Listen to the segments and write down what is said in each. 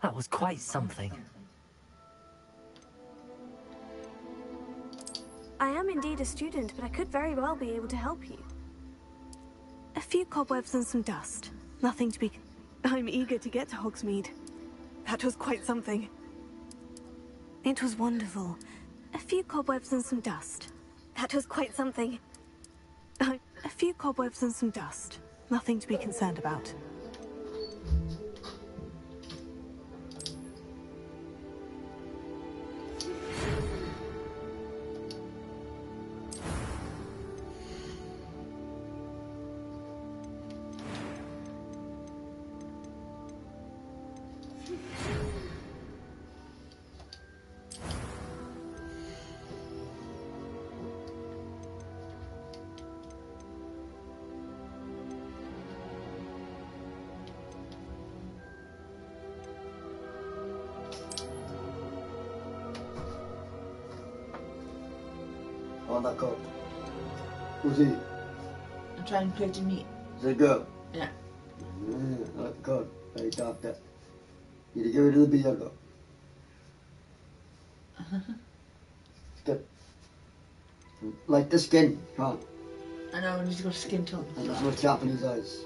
That was quite something. I am indeed a student, but I could very well be able to help you. A few cobwebs and some dust. Nothing to be... I'm eager to get to Hogsmeade. That was quite something. It was wonderful. A few cobwebs and some dust. That was quite something. A few cobwebs and some dust. Nothing to be concerned about. Oh, d'accord. Who's he? I'm trying to play to me. Is it a girl? Yeah. D'accord. Very dark that. You get rid of the beard though. Good. Like the skin, huh? I know, and he's got a skin tone. And there's no Japanese eyes.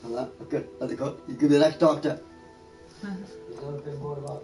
And that, good, that's good. You could be the next doctor. There's a little bit more about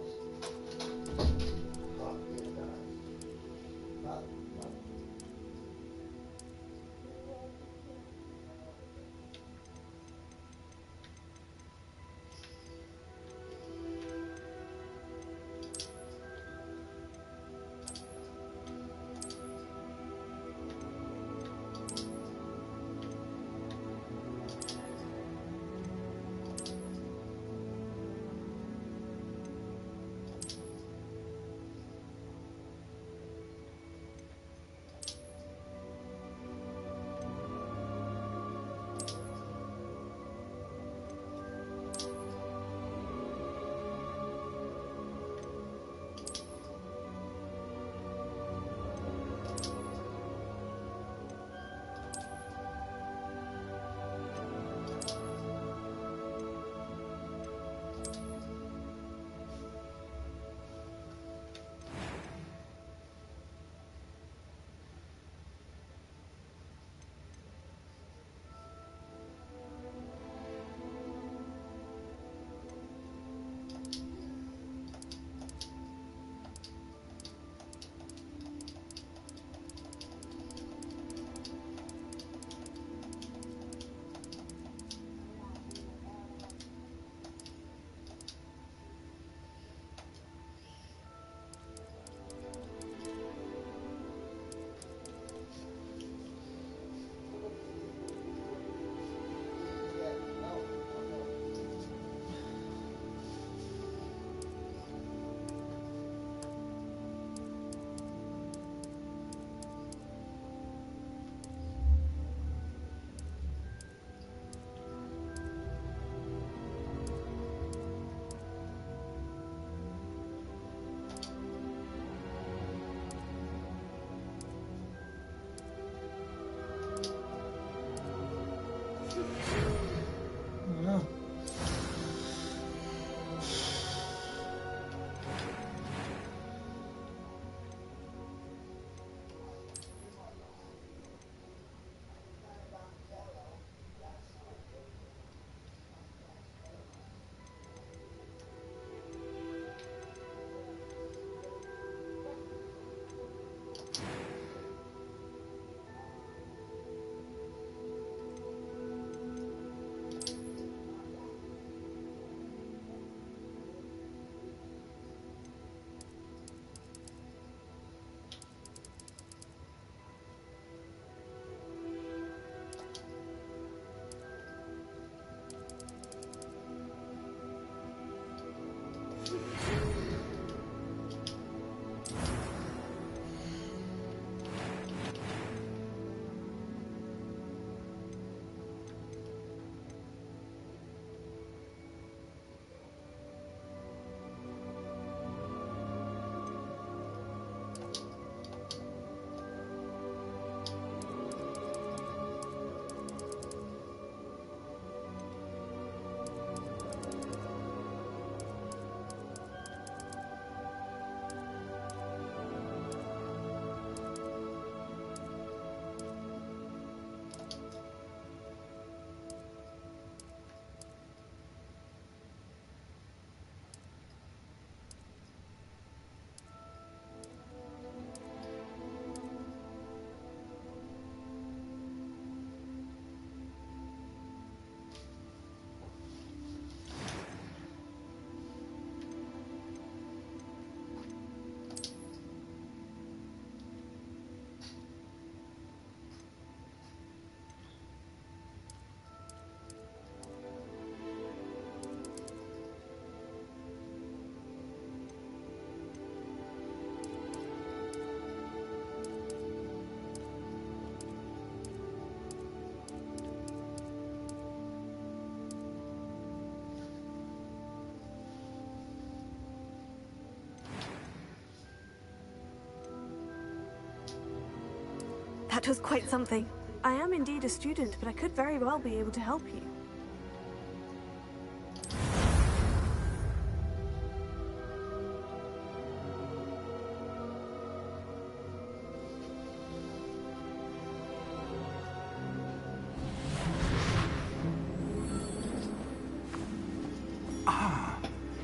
That was quite something. I am indeed a student, but I could very well be able to help you.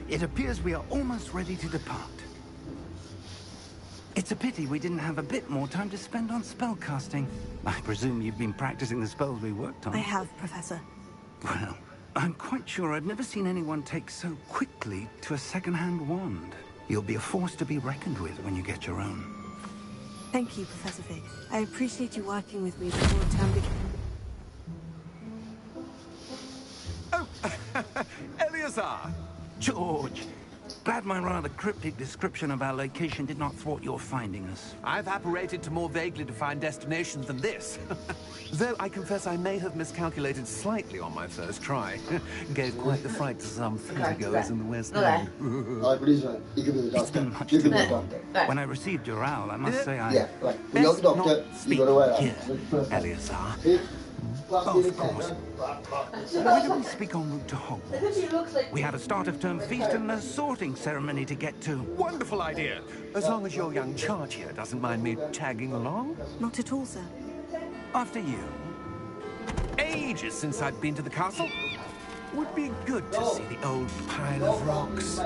It appears we are almost ready to depart. It's a pity we didn't have a bit more time to spend on spellcasting. I presume you've been practicing the spells we worked on. I have, Professor. Well, I'm quite sure I've never seen anyone take so quickly to a second-hand wand. You'll be a force to be reckoned with when you get your own. Thank you, Professor Fig. I appreciate you working with me before term begins. Oh, Eleazar! George! Glad my rather cryptic description of our location did not thwart your finding us. I've apparated to more vaguely defined destinations than this. Though I confess I may have miscalculated slightly on my first try. Gave quite the fright to some theatergoers in the West End. It's been much too long. When I received your owl, I must say I... Yeah, right. You're Best the doctor. not You speak got to wear here, that. Eleazar. Oh, of course. Why don't we speak en route to Hogwarts? We have a start-of-term feast and a sorting ceremony to get to. Wonderful idea! As long as your young charge here doesn't mind me tagging along. Not at all, sir. After you. Ages since I've been to the castle. Would be good to see the old pile of rocks.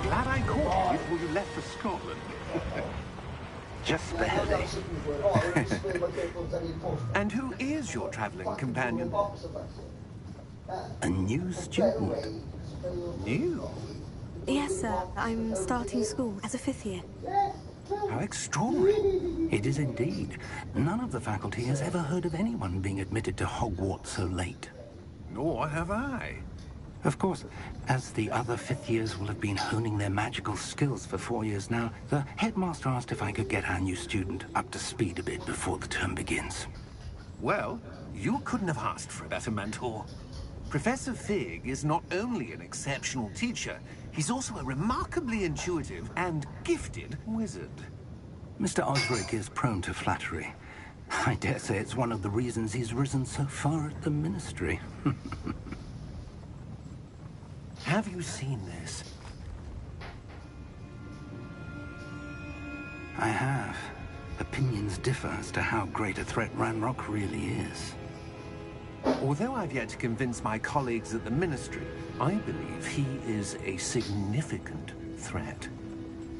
Glad I caught you before you left for Scotland. Just barely. And who is your travelling companion? A new student. New? Yes, sir. I'm starting school as a 5th year. How extraordinary. It is indeed. None of the faculty has ever heard of anyone being admitted to Hogwarts so late. Nor have I. Of course, as the other 5th years will have been honing their magical skills for 4 years now, the headmaster asked if I could get our new student up to speed a bit before the term begins. Well, you couldn't have asked for a better mentor. Professor Fig is not only an exceptional teacher, he's also a remarkably intuitive and gifted wizard. Mr. Osric is prone to flattery. I dare say it's one of the reasons he's risen so far at the ministry. Have you seen this? I have. Opinions differ as to how great a threat Ranrock really is. Although I've yet to convince my colleagues at the Ministry, I believe he is a significant threat.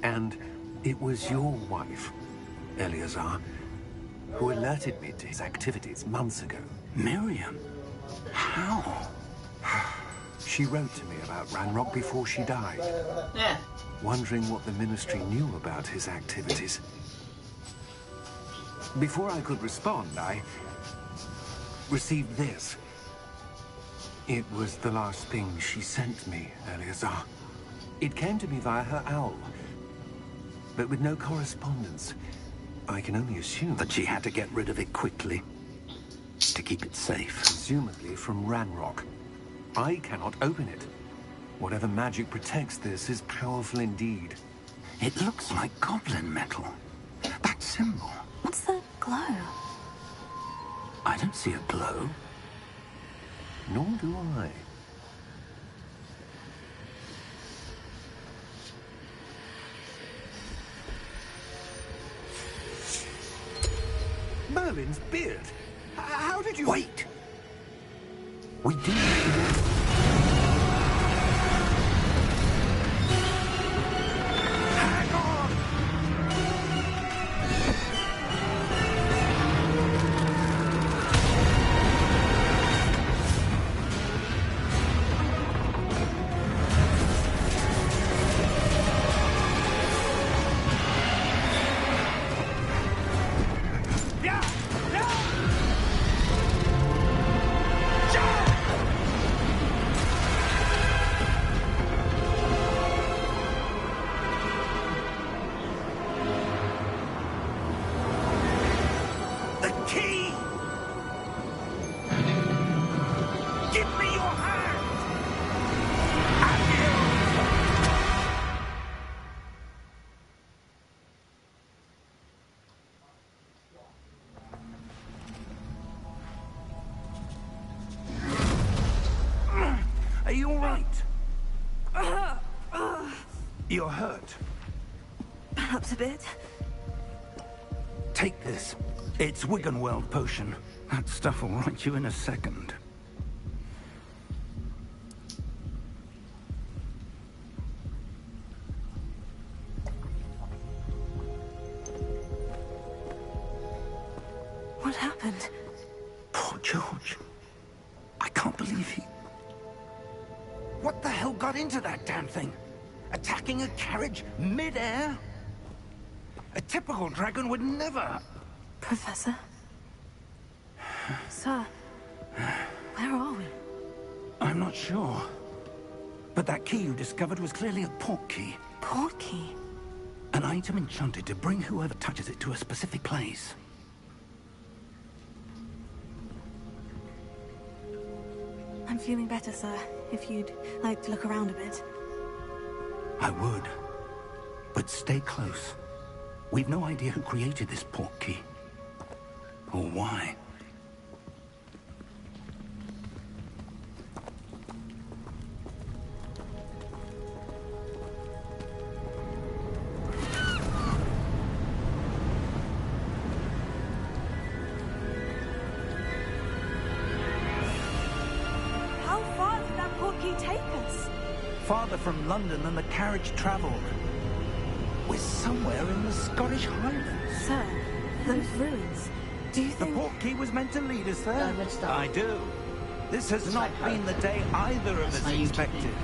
And it was your wife, Eleazar, who alerted me to his activities months ago. Miriam? How? She wrote to me about Ranrock before she died, Yeah. wondering what the Ministry knew about his activities. Before I could respond, I received this. It was the last thing she sent me, Eleazar. It came to me via her owl, but with no correspondence. I can only assume That she had to get rid of it quickly to keep it safe. presumably from Ranrock. I cannot open it. Whatever magic protects this is powerful indeed. It looks like goblin metal. That symbol. What's the glow? I don't see a glow. Nor do I. Merlin's beard. How did you... Wait! We do... Hang on! Yeah! Yeah! The key! Give me your hand! Have you? Are you all right? You're hurt. Perhaps a bit. Take this. It's Wiggenweld potion. That stuff will right you in a second. What happened? Poor George. I can't believe he... What the hell got into that damn thing? Attacking a carriage mid-air? A typical dragon would never... Professor? Sir, where are we? I'm not sure. But that key you discovered was clearly a port key. Port key? An item enchanted to bring whoever touches it to a specific place. I'm feeling better, sir. If you'd like to look around a bit. I would. But stay close. We've no idea who created this port key. Or why. How far did that port key take us? Farther from London than the carriage travelled. We're somewhere in the Scottish Highlands. Sir, those ruins. Do you The think... port key was meant to lead us there. let's start. I do. This has not been the day either of us my YouTube expected. name.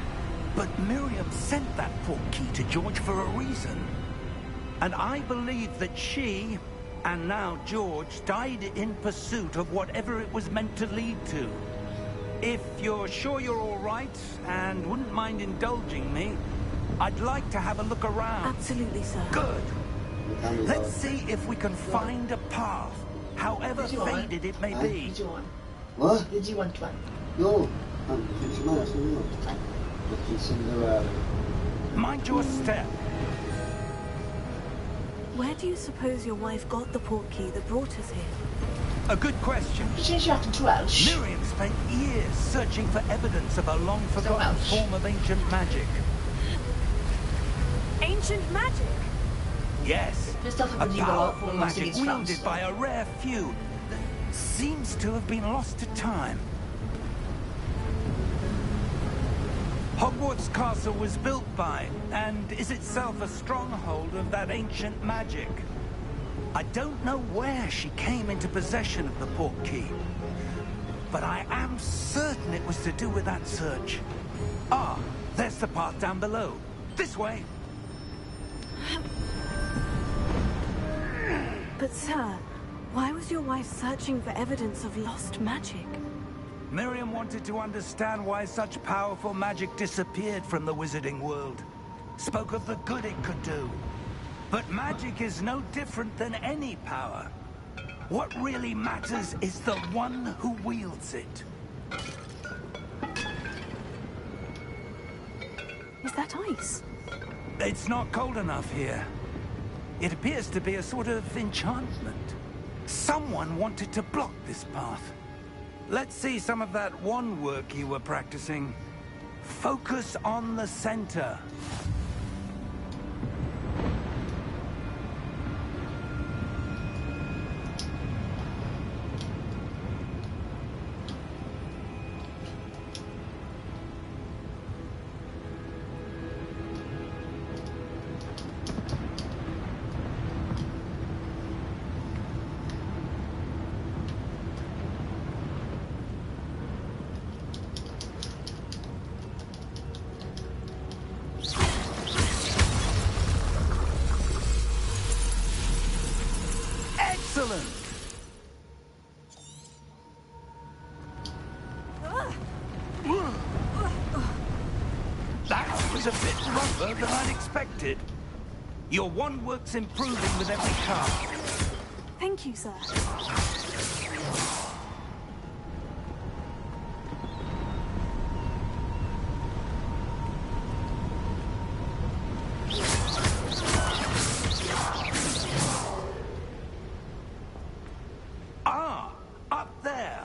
But Miriam sent that port key to George for a reason. And I believe that she, and now George, died in pursuit of whatever it was meant to lead to. If you're sure you're all right, and wouldn't mind indulging me, I'd like to have a look around. Absolutely, sir. Good. The camera's Let's on. see if we can find a path, however Did you want? faded it may be. Did you want? What? Did you want one? No. It's nice, isn't it? Looking Cinderella. Mind your step. Where do you suppose your wife got the port key that brought us here? A good question. You changed your accent to Welsh. Miriam spent years searching for evidence of a long-forgotten Welsh. form of ancient magic. Ancient magic? Yes, Just stuff a that you got powerful from magic Australian wielded France. by a rare few that seems to have been lost to time. Hogwarts Castle was built by, and is itself a stronghold of that ancient magic. I don't know where she came into possession of the port key, but I am certain it was to do with that search. Ah, there's the path down below. This way. But sir, why was your wife searching for evidence of lost magic? Miriam wanted to understand why such powerful magic disappeared from the wizarding world. Spoke of the good it could do. But magic is no different than any power. What really matters is the one who wields it. Is that ice? It's not cold enough here. It appears to be a sort of enchantment. Someone wanted to block this path. Let's see some of that wand work you were practicing. Focus on the center. rougher than I'd expected. Your wand work's improving with every cast. Thank you, sir. Ah, up there.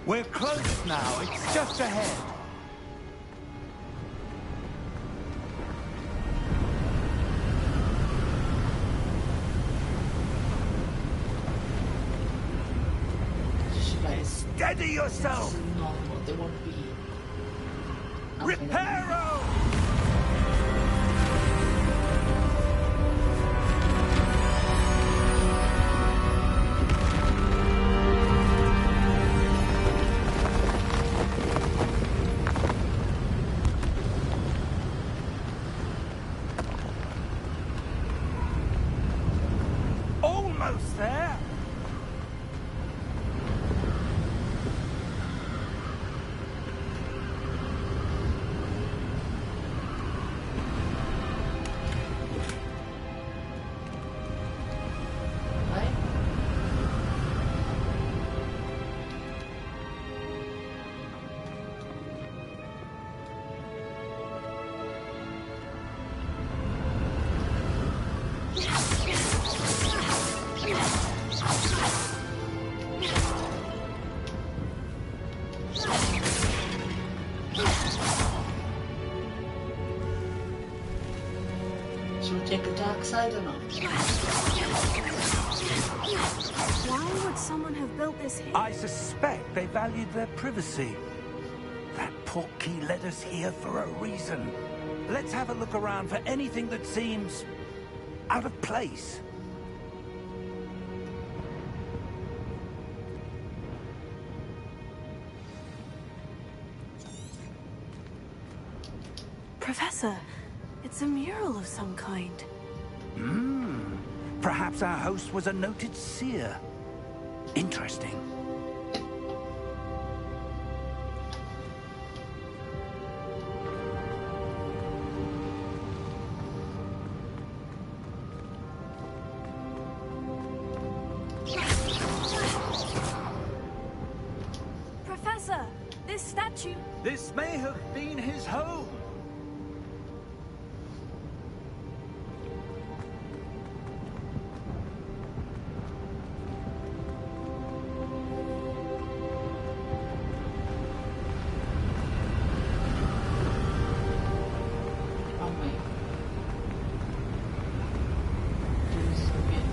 We're close now. It's just ahead. Steady yourself. Not what they want to be. Reparo! Almost there. Right? Should we take the dark side or not? Why would someone have built this here? I suspect they valued their privacy. That portkey led us here for a reason. Let's have a look around for anything that seems out of place. Professor, it's a mural of some kind. Perhaps our host was a noted seer. Interesting. Professor, this statue... This may have been his home. Wrong way. Do this again.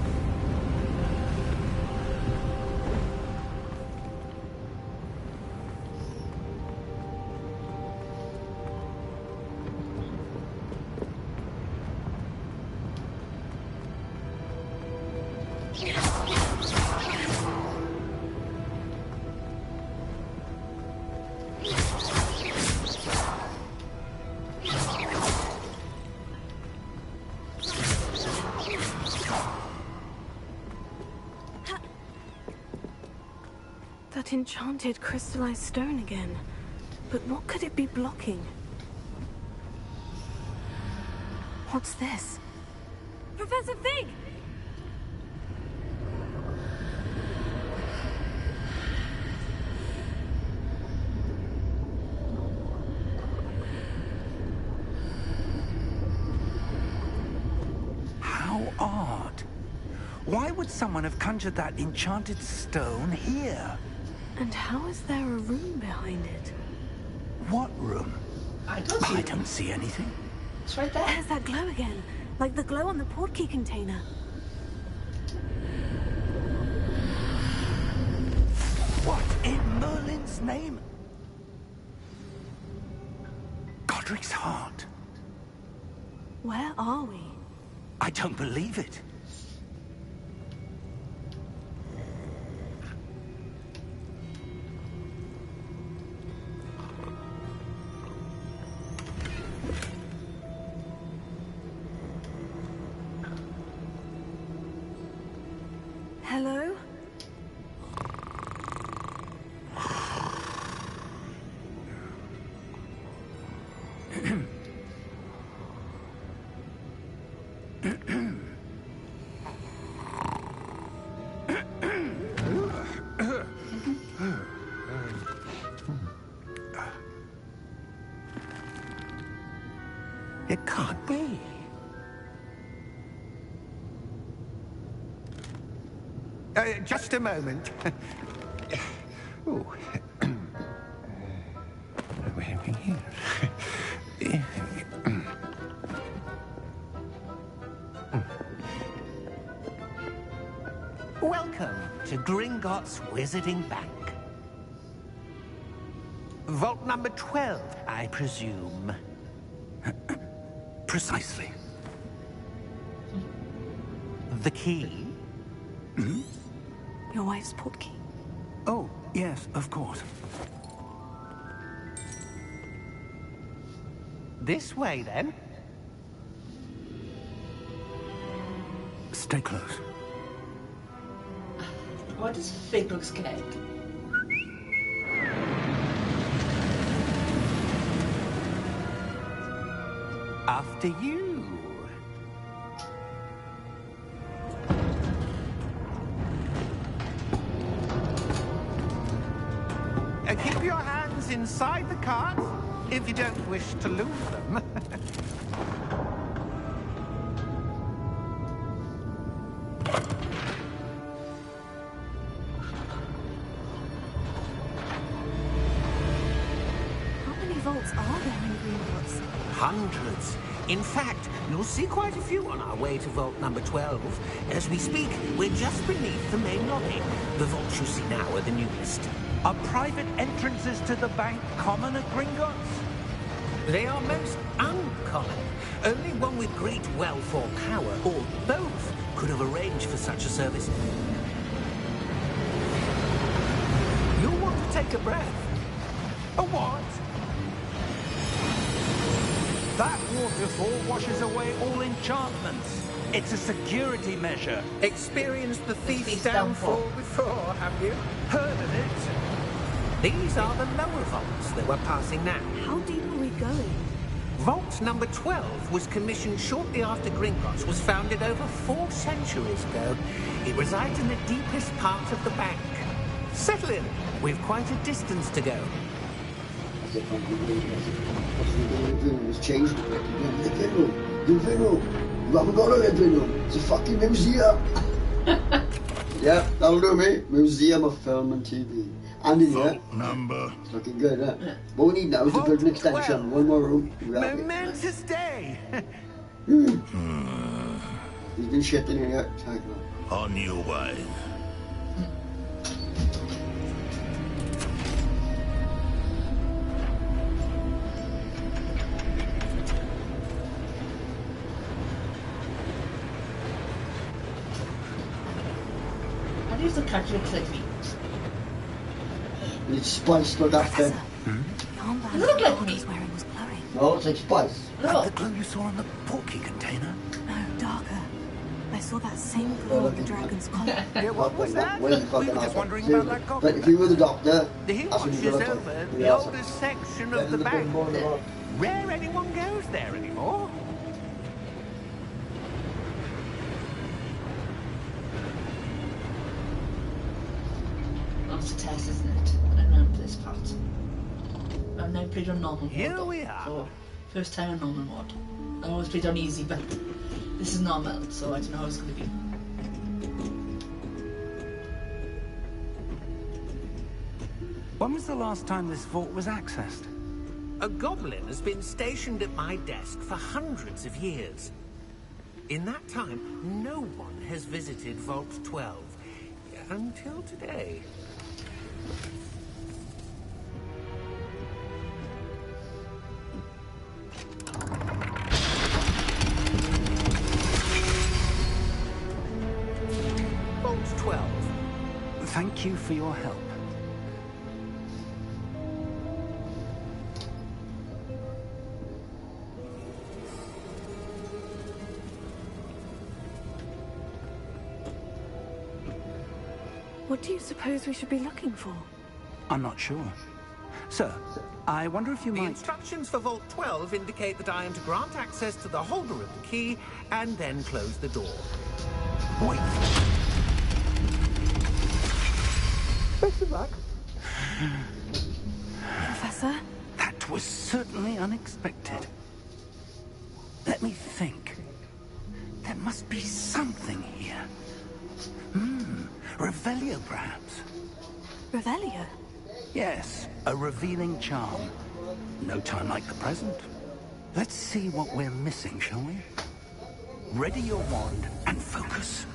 That enchanted crystallized stone again. But what could it be blocking? What's this? Professor Fig! How odd. Why would someone have conjured that enchanted stone here? And how is there a room behind it? What room? I don't see I it. don't see anything. It's right there. There's that glow again. Like the glow on the portkey container. What in Merlin's name? Godric's heart. Where are we? I don't believe it. It can't be. Just a moment. Oh. Welcome to Gringotts Wizarding Bank. Vault number 12, I presume. Precisely. The key? Your wife's portkey. Oh, yes, of course. This way, then. Stay close. Why does Fig look scared? After you. Keep your hands inside the cart if you don't wish to lose them. How many vaults are there in Gringotts? Hundreds. In fact, you'll see quite a few on our way to vault number 12. As we speak, we're just beneath the main lobby. The vaults you see now are the newest. Are private entrances to the bank common at Gringotts? They are most uncommon. Only one with great wealth or power, or both, could have arranged for such a service. You'll want to take a breath. A what? That waterfall washes away all enchantments. It's a security measure. Experienced the thief's thief's downfall downfall. before, have you? Heard of it? These are the lower vaults that we're passing now. How deep are we going? Vault number 12 was commissioned shortly after Gringotts was founded over 4 centuries ago. It resides in the deepest part of the bank. Settle in. We've quite a distance to go. What's changed? Living room. Living room. You haven't got a living room. It's a fucking museum. Yeah, that'll do me. Museum of film and TV. And in here, Number. it's looking good, huh? What we need now is to build an extension. One more room. We have it. Momentous day. He's been shitting in here. On your way. How do you use the catch your clippy? It's spice look after. Calm down. You look like What me. he was wearing was glowing. No, it's like spice. Like the Look. glow you saw on the portkey container? No, darker. I saw that same glow on the dragon's collar. Yeah, what was that? Where's the We fucking were just answer? wondering about that But goblin. if you were the doctor, The that's when watch you is got over, to the oldest section of the bank. Rare anyone goes there anymore. That's a test, isn't it? I remember this part. I've never played on normal mode. Here though, we are. So, first time on normal mode. I always played on easy, but this is normal, so I don't know how it's going to be. When was the last time this vault was accessed? A goblin has been stationed at my desk for hundreds of years. In that time, no one has visited Vault 12. Until today. Vault 12. Thank you for your help. What do you suppose we should be looking for? I'm not sure. Sir, I wonder if you The might... instructions for Vault 12 indicate that I am to grant access to the holder of the key and then close the door. Wait. Best of luck. Professor? That was certainly unexpected. Let me think. There must be something here. Revelio, perhaps. Revelio? Yes, a revealing charm. No time like the present. Let's see what we're missing, shall we? Ready your wand and focus.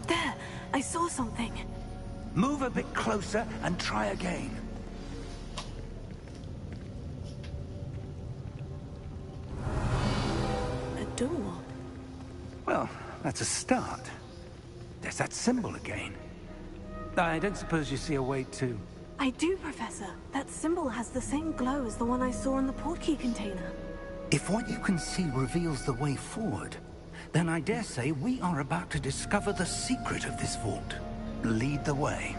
There! I saw something. Move a bit closer and try again. A door. Well, that's a start. There's that symbol again. I don't suppose you see a way to... I do, Professor. That symbol has the same glow as the one I saw in the portkey container. If what you can see reveals the way forward, then I dare say we are about to discover the secret of this vault. Lead the way.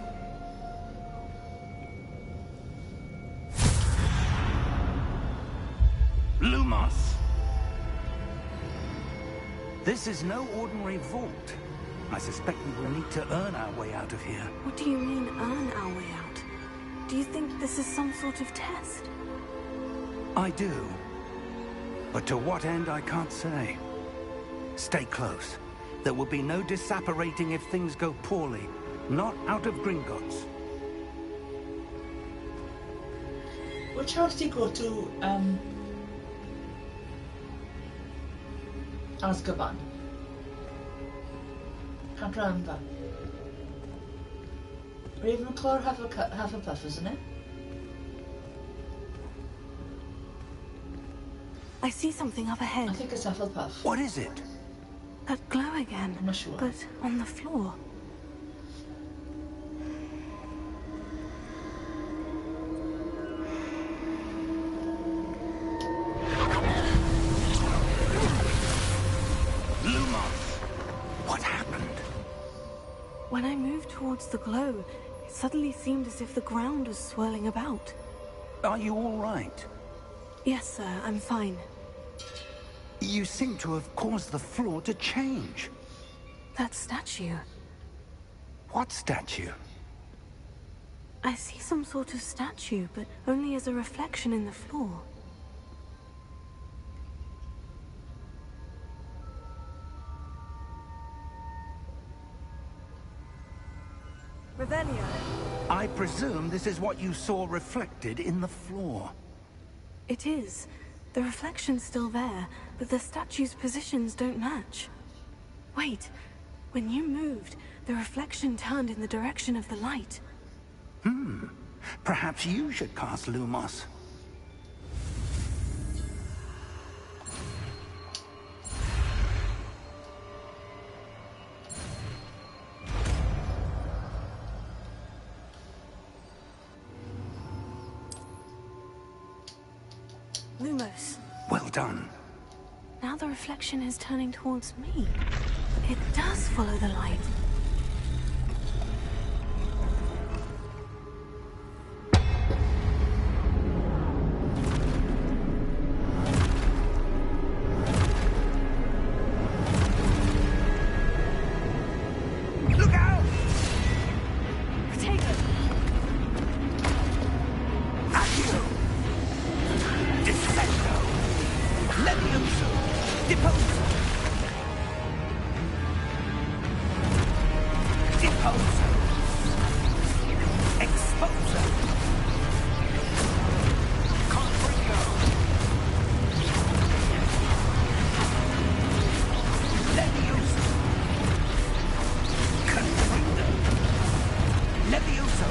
Lumos! This is no ordinary vault. I suspect we will need to earn our way out of here. What do you mean, earn our way out? Do you think this is some sort of test? I do. But to what end, I can't say. Stay close. There will be no disapparating if things go poorly. Not out of Gringotts. Which house do you go to, Azkaban? Can't remember. Ravenclaw or Hufflepuff, isn't it? I see something up ahead. I think it's Hufflepuff. What is it? That glow again. I'm not sure. But on the floor. Lumos! What happened? When I moved towards the glow, it suddenly seemed as if the ground was swirling about. Are you all right? Yes, sir, I'm fine. You seem to have caused the floor to change. That statue. What statue? I see some sort of statue, but only as a reflection in the floor. Revelio. I presume this is what you saw reflected in the floor. It is. The reflection's still there, but the statue's positions don't match. Wait. When you moved, the reflection turned in the direction of the light. Perhaps you should cast Lumos. Lumos. Well done. Now the reflection is turning towards me. It does follow the light. Look out! Protego! Accio! Defendo! Levioso! Deposo! Deposo! Exposo! Confringo! Levioso! Confringo! Levioso!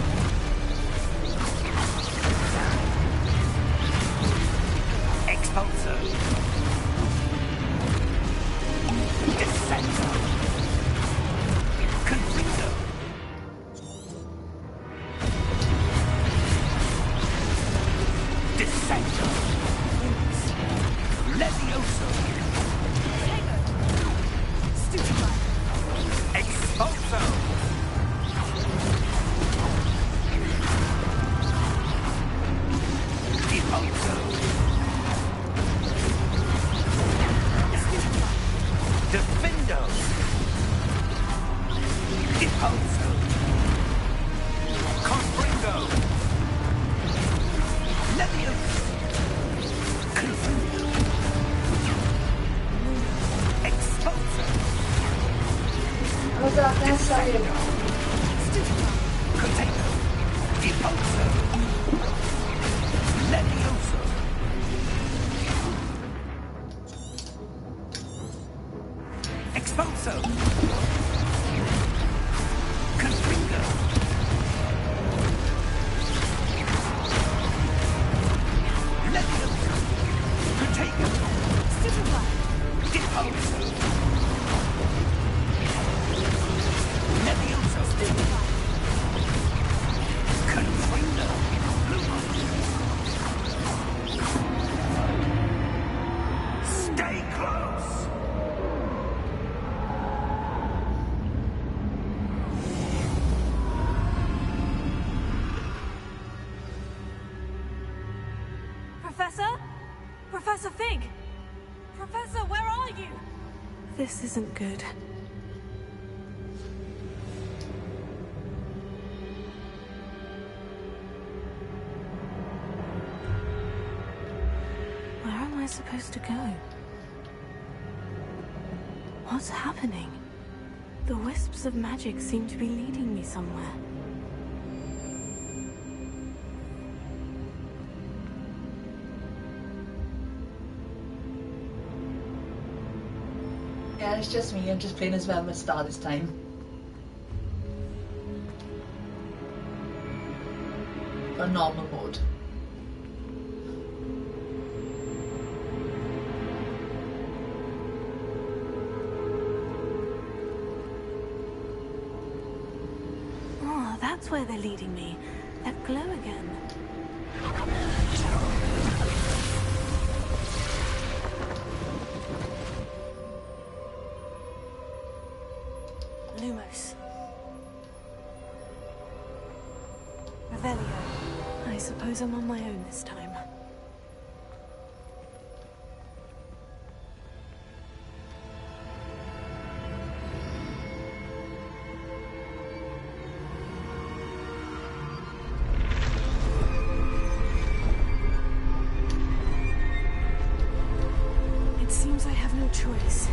Levioso! Expulso! Depulso! Defendo! Depulso! Confringo! Levioso! Confundo! Expulso! Cosa pensa io? Container! Depulso! Levioso! Expulso! Confringo! Levioso! Container! Depulso! Levioso! Confringo! Stay close! Professor? Professor Fig? Professor, where are you? This isn't good. Where am I supposed to go? What's happening? The wisps of magic seem to be leading me somewhere. Yeah, it's just me. I'm just playing as Velvet Star this time. For normal mode. Oh, that's where they're leading me. That glow again. Lumos. Revelio. I suppose I'm on my own this time. It seems I have no choice.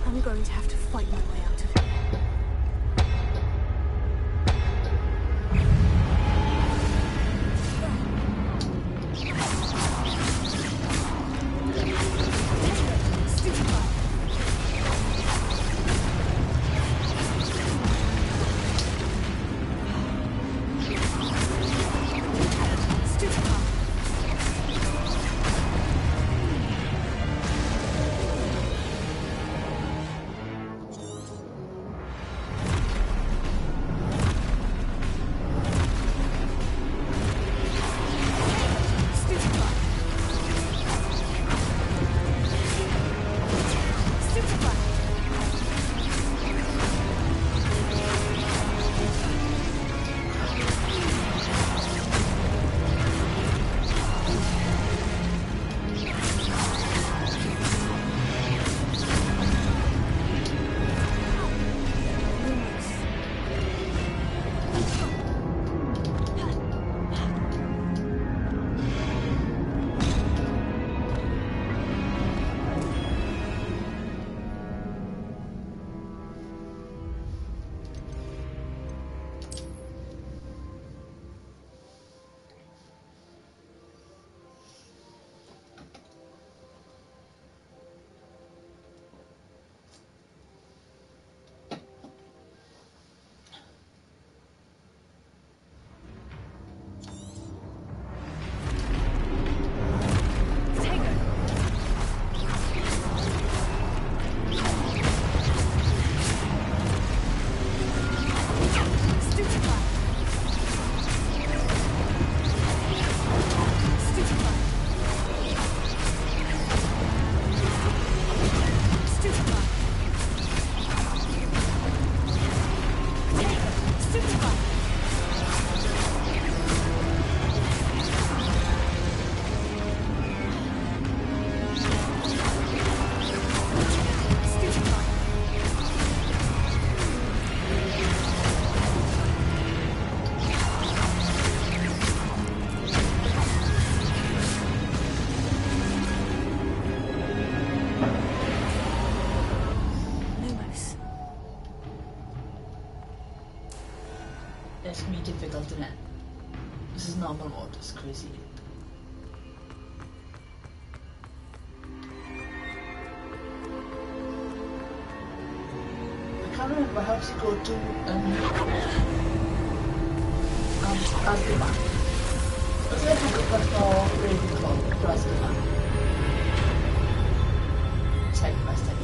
I'm going to have to fight my way out of here. it's gonna be difficult, isn't it? This is normal mode, it's crazy. I can't remember how to go to Azkaban. What's the Hogwarts for Ravenclaw to Azkaban? Step by step.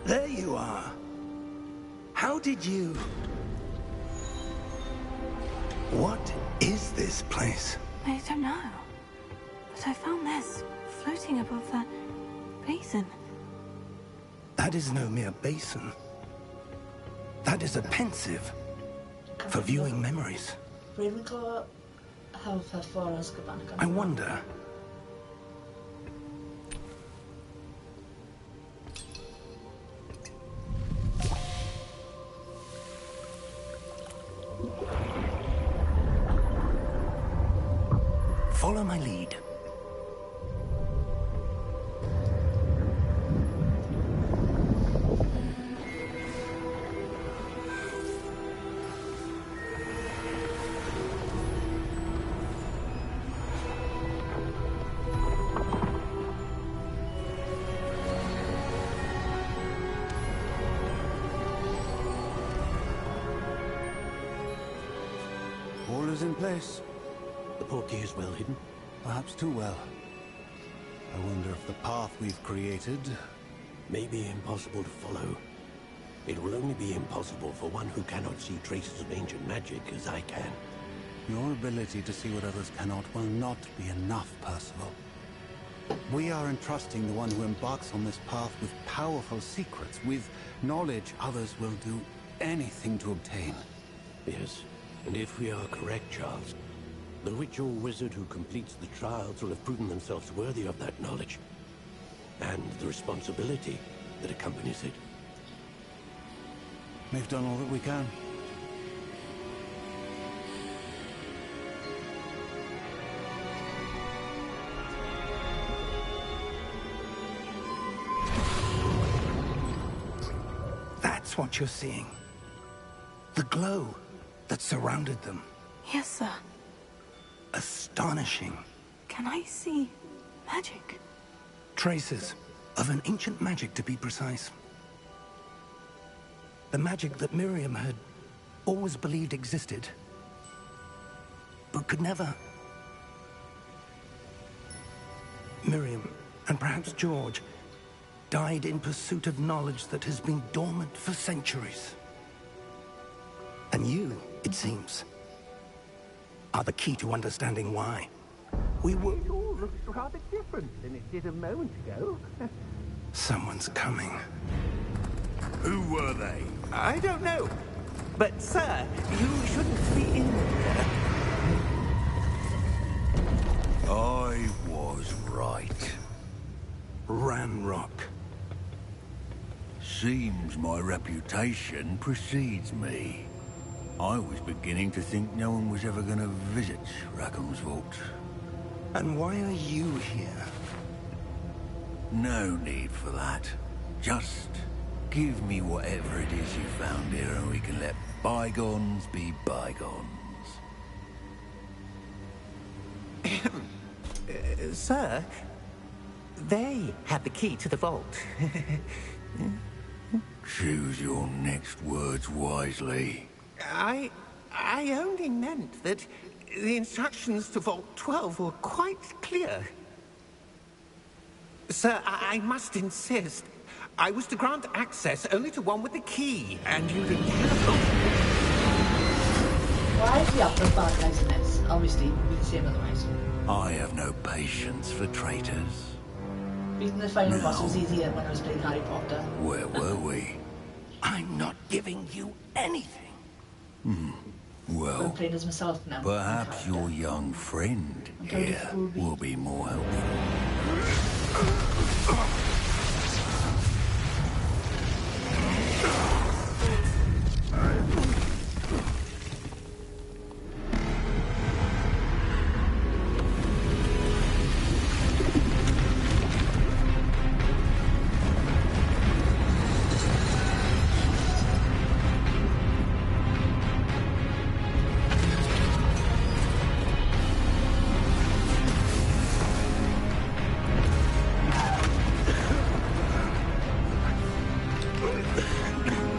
There you are. How did you... What is this place? I don't know. But I found this floating above that basin. That is no mere basin. That is a pensive for viewing memories. Ravenclaw have for Azkaban. I wonder... Follow my lead. All is in place. The portkey is well hidden. Perhaps too well. I wonder if the path we've created... May be impossible to follow. It will only be impossible for one who cannot see traces of ancient magic as I can. Your ability to see what others cannot will not be enough, Percival. We are entrusting the one who embarks on this path with powerful secrets, with knowledge others will do anything to obtain. Yes, and if we are correct, Charles, the witch or wizard who completes the trials will have proven themselves worthy of that knowledge, and the responsibility that accompanies it. We've done all that we can. That's what you're seeing. The glow that surrounded them. Yes, sir. Astonishing. Can I see magic? Traces of an ancient magic, to be precise. The magic that Miriam had always believed existed, but could never. Miriam, and perhaps George, died in pursuit of knowledge that has been dormant for centuries. And you, it seems, are the key to understanding why. We were... It all looks rather different than it did a moment ago. Someone's coming. Who were they? I don't know. But, sir, you shouldn't be in here. I was right. Ranrock. Seems my reputation precedes me. I was beginning to think no one was ever going to visit Rackham's vault. And why are you here? No need for that. Just give me whatever it is you found here and we can let bygones be bygones. Sir, they had the key to the vault. Choose your next words wisely. I only meant that the instructions to Vault 12 were quite clear. Sir, I must insist. I was to grant access only to one with the key, and you didn't have it. Why is he up for bad guys in this? Obviously, it would be the same otherwise. I have no patience for traitors. Beating the final boss was easier when I was playing Harry Potter. Where were we? I'm not giving you anything. I'm Well, playing as myself now. perhaps your young friend here will be more helpful.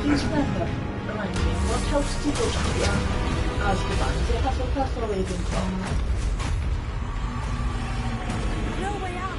Please remind me, what house did you go to Azkaban? Did it have a path or Ravenclaw? No way out!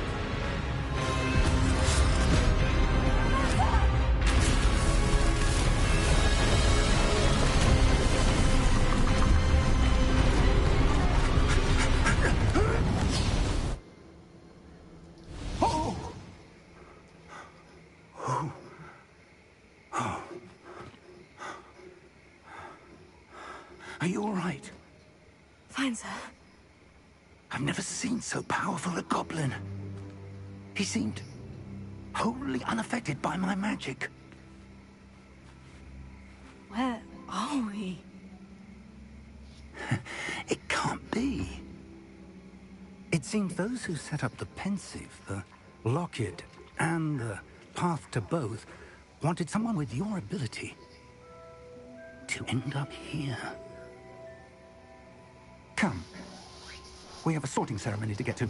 Are you all right? Fine, sir. I've never seen so powerful a goblin. He seemed wholly unaffected by my magic. Where are we? It can't be. It seems those who set up the Pensive, the Locket, and the Path to Both wanted someone with your ability to end up here. Come. We have a sorting ceremony to get to.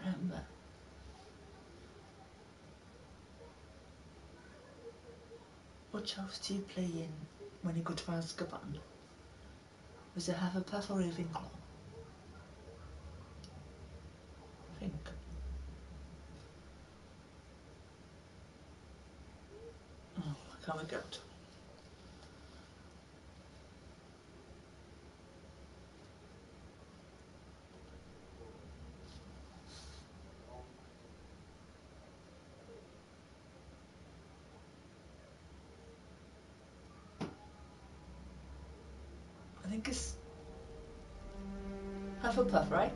Remember. Which house do you play in when you go to Azkaban? Was it Hufflepuff or Ravenclaw? I think. Oh, I can't make out. I think it's Hufflepuff, right?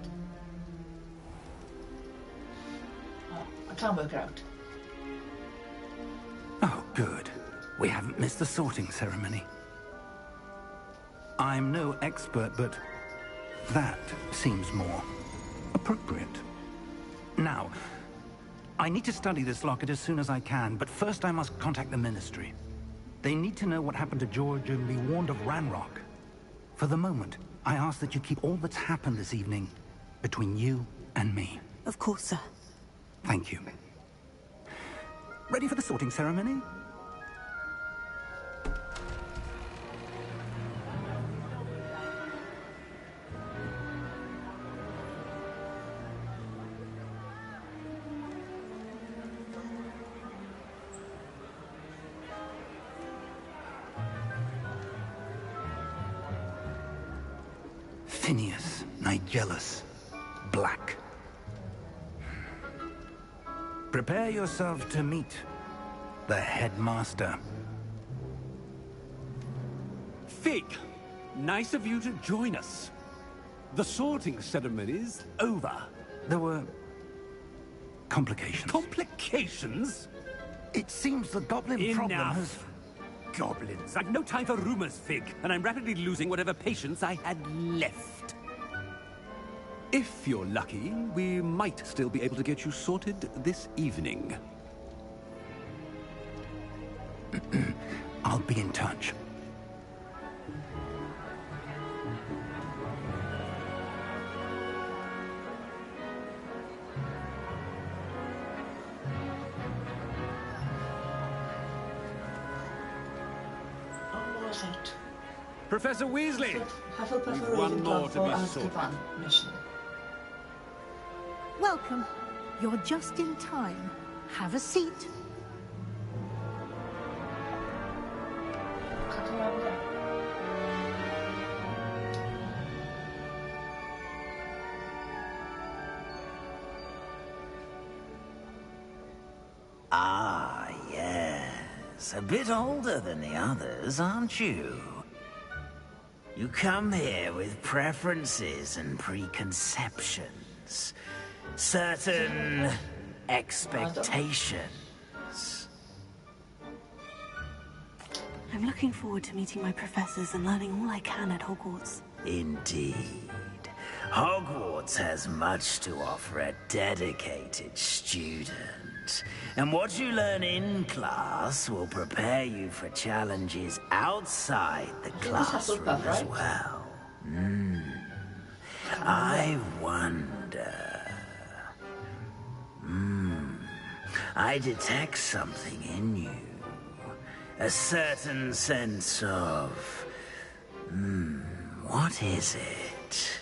Oh, I can't work out. Oh, good. We haven't missed the sorting ceremony. I'm no expert, but that seems more appropriate. Now, I need to study this locket as soon as I can, but first I must contact the Ministry. They need to know what happened to George and be warned of Ranrock. For the moment, I ask that you keep all that's happened this evening between you and me. Of course, sir. Thank you. Ready for the sorting ceremony? Phineas Nigellus Black. Prepare yourself to meet the headmaster. Fig, nice of you to join us. The sorting ceremony's over. There were complications. Complications? It seems the goblin problem has... Enough. Goblins. I've no time for rumors, Fig, and I'm rapidly losing whatever patience I had left. If you're lucky, we might still be able to get you sorted this evening. I'll be in touch. Right. Professor Weasley! Hufflepuff one more to be Azkaban mission. Welcome. You're just in time. Have a seat. Ah, yes. A bit older than the others, aren't you? You come here with preferences and preconceptions. Certain expectations. I'm looking forward to meeting my professors and learning all I can at Hogwarts. Indeed. Hogwarts has much to offer a dedicated student. And what you learn in class will prepare you for challenges outside the classroom as well. I wonder... I detect something in you. A certain sense of... what is it?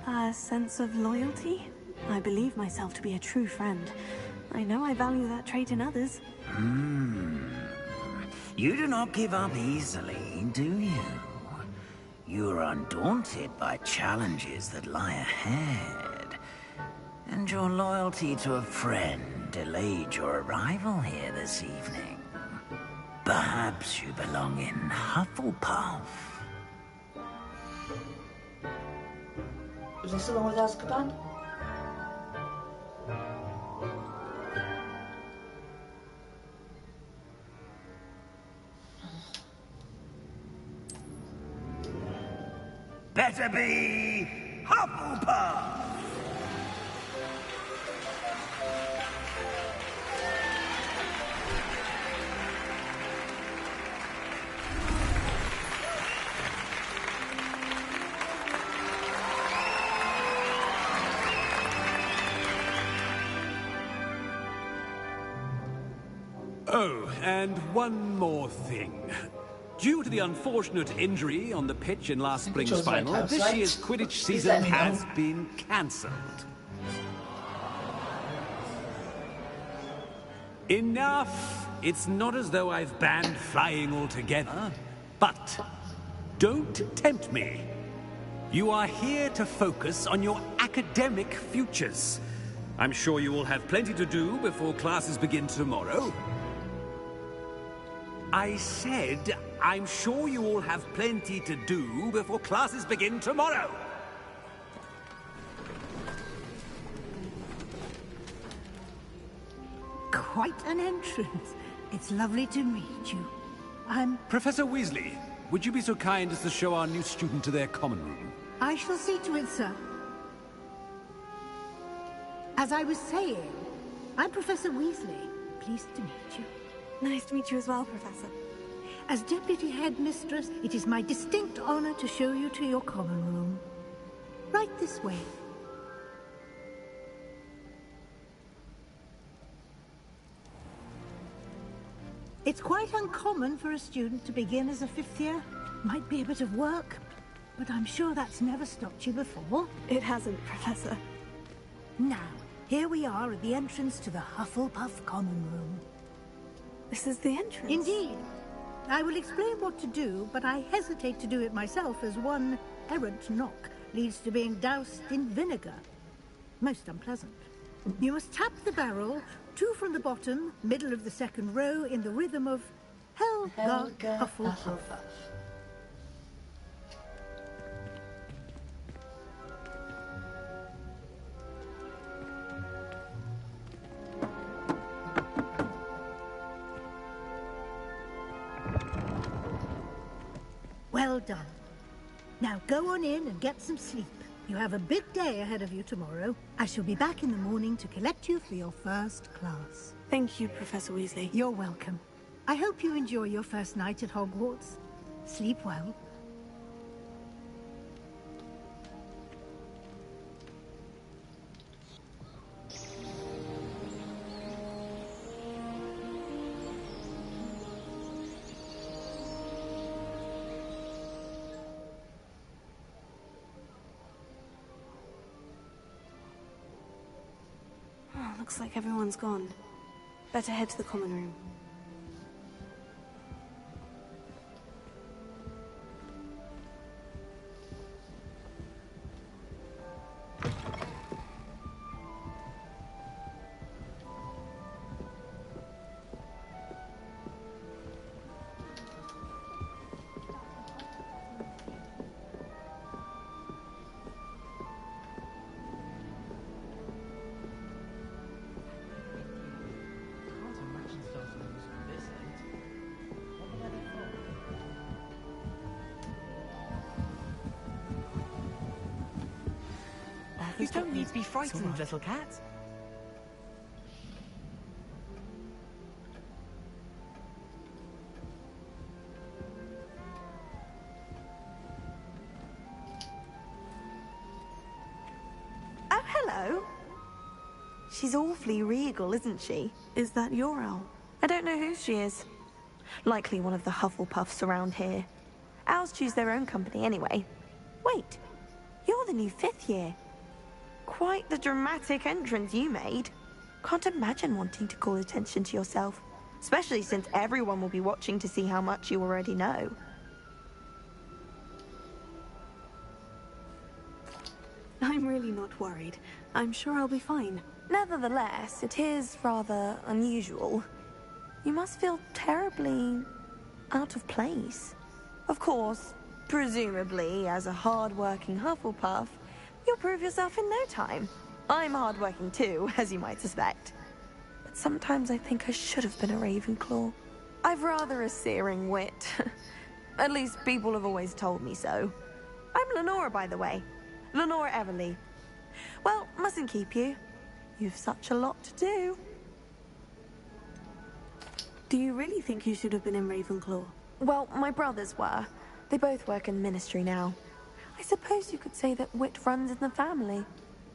A sense of loyalty? I believe myself to be a true friend. I know I value that trait in others. You do not give up easily, do you? You are undaunted by challenges that lie ahead. And your loyalty to a friend delayed your arrival here this evening. Perhaps you belong in Hufflepuff. Is this the one with Azkaban? Better be Hufflepuff! Oh, and one more thing. Due to the unfortunate injury on the pitch in last spring's final, this year's Quidditch season has been cancelled. Enough! It's not as though I've banned flying altogether, but don't tempt me. You are here to focus on your academic futures. I'm sure you will have plenty to do before classes begin tomorrow. I said, I'm sure you all have plenty to do before classes begin tomorrow. Quite an entrance. It's lovely to meet you. I'm... Professor Weasley, would you be so kind as to show our new student to their common room? I shall see to it, sir. As I was saying, I'm Professor Weasley. Pleased to meet you. Nice to meet you as well, Professor. As Deputy Headmistress, it is my distinct honor to show you to your common room. Right this way. It's quite uncommon for a student to begin as a fifth year. Might be a bit of work, but I'm sure that's never stopped you before. It hasn't, Professor. Now, here we are at the entrance to the Hufflepuff common room. This is the entrance? Indeed. I will explain what to do, but I hesitate to do it myself as one errant knock leads to being doused in vinegar. Most unpleasant. You must tap the barrel 2 from the bottom, middle of the second row, in the rhythm of Helga Hufflepuff. Well done. Now go on in and get some sleep. You have a big day ahead of you tomorrow. I shall be back in the morning to collect you for your first class. Thank you, Professor Weasley. You're welcome. I hope you enjoy your first night at Hogwarts. Sleep well. Looks like everyone's gone. Better head to the common room. You don't need to be frightened, little cat. Oh, hello. She's awfully regal, isn't she? Is that your owl? I don't know who she is. Likely one of the Hufflepuffs around here. Owls choose their own company anyway. Wait, you're the new 5th year. Quite the dramatic entrance you made. Can't imagine wanting to call attention to yourself, especially since everyone will be watching to see how much you already know. I'm really not worried. I'm sure I'll be fine. Nevertheless, it is rather unusual. You must feel terribly out of place. Of course, presumably, as a hard-working Hufflepuff, you'll prove yourself in no time. I'm hard-working too, as you might suspect. But sometimes I think I should have been a Ravenclaw. I've rather a searing wit. At least people have always told me so. I'm Lenora, by the way. Lenora Everly. Well, mustn't keep you. You've such a lot to do. Do you really think you should have been in Ravenclaw? Well, my brothers were. They both work in the Ministry now. I suppose you could say that wit runs in the family.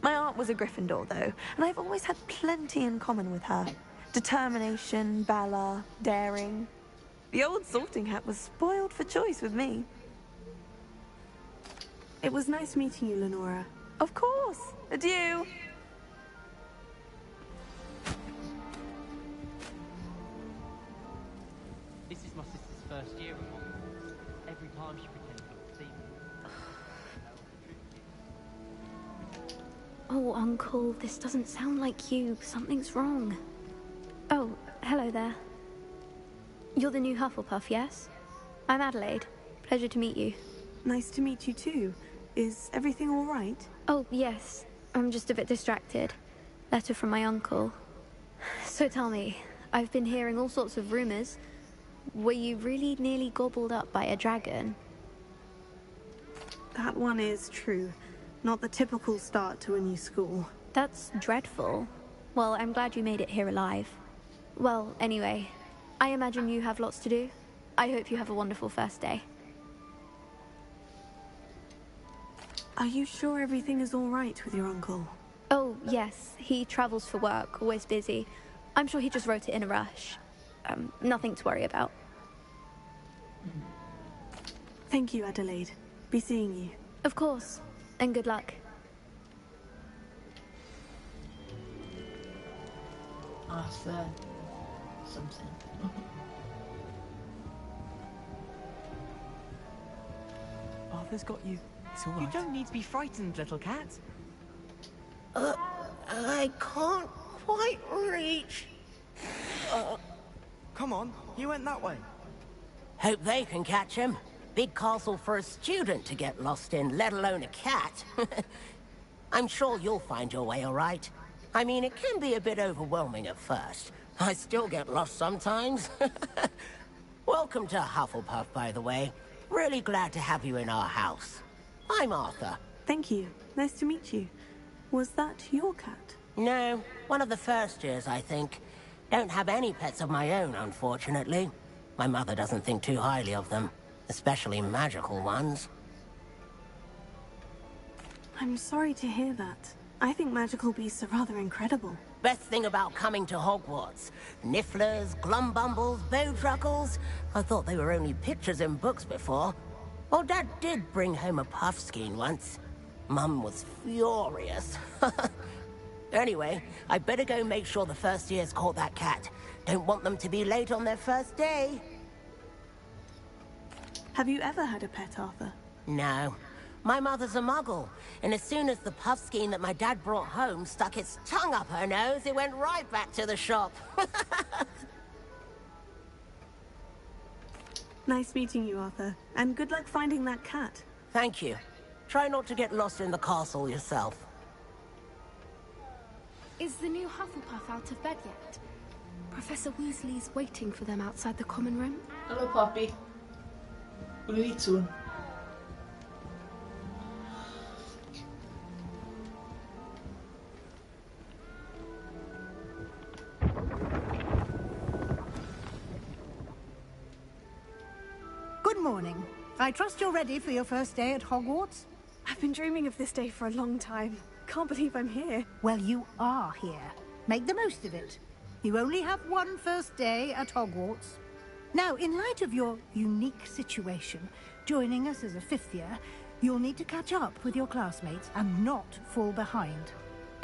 My aunt was a Gryffindor, though, and I've always had plenty in common with her. Determination, valor, daring. The old sorting hat was spoiled for choice with me. It was nice meeting you, Lenora. Of course. Adieu. This is my sister's first year at Hogwarts. Every time she pretends not to see me. Oh, Uncle, this doesn't sound like you. Something's wrong. Oh, hello there. You're the new Hufflepuff, yes? I'm Adelaide. Pleasure to meet you. Nice to meet you too. Is everything all right? Oh, yes. I'm just a bit distracted. Letter from my uncle. So tell me, I've been hearing all sorts of rumors. Were you really nearly gobbled up by a dragon? That one is true. Not the typical start to a new school. That's dreadful. Well, I'm glad you made it here alive. Well, anyway, I imagine you have lots to do. I hope you have a wonderful first day. Are you sure everything is all right with your uncle? Oh, yes. He travels for work, always busy. I'm sure he just wrote it in a rush. Nothing to worry about. Thank you, Adelaide. Be seeing you. Of course. And good luck. Arthur something. Arthur's got you. It's all right. You don't need to be frightened, little cat. I can't quite reach. Come on, he went that way. Hope they can catch him. Big castle for a student to get lost in, let alone a cat. I'm sure you'll find your way all right. I mean, it can be a bit overwhelming at first. I still get lost sometimes. Welcome to Hufflepuff, by the way. Really glad to have you in our house. I'm Arthur. Thank you. Nice to meet you. Was that your cat? No, one of the first years, I think. Don't have any pets of my own, unfortunately. My mother doesn't think too highly of them, especially magical ones. I'm sorry to hear that. I think magical beasts are rather incredible. Best thing about coming to Hogwarts. Nifflers, glumbumbles, bowtruckles. I thought they were only pictures in books before. Well, Dad did bring home a puffskein once. Mum was furious. Anyway, I better go make sure the first years caught that cat. Don't want them to be late on their first day. Have you ever had a pet, Arthur? No. My mother's a muggle, and as soon as the puffskein that my dad brought home stuck its tongue up her nose, it went right back to the shop. Nice meeting you, Arthur. And good luck finding that cat. Thank you. Try not to get lost in the castle yourself. Is the new Hufflepuff out of bed yet? Professor Weasley's waiting for them outside the common room. Hello, Poppy. We'll eat soon. Good morning. I trust you're ready for your first day at Hogwarts? I've been dreaming of this day for a long time. Can't believe I'm here. Well, you are here. Make the most of it. You only have one first day at Hogwarts. Now, in light of your unique situation, joining us as a fifth year, you'll need to catch up with your classmates and not fall behind.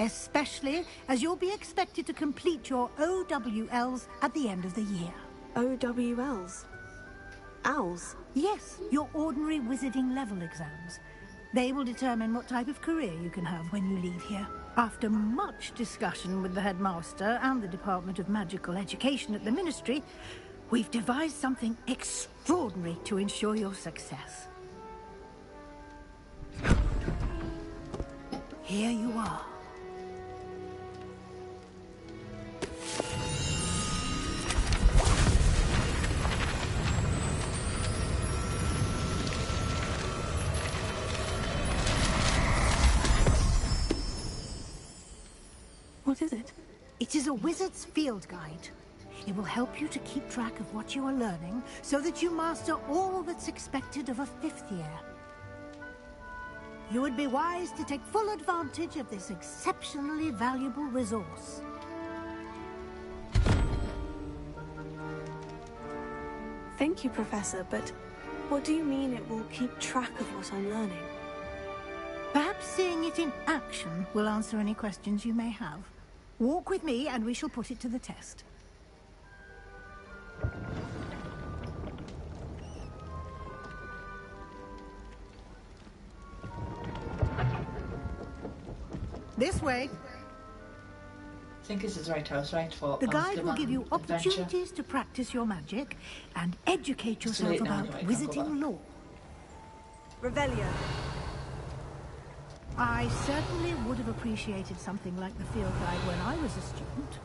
Especially as you'll be expected to complete your OWLs at the end of the year. OWLs? Owls? Yes, your ordinary wizarding level exams. They will determine what type of career you can have when you leave here. After much discussion with the headmaster and the Department of Magical Education at the Ministry, we've devised something extraordinary to ensure your success. Here you are. What is it? It is a wizard's field guide. It will help you to keep track of what you are learning so that you master all that's expected of a fifth year. You would be wise to take full advantage of this exceptionally valuable resource. Thank you, Professor, but what do you mean it will keep track of what I'm learning? Perhaps seeing it in action will answer any questions you may have. Walk with me and we shall put it to the test. This way. I think this is the right house, right? For the guide will give you adventure. opportunities to practice your magic and educate yourself late now, about anyway, can't go wizarding back. lore. Revelio. I certainly would have appreciated something like the field guide when I was a student.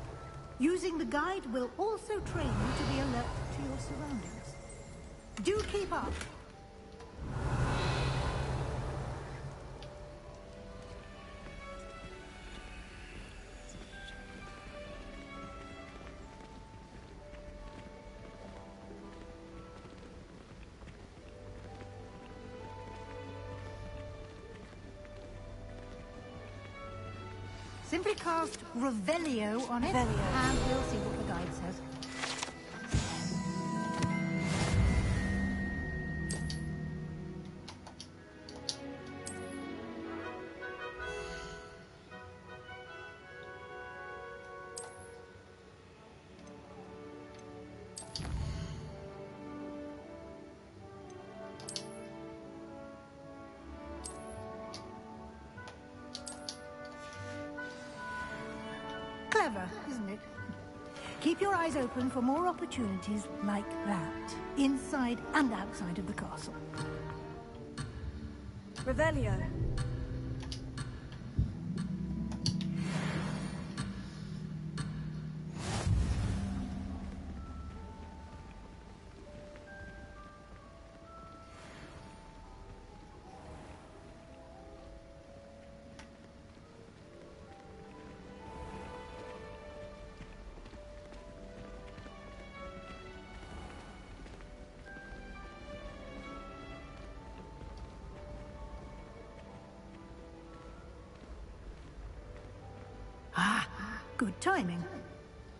Using the guide will also train you to be alert to your surroundings. Do keep up. Simply cast Revelio on it, and we'll see what the guide says. Clever, isn't it? Keep your eyes open for more opportunities like that, inside and outside of the castle. Revelio. Ah, good timing.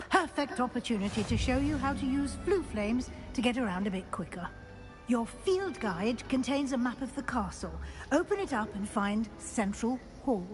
Perfect opportunity to show you how to use flue flames to get around a bit quicker. Your field guide contains a map of the castle. Open it up and find Central Hall.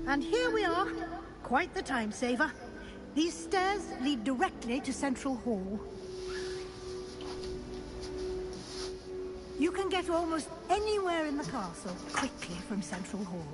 And here we are. Quite the time saver. These stairs lead directly to Central Hall. You can get almost anywhere in the castle quickly from Central Hall.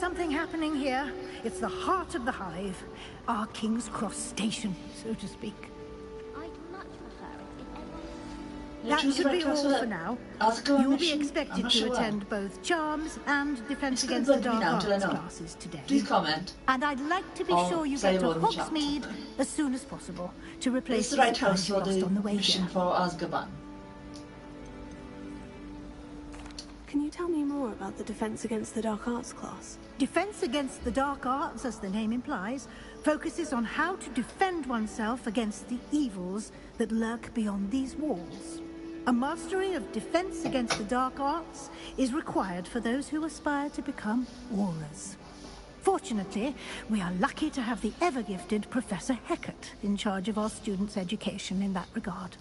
something happening here. It's the heart of the hive. Our King's Cross station, so to speak. I'd much prefer it if everyone... That choose the should right be class all for for that now. Azkaban You'll be mission? I'm expected not to sure. attend both Charms and Defense It's Against going the to be Dark now, till I Arts know. classes today. Please comment. And I'd like to be Or sure you say get to hello in the chat. Hogsmeade as soon as possible to replace It's the right supplies house you for lost the on the way mission here. for Azkaban. Can you tell me more about the Defense Against the Dark Arts class? Defense Against the Dark Arts, as the name implies, focuses on how to defend oneself against the evils that lurk beyond these walls. A mastery of Defense Against the Dark Arts is required for those who aspire to become Aurors. Fortunately, we are lucky to have the ever-gifted Professor Hecat in charge of our students' education in that regard.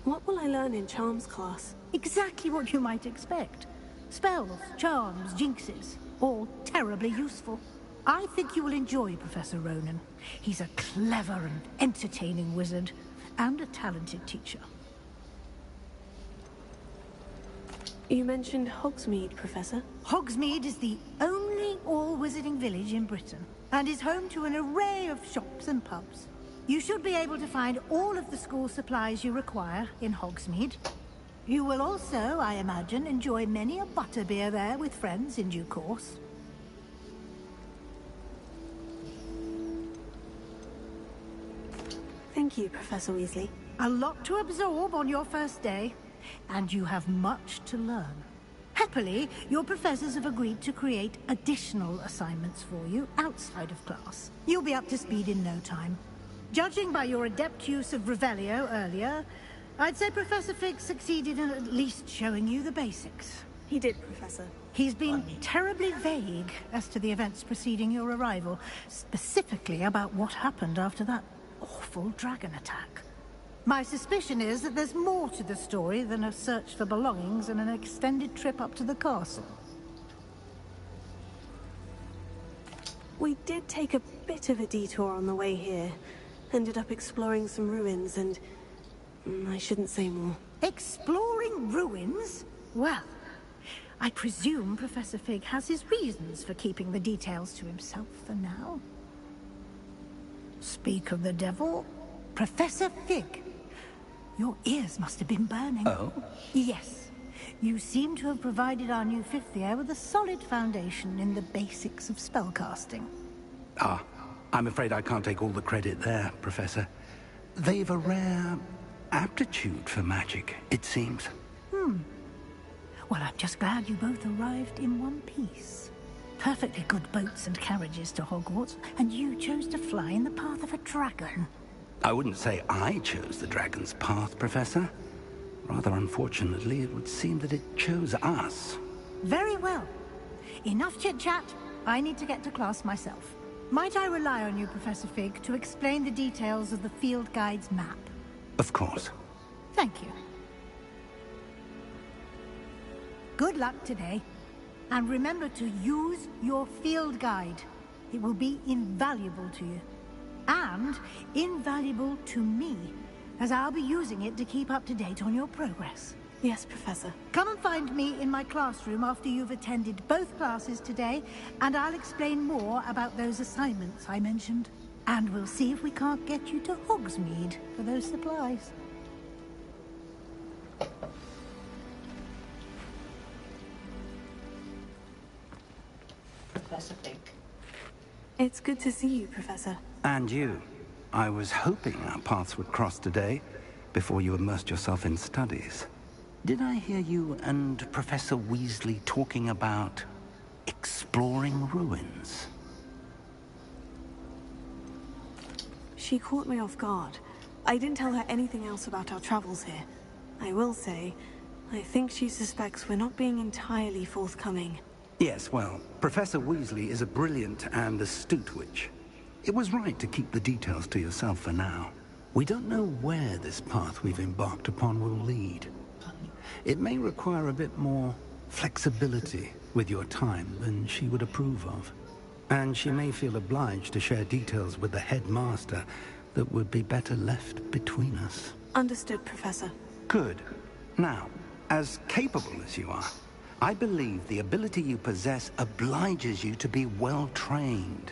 What will I learn in Charms class? Exactly what you might expect. Spells, charms, jinxes, all terribly useful. I think you will enjoy Professor Ronan. He's a clever and entertaining wizard, and a talented teacher. You mentioned Hogsmeade, Professor. Hogsmeade is the only all-wizarding village in Britain, and is home to an array of shops and pubs. You should be able to find all of the school supplies you require in Hogsmeade. You will also, I imagine, enjoy many a butterbeer there with friends in due course. Thank you, Professor Weasley. A lot to absorb on your first day, and you have much to learn. Happily, your professors have agreed to create additional assignments for you outside of class. You'll be up to speed in no time. Judging by your adept use of Revelio earlier, I'd say Professor Fig succeeded in at least showing you the basics. He did, Professor. He's been terribly vague as to the events preceding your arrival, specifically about what happened after that awful dragon attack. My suspicion is that there's more to the story than a search for belongings and an extended trip up to the castle. We did take a bit of a detour on the way here. Ended up exploring some ruins and... I shouldn't say more. Exploring ruins? Well, I presume Professor Fig has his reasons for keeping the details to himself for now. Speak of the devil, Professor Fig. Your ears must have been burning. Oh? Yes. You seem to have provided our new fifth year with a solid foundation in the basics of spellcasting. Ah, I'm afraid I can't take all the credit there, Professor. They've a rare aptitude for magic, it seems. Well, I'm just glad you both arrived in one piece. Perfectly good boats and carriages to Hogwarts, and you chose to fly in the path of a dragon. I wouldn't say I chose the dragon's path, Professor. Rather unfortunately, it would seem that it chose us. Very well. Enough chit-chat. I need to get to class myself. Might I rely on you, Professor Fig, to explain the details of the field guide's map? Of course. Thank you. Good luck today. And remember to use your field guide. It will be invaluable to you. And invaluable to me, as I'll be using it to keep up to date on your progress. Yes, Professor. Come and find me in my classroom after you've attended both classes today, and I'll explain more about those assignments I mentioned. And we'll see if we can't get you to Hogsmeade for those supplies. Professor Fig. It's good to see you, Professor. And you. I was hoping our paths would cross today, before you immersed yourself in studies. Did I hear you and Professor Weasley talking about exploring ruins? She caught me off guard. I didn't tell her anything else about our travels here. I will say, I think she suspects we're not being entirely forthcoming. Yes, well, Professor Weasley is a brilliant and astute witch. It was right to keep the details to yourself for now. We don't know where this path we've embarked upon will lead. It may require a bit more flexibility with your time than she would approve of. And she may feel obliged to share details with the headmaster that would be better left between us. Understood, Professor. Good. Now, as capable as you are, I believe the ability you possess obliges you to be well trained.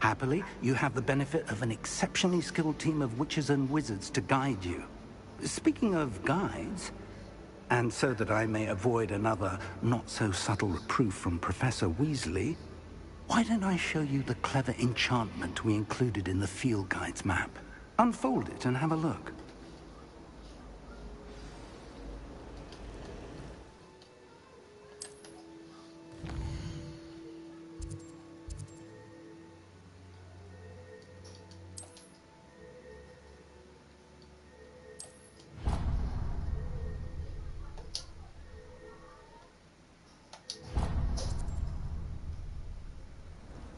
Happily, you have the benefit of an exceptionally skilled team of witches and wizards to guide you. Speaking of guides, and so that I may avoid another not-so-subtle reproof from Professor Weasley, why don't I show you the clever enchantment we included in the field guide's map? Unfold it and have a look.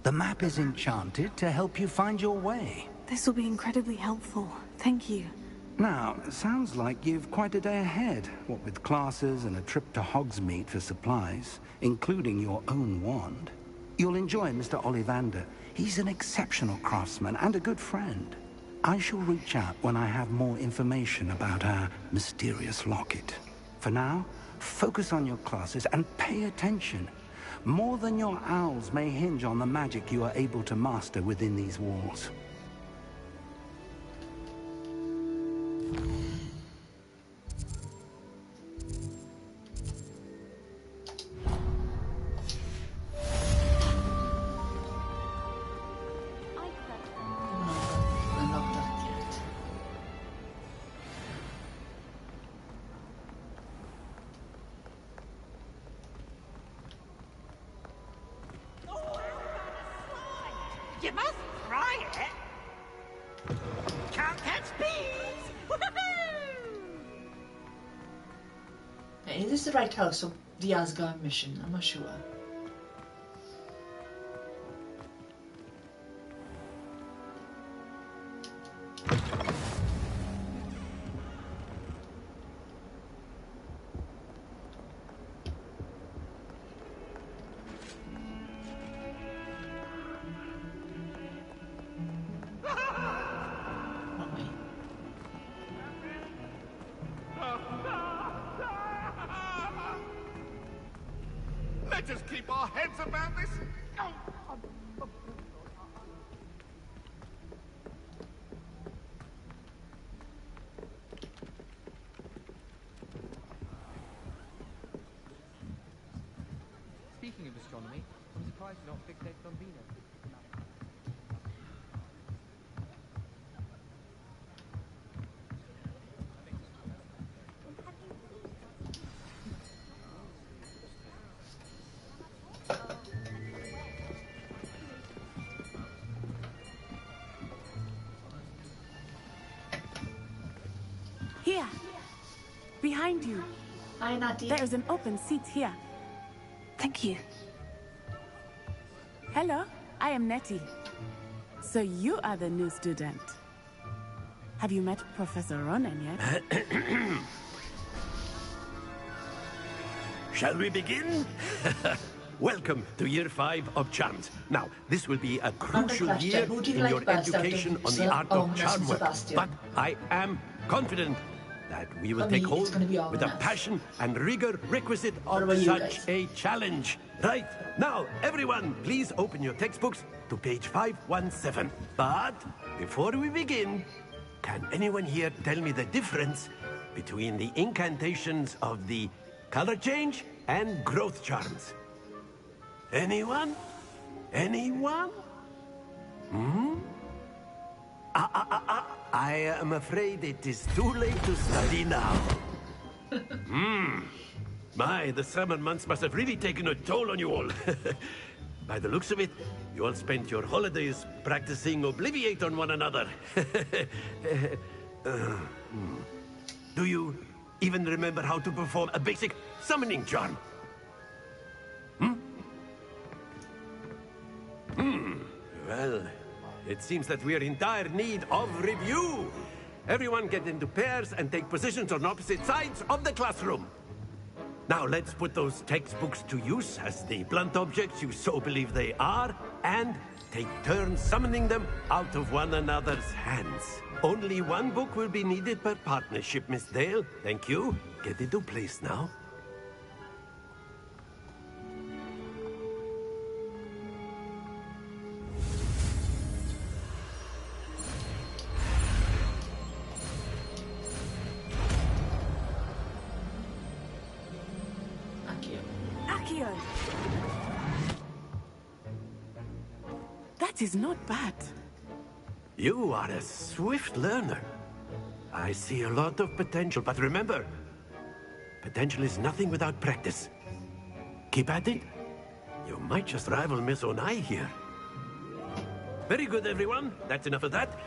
The map is enchanted to help you find your way. This will be incredibly helpful. Thank you. Now, it sounds like you've quite a day ahead, what with classes and a trip to Hogsmeade for supplies, including your own wand. You'll enjoy Mr. Ollivander. He's an exceptional craftsman and a good friend. I shall reach out when I have more information about our mysterious locket. For now, focus on your classes and pay attention. More than your owls may hinge on the magic you are able to master within these walls. You must try it. Can't catch bees. Woohoo! Is this the right house of the Asgard mission? I'm not sure. Let us keep our heads about this. Speaking of astronomy, I'm surprised you're not fixated on Venus. Here, behind you. Hi, Natty. There is an open seat here. Thank you. Hello, I am Nettie. So you are the new student. Have you met Professor Ronan yet? Shall we begin? Welcome to Year 5 of Charms. Now, this will be a crucial year in your education on the art of charm work. But I am confident that we will take hold with the passion and rigor requisite of such a challenge. Right, now, everyone, please open your textbooks to page 517. But before we begin, can anyone here tell me the difference between the incantations of the color change and growth charms? Anyone? Anyone? I am afraid it is too late to study now. My, the summer months must have really taken a toll on you all. By the looks of it, you all spent your holidays practicing Obliviate on one another. Do you even remember how to perform a basic summoning charm? Well, it seems that we are in dire need of review. Everyone get into pairs and take positions on opposite sides of the classroom. Now let's put those textbooks to use as the blunt objects you so believe they are, and take turns summoning them out of one another's hands. Only one book will be needed per partnership, Miss Dale. Thank you. Get into place now. Accio! That is not bad. You are a swift learner. I see a lot of potential, but remember, potential is nothing without practice. Keep at it. You might just rival Miss Onai here. Very good, everyone. That's enough of that.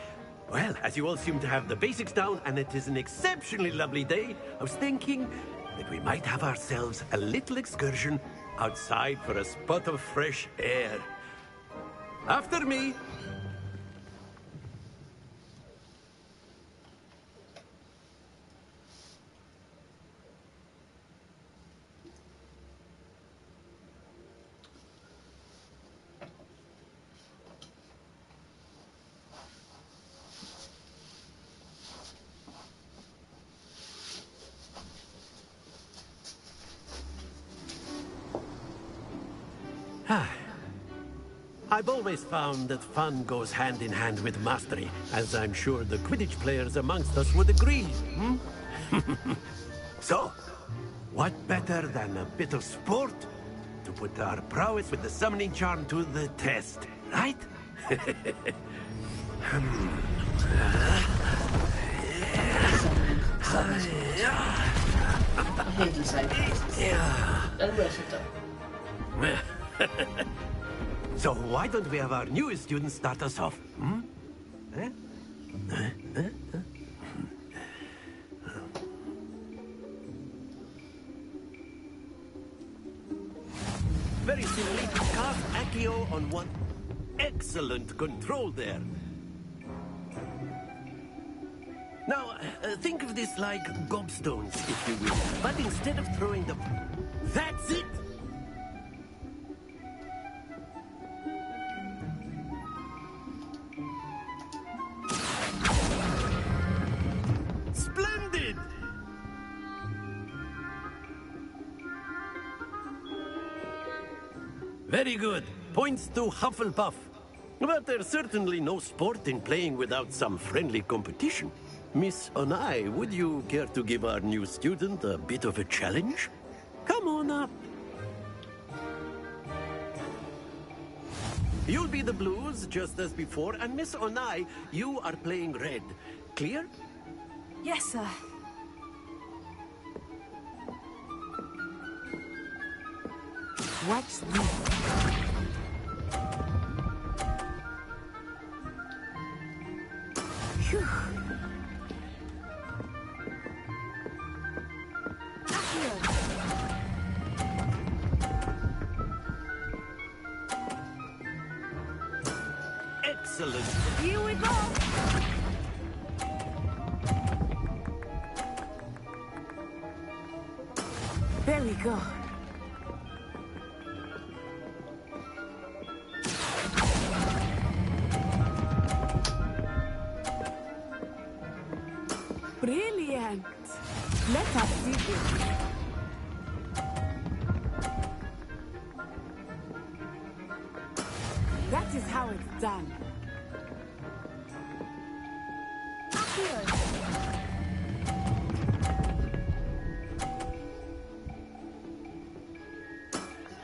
Well, as you all seem to have the basics down, and it is an exceptionally lovely day, I was thinking that we might have ourselves a little excursion outside for a spot of fresh air. After me. I've always found that fun goes hand in hand with mastery, as I'm sure the Quidditch players amongst us would agree. So, what better than a bit of sport to put our prowess with the summoning charm to the test, right? So why don't we have our newest student start us off? Very simply, cast Accio on one. Excellent control there. Now, think of this like gobstones, if you will. But instead of throwing them... That's it! Splendid! Very good. Points to Hufflepuff. But there's certainly no sport in playing without some friendly competition. Miss Onai, would you care to give our new student a bit of a challenge? Come on up. You'll be the blues, just as before, and Miss Onai, you are playing red. Clear? Yes, sir. Watch me. Phew. Excellent. Here we go. Very good. Brilliant. Let us see this. That is how it's done.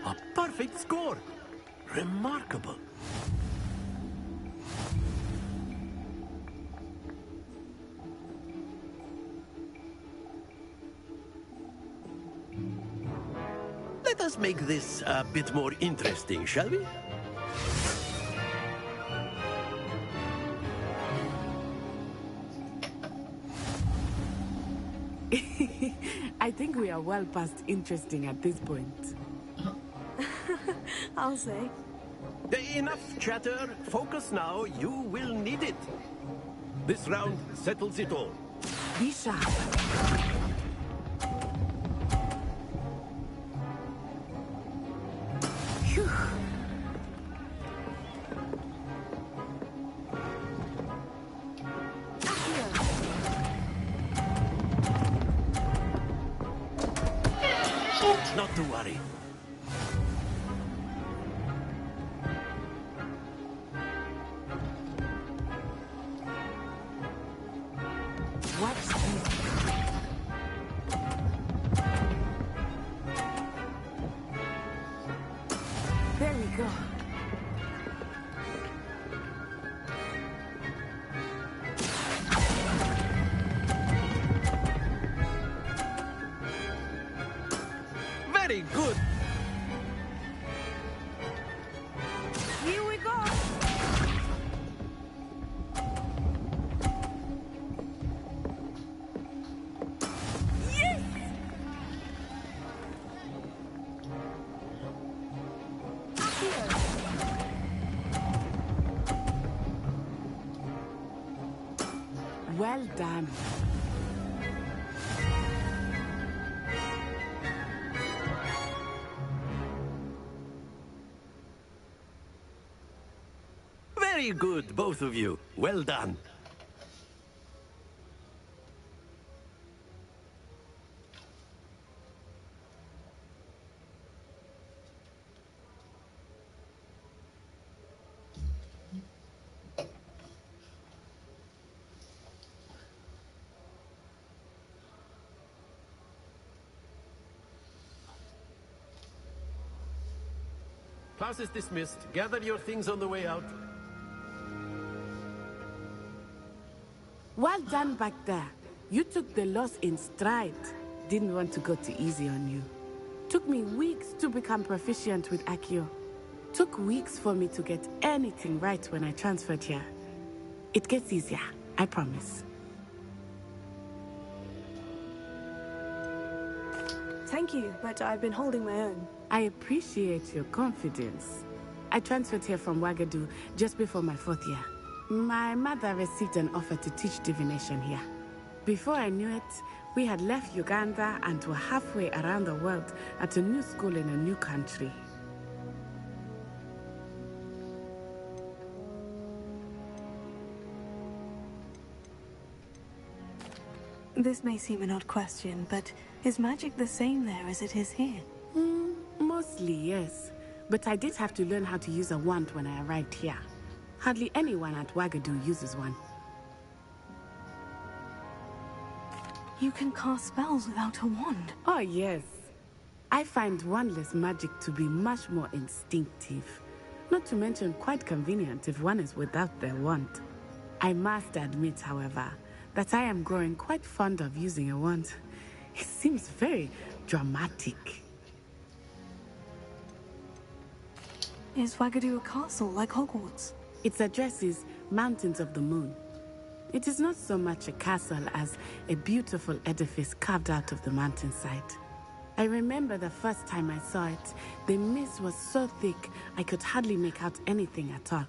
A perfect score. Remarkable. Let us make this a bit more interesting, shall we? I think we are well past interesting at this point. I'll say. Enough chatter. Focus now. You will need it. This round settles it all. Be sharp. Phew. Not to worry. What's this? There we go. Very good. Here we go. Yes! Well done. Very good, both of you. Well done. Class is dismissed. Gather your things on the way out. Well done back there. You took the loss in stride. Didn't want to go too easy on you. Took me weeks to become proficient with Accio. Took weeks for me to get anything right when I transferred here. It gets easier, I promise. Thank you, but I've been holding my own. I appreciate your confidence. I transferred here from Wagadu just before my 4th year. My mother received an offer to teach divination here. Before I knew it, we had left Uganda and were halfway around the world at a new school in a new country. This may seem an odd question, but is magic the same there as it is here? Mostly, yes. But I did have to learn how to use a wand when I arrived here. Hardly anyone at Wagadu uses one. You can cast spells without a wand? Oh, yes. I find wandless magic to be much more instinctive. Not to mention quite convenient if one is without their wand. I must admit, however, that I am growing quite fond of using a wand. It seems very dramatic. Is Wagadu a castle like Hogwarts? Its address is Mountains of the Moon. It is not so much a castle as a beautiful edifice carved out of the mountainside. I remember the first time I saw it, the mist was so thick I could hardly make out anything at all.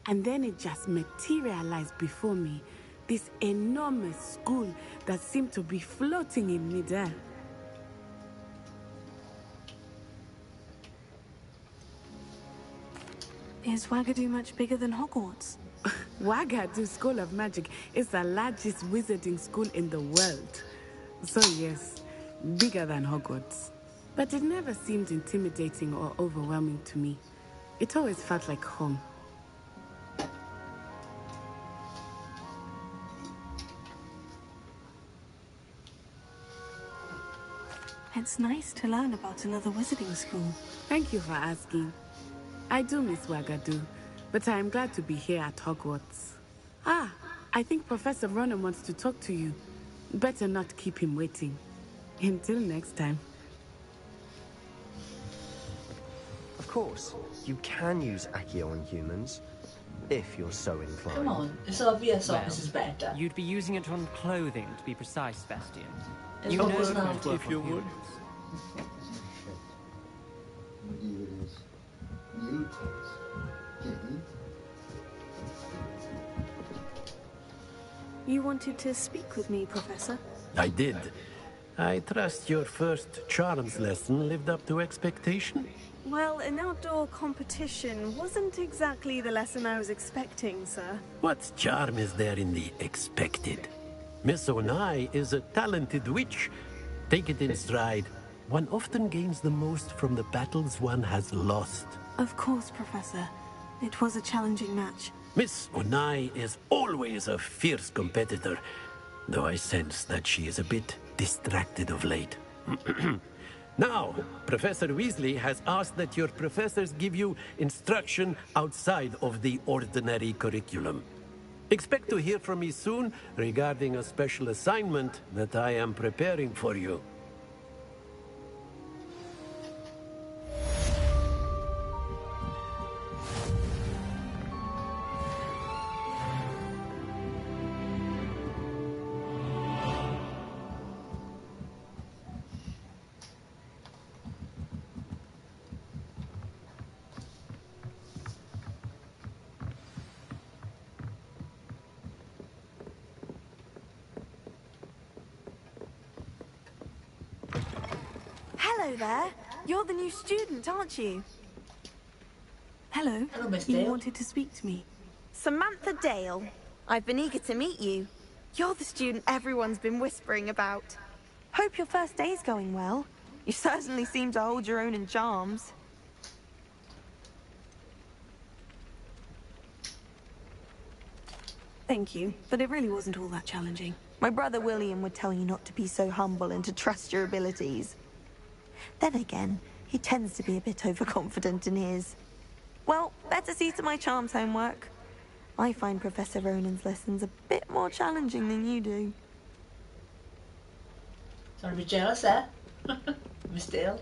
And then it just materialized before me, this enormous school that seemed to be floating in midair. Is Wagadu much bigger than Hogwarts? Wagadu School of Magic is the largest wizarding school in the world. So yes, bigger than Hogwarts. But it never seemed intimidating or overwhelming to me. It always felt like home. It's nice to learn about another wizarding school. Thank you for asking. I do miss Wagadu, but I am glad to be here at Hogwarts. Ah, I think Professor Ronan wants to talk to you. Better not keep him waiting. Until next time. Of course, you can use Accio on humans, if you're so inclined. Come on, it's obvious this is better. You'd be using it on clothing, to be precise, Bastian. It's You not know personality. it won't work If you on would. humans. You wanted to speak with me, Professor? I did. I trust your first charms lesson lived up to expectation. Well, an outdoor competition wasn't exactly the lesson I was expecting, sir. What charm is there in the expected? Miss Onai is a talented witch. Take it in stride. One often gains the most from the battles one has lost. Of course, Professor. It was a challenging match. Miss Onai is always a fierce competitor, though I sense that she is a bit distracted of late. Now, Professor Weasley has asked that your professors give you instruction outside of the ordinary curriculum. Expect to hear from me soon regarding a special assignment that I am preparing for you. Hello there. You're the new student, aren't you? Hello. Hello, Miss You Dale. wanted to speak to me. Samantha Dale. I've been eager to meet you. You're the student everyone's been whispering about. Hope your first day's going well. You certainly seem to hold your own in charms. Thank you, but it really wasn't all that challenging. My brother William would tell you not to be so humble and to trust your abilities. Then again, he tends to be a bit overconfident in his. Well, better see to my charms homework. I find Professor Ronan's lessons a bit more challenging than you do. Sorry to be jealous there. Miss Dale.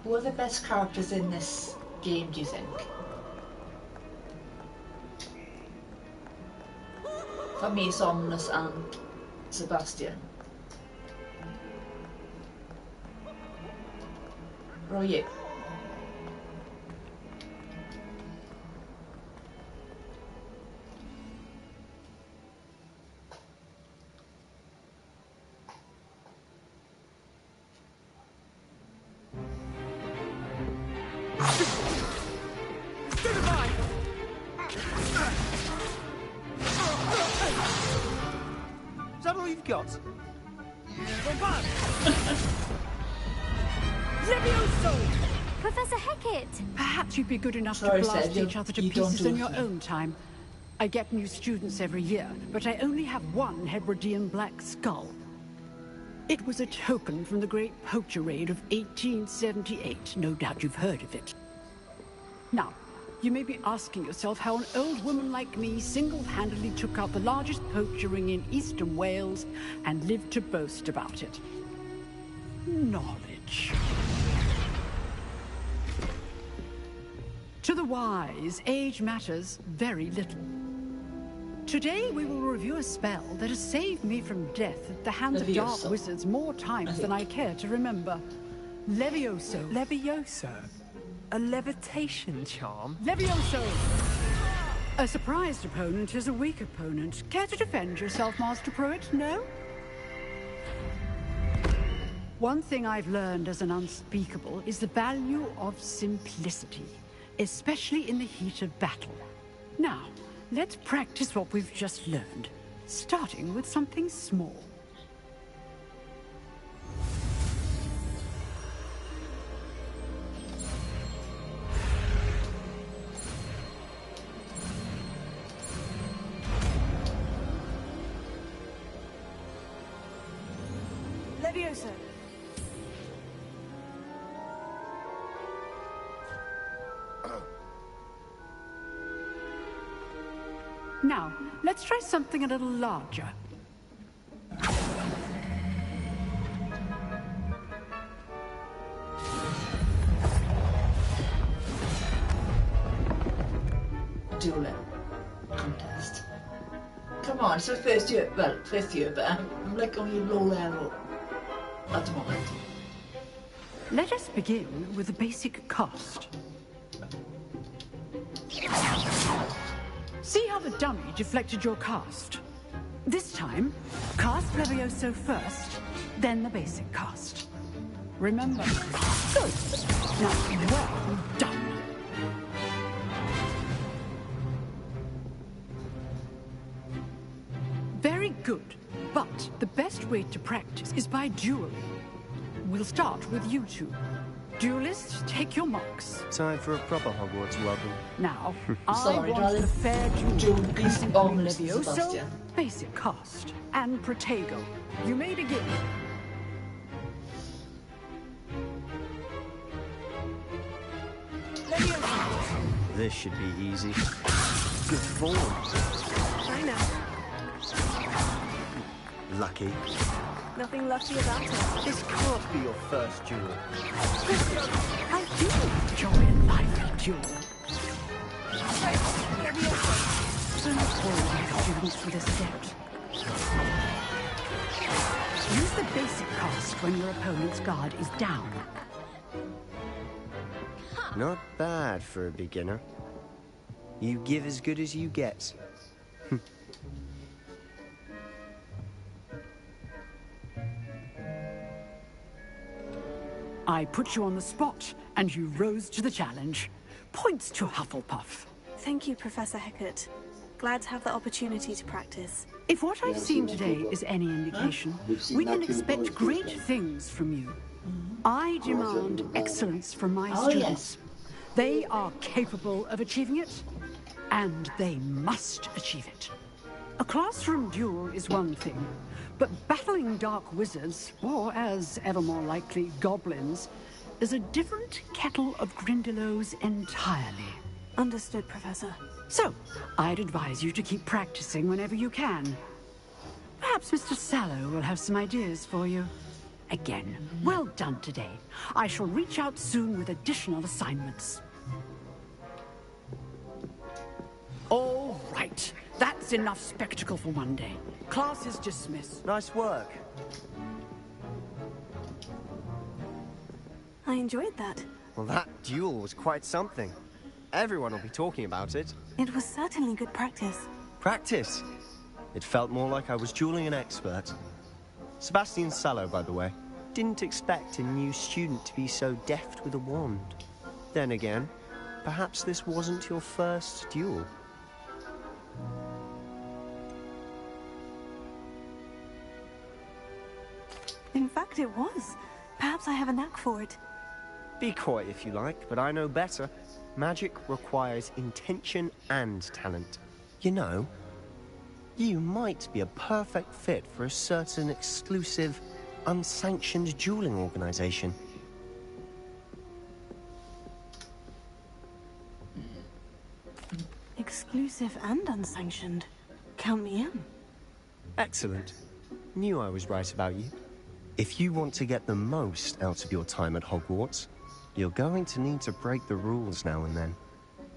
Who are the best characters in this game, do you think? For me, it's Omnus and Sebastian. What are you? Is that all you've got? Levioso! Professor Hecat! Perhaps you'd be good enough Sorry, to blast Seb, each other to you don't pieces do in your it. own time. I get new students every year, but I only have one Hebridean black skull. It was a token from the Great Poacher Raid of 1878. No doubt you've heard of it. Now, you may be asking yourself how an old woman like me single-handedly took out the largest poacher ring in eastern Wales and lived to boast about it. Knowledge. To the wise, age matters very little. Today we will review a spell that has saved me from death at the hands of dark Levioso. wizards more times than I care to remember. Levioso. Levioso? A levitation charm? Levioso! A surprised opponent is a weak opponent. Care to defend yourself, Master Pruitt? No? One thing I've learned as an unspeakable is the value of simplicity, especially in the heat of battle. Now, let's practice what we've just learned, starting with something small. Leviosa! Now, let's try something a little larger. Dueling contest. Come on, it's my first year. Well, fifth year, but I'm like only low level at the moment. Let us begin with the basic cast. See how the dummy deflected your cast? This time, cast Levioso first, then the basic cast. Remember. Good. Now, well done. Very good. But the best way to practice is by dueling. We'll start with you two. Duelists, take your marks. Time for a proper Hogwarts welcome. Now, Sorry, I want darling. the fair duel between Levioso, Sebastian. basic cast, and Protego. You may begin. This should be easy. Good form. I know. Lucky. Nothing lucky about it. This can't be your first duel. I do enjoy a lively duel. Don't worry, my students, for this step. Use the basic cast when your opponent's guard is down. Not bad for a beginner. You give as good as you get. I put you on the spot, and you rose to the challenge. Points to Hufflepuff. Thank you, Professor Hecat. Glad to have the opportunity to practice. If what I've seen today is any indication, we can expect great things from you. I demand excellence from my students. They are capable of achieving it, and they must achieve it. A classroom duel is one thing, but battling dark wizards, or as ever more likely, goblins, is a different kettle of Grindylows entirely. Understood, Professor. So, I'd advise you to keep practicing whenever you can. Perhaps Mr. Sallow will have some ideas for you. Again, well done today. I shall reach out soon with additional assignments. All right. That's enough spectacle for one day. Class is dismissed. Nice work. I enjoyed that. Well, that duel was quite something. Everyone will be talking about it. It was certainly good practice. Practice? It felt more like I was dueling an expert. Sebastian Sallow, by the way. Didn't expect a new student to be so deft with a wand. Then again, perhaps this wasn't your first duel. In fact, it was. Perhaps I have a knack for it. Be coy if you like, but I know better. Magic requires intention and talent. You know, you might be a perfect fit for a certain exclusive, unsanctioned dueling organization. Exclusive and unsanctioned. Count me in. Excellent. Knew I was right about you. If you want to get the most out of your time at Hogwarts, you're going to need to break the rules now and then.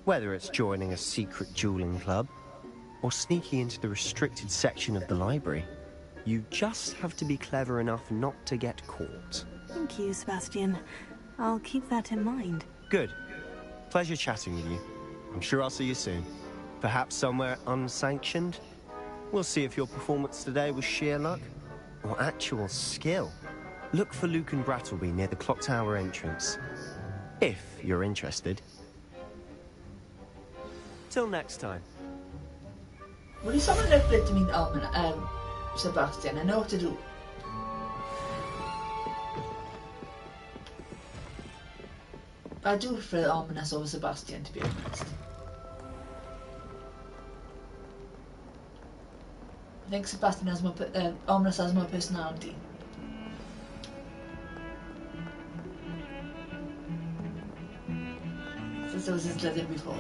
Whether it's joining a secret dueling club, or sneaking into the restricted section of the library, you just have to be clever enough not to get caught. Thank you, Sebastian. I'll keep that in mind. Good. Pleasure chatting with you. I'm sure I'll see you soon. Perhaps somewhere unsanctioned? We'll see if your performance today was sheer luck or actual skill. Look for Luke and Brattleby near the clock tower entrance. If you're interested. Till next time. Will you summon up lite min armen, Sebastian? I know what to do. I do prefer Ominous over Sebastian, to be honest. I think Sebastian has more, Ominous has more personality. So this is let before.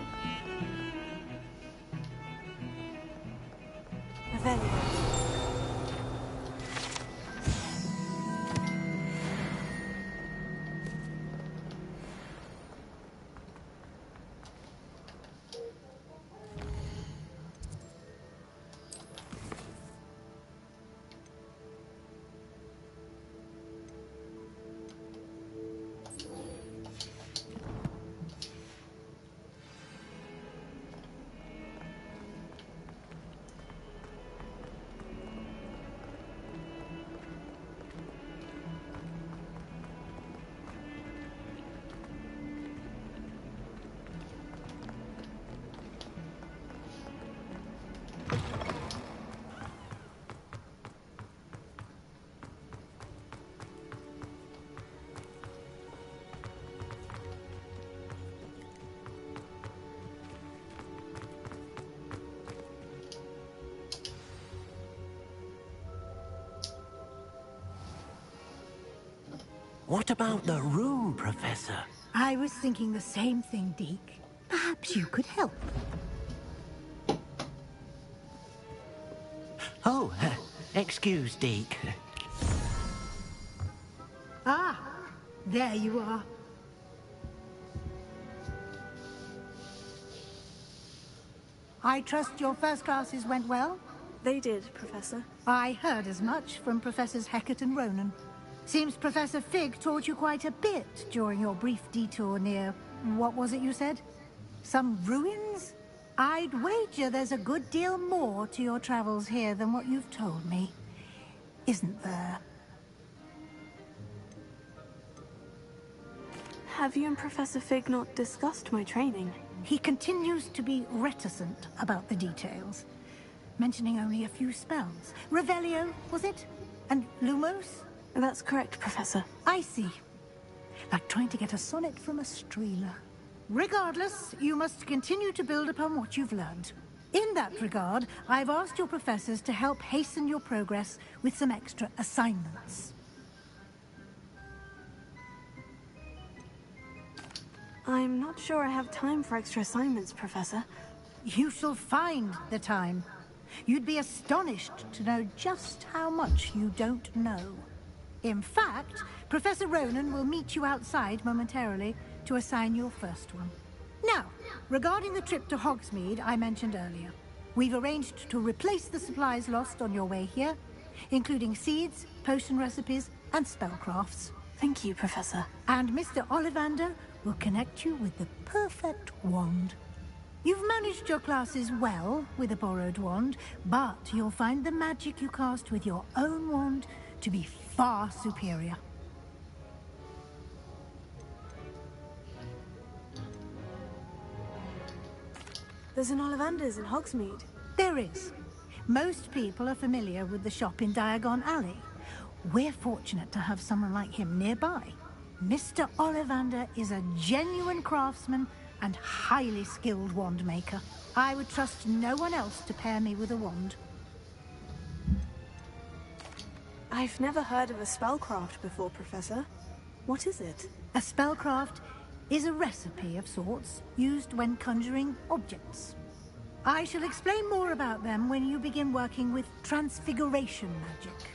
What about the room, Professor? I was thinking the same thing, Deke. Perhaps you could help. Oh, excuse, Deke. Ah, there you are. I trust your first classes went well? They did, Professor. I heard as much from Professors Hecat and Ronan. Seems Professor Fig taught you quite a bit during your brief detour near... what was it you said? Some ruins? I'd wager there's a good deal more to your travels here than what you've told me. Isn't there? Have you and Professor Fig not discussed my training? He continues to be reticent about the details, mentioning only a few spells. Revelio, was it? And Lumos? That's correct, Professor. I see. Like trying to get a sonnet from a streeler. Regardless, you must continue to build upon what you've learned. In that regard, I've asked your professors to help hasten your progress with some extra assignments. I'm not sure I have time for extra assignments, Professor. You shall find the time. You'd be astonished to know just how much you don't know. In fact, Professor Ronan will meet you outside momentarily to assign your first one. Now, regarding the trip to Hogsmeade I mentioned earlier, we've arranged to replace the supplies lost on your way here, including seeds, potion recipes, and spellcrafts. Thank you, Professor. And Mr. Ollivander will connect you with the perfect wand. You've managed your classes well with a borrowed wand, but you'll find the magic you cast with your own wand to be far superior. There's an Ollivander's in Hogsmeade. There is. Most people are familiar with the shop in Diagon Alley. We're fortunate to have someone like him nearby. Mr. Ollivander is a genuine craftsman and highly skilled wand maker. I would trust no one else to pair me with a wand. I've never heard of a spellcraft before, Professor. What is it? A spellcraft is a recipe of sorts used when conjuring objects. I shall explain more about them when you begin working with transfiguration magic.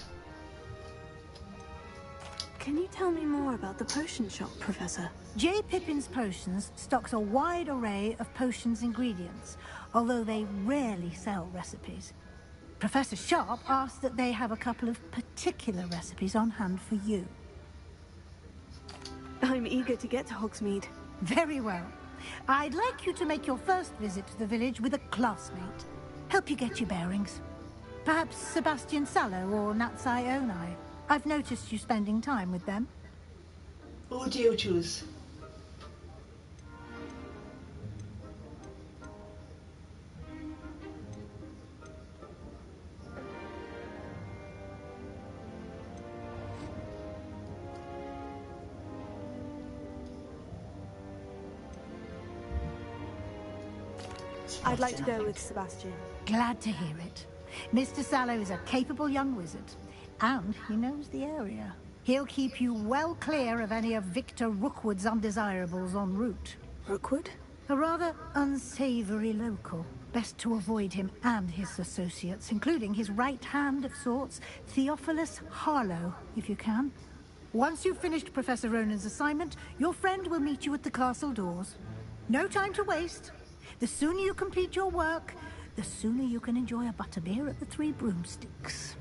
Can you tell me more about the potion shop, Professor? J. Pippin's Potions stocks a wide array of potions ingredients, although they rarely sell recipes. Professor Sharp asked that they have a couple of particular recipes on hand for you. I'm eager to get to Hogsmeade. Very well. I'd like you to make your first visit to the village with a classmate. Help you get your bearings. Perhaps Sebastian Sallow or Natsai Onai. I've noticed you spending time with them. Who do you choose? I'd like to go with Sebastian. Glad to hear it. Mr. Sallow is a capable young wizard, and he knows the area. He'll keep you well clear of any of Victor Rookwood's undesirables en route. Rookwood? A rather unsavory local. Best to avoid him and his associates, including his right hand of sorts, Theophilus Harlow, if you can. Once you've finished Professor Ronan's assignment, your friend will meet you at the castle doors. No time to waste. The sooner you complete your work, the sooner you can enjoy a butterbeer at the Three Broomsticks.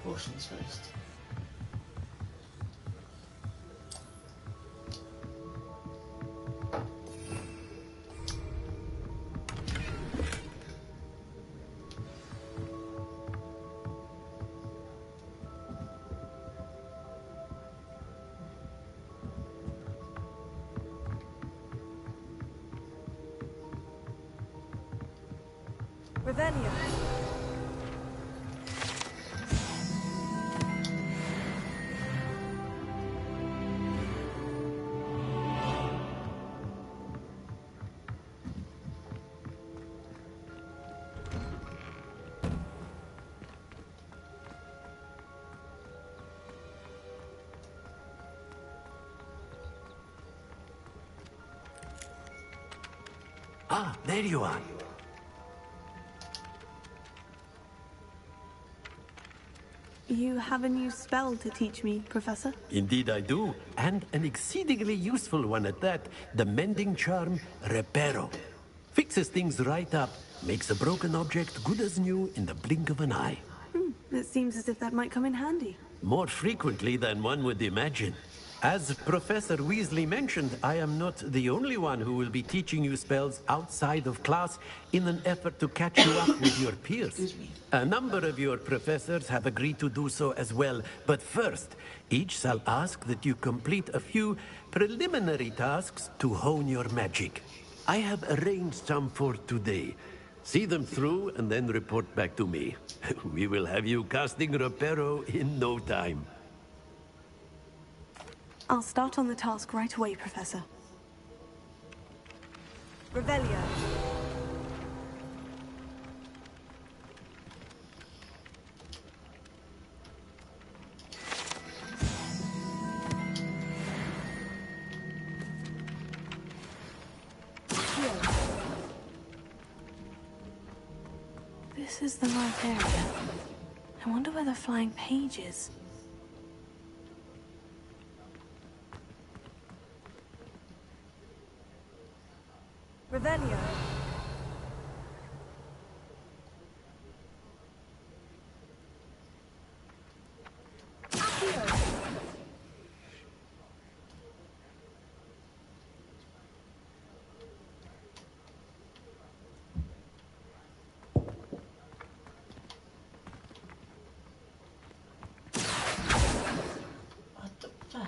Potions first. Revelio. Ah, there you are. You have a new spell to teach me, Professor? Indeed I do, and an exceedingly useful one at that. The mending charm, Reparo. Fixes things right up, makes a broken object good as new in the blink of an eye. It seems as if that might come in handy. More frequently than one would imagine. As Professor Weasley mentioned, I am not the only one who will be teaching you spells outside of class in an effort to catch you up with your peers. A number of your professors have agreed to do so as well, but first, each shall ask that you complete a few preliminary tasks to hone your magic. I have arranged some for today. See them through and then report back to me. We will have you casting Reparo in no time. I'll start on the task right away, Professor. Revelio. This is the right area. I wonder where the flying page is. Revelio. What the fuck?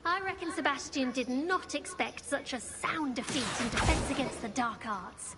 I reckon Sebastian did not expect such a sound defeat in defense against the dark arts.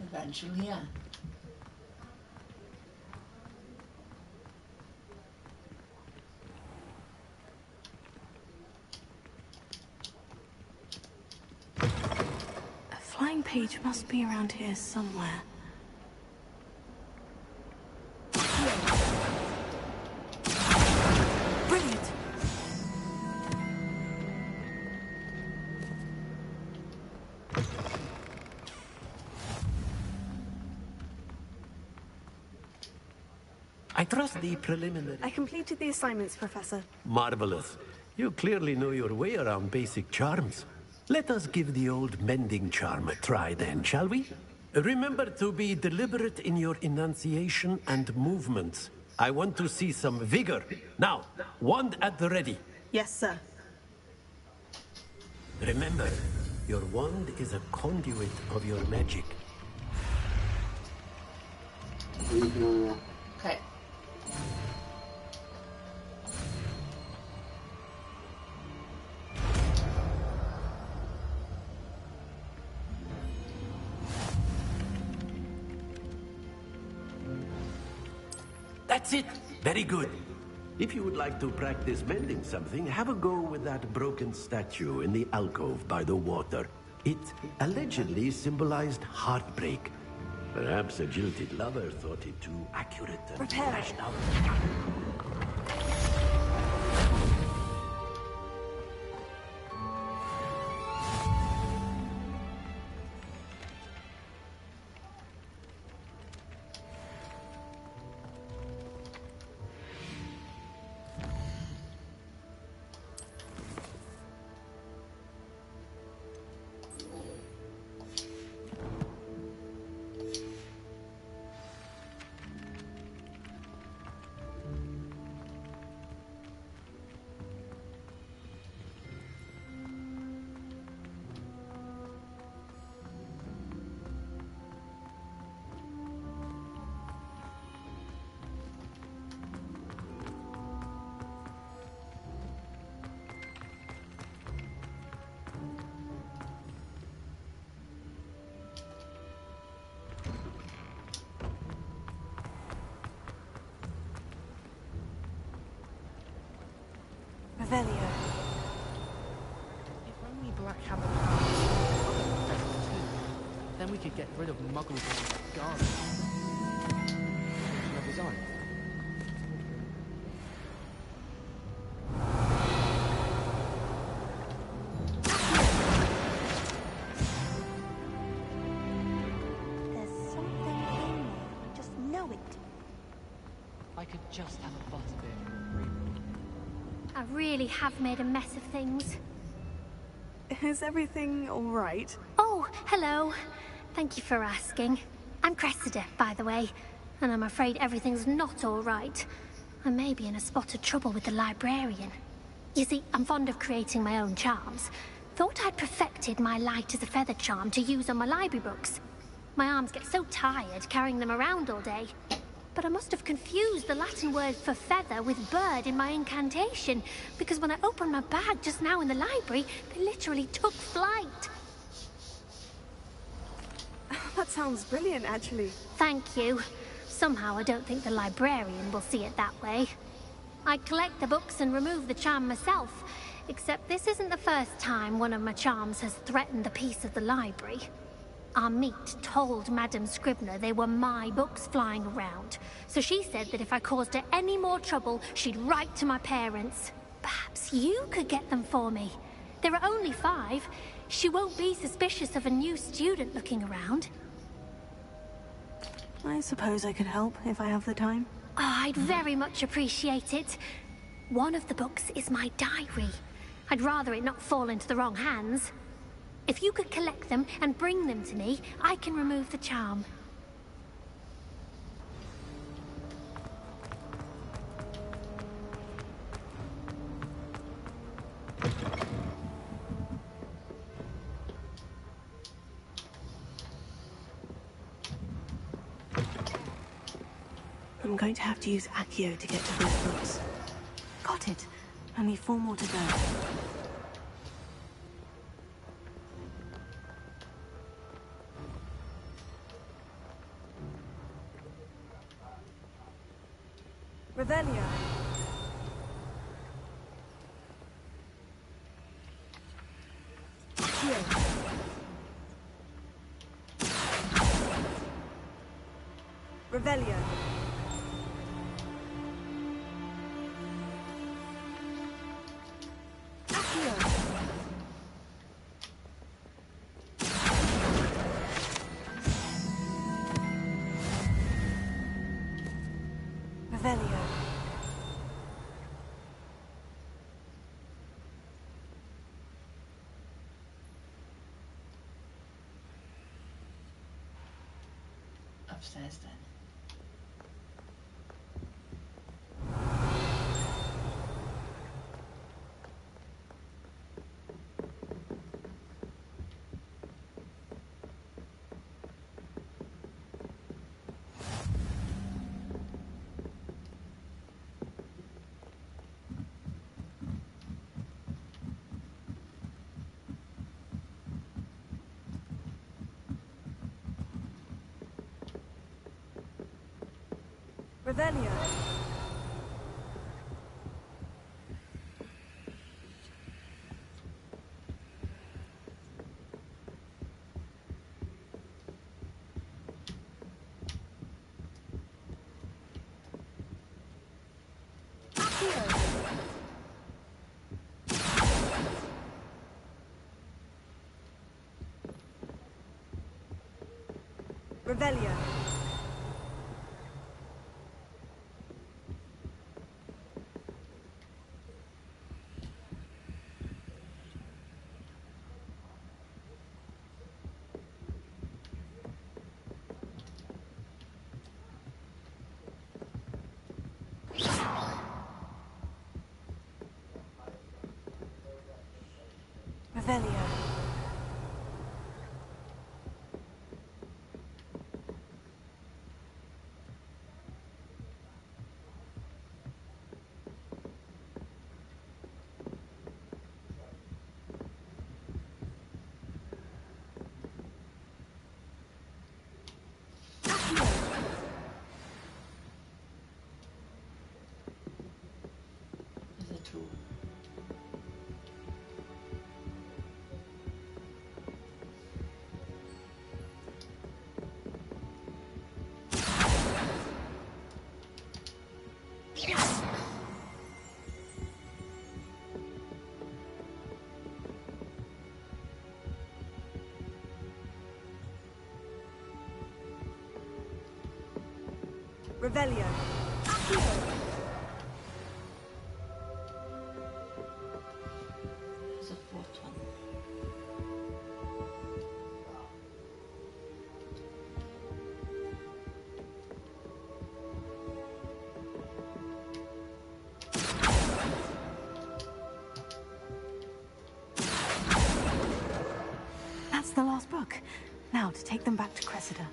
Eventually, yeah. A flying page must be around here somewhere. Brilliant! I trust the preliminary... I completed the assignments, Professor. Marvelous. You clearly know your way around basic charms. Let us give the old mending charm a try then, shall we? Remember to be deliberate in your enunciation and movements. I want to see some vigor. Now, wand at the ready. Yes, sir. Remember, your wand is a conduit of your magic. Okay. That's it. Very good. If you would like to practice mending something, have a go with that broken statue in the alcove by the water. It allegedly symbolized heartbreak. Perhaps a jilted lover thought it too accurate and lashed out. Revelio. If only Black had the power to stop the too, then we could get rid of Muggles and Guards. Of his own. There's something in there. I just know it. I could just have a butterbeer. I really have made a mess of things. Is everything all right? Oh, hello. Thank you for asking. I'm Cressida, by the way, and I'm afraid everything's not all right. I may be in a spot of trouble with the librarian. You see, I'm fond of creating my own charms. Thought I'd perfected my light as a feather charm to use on my library books. My arms get so tired carrying them around all day. But I must have confused the Latin word for feather with bird in my incantation, because when I opened my bag just now in the library, they literally took flight. That sounds brilliant, actually. Thank you. Somehow I don't think the librarian will see it that way. I collect the books and remove the charm myself, except this isn't the first time one of my charms has threatened the peace of the library. Our meet told Madame Scribner they were my books flying around, so she said that if I caused her any more trouble, she'd write to my parents. Perhaps you could get them for me. There are only 5. She won't be suspicious of a new student looking around. I suppose I could help if I have the time. Oh, I'd very much appreciate it. One of the books is my diary. I'd rather it not fall into the wrong hands. If you could collect them and bring them to me, I can remove the charm. I'm going to have to use Accio to get to those books. Got it. Only 4 more to go. Revelio. Revelio. Revelio. Upstairs then. Revelio. Revelio. Revelio. Is it true? Revelio. There's a fourth one. That's the last book. Now to take them back to Cressida.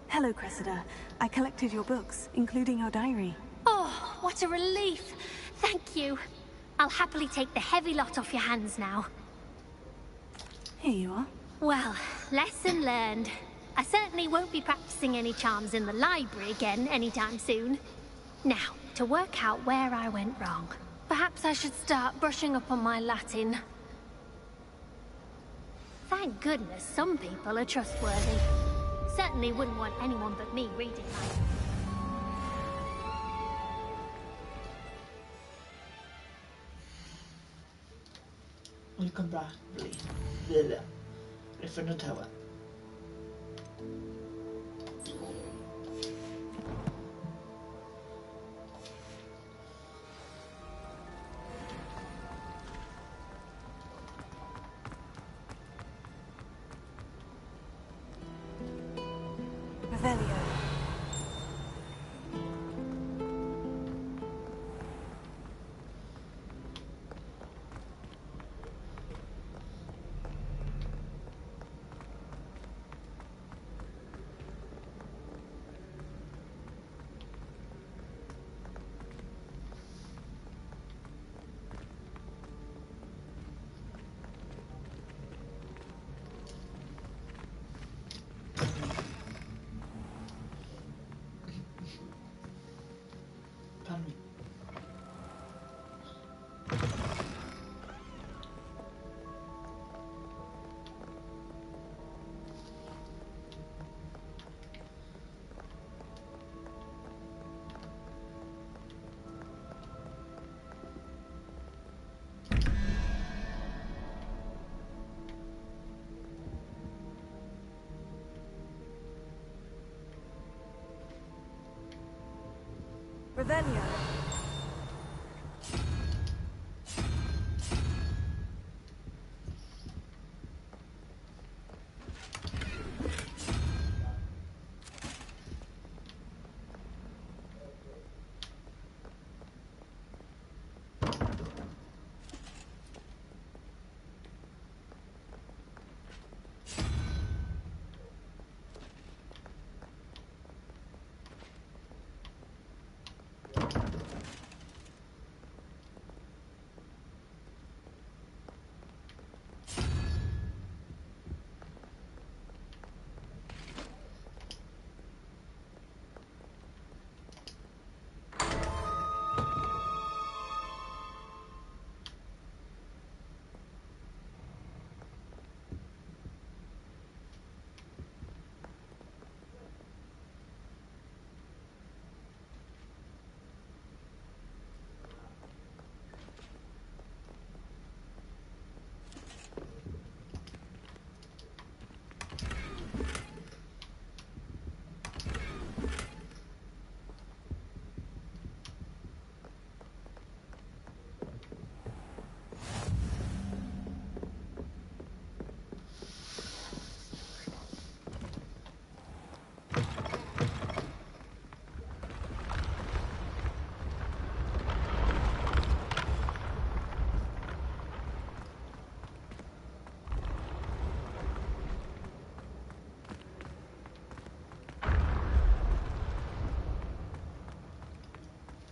Hello, Cressida. I collected your books, including your diary. Oh, what a relief. Thank you. I'll happily take the heavy lot off your hands now. Here you are. Well, lesson learned. I certainly won't be practicing any charms in the library again anytime soon. Now, to work out where I went wrong. Perhaps I should start brushing up on my Latin. Thank goodness some people are trustworthy. Certainly wouldn't want anyone but me reading like... We come back, please. There. From the tower. Revelio. Revelio.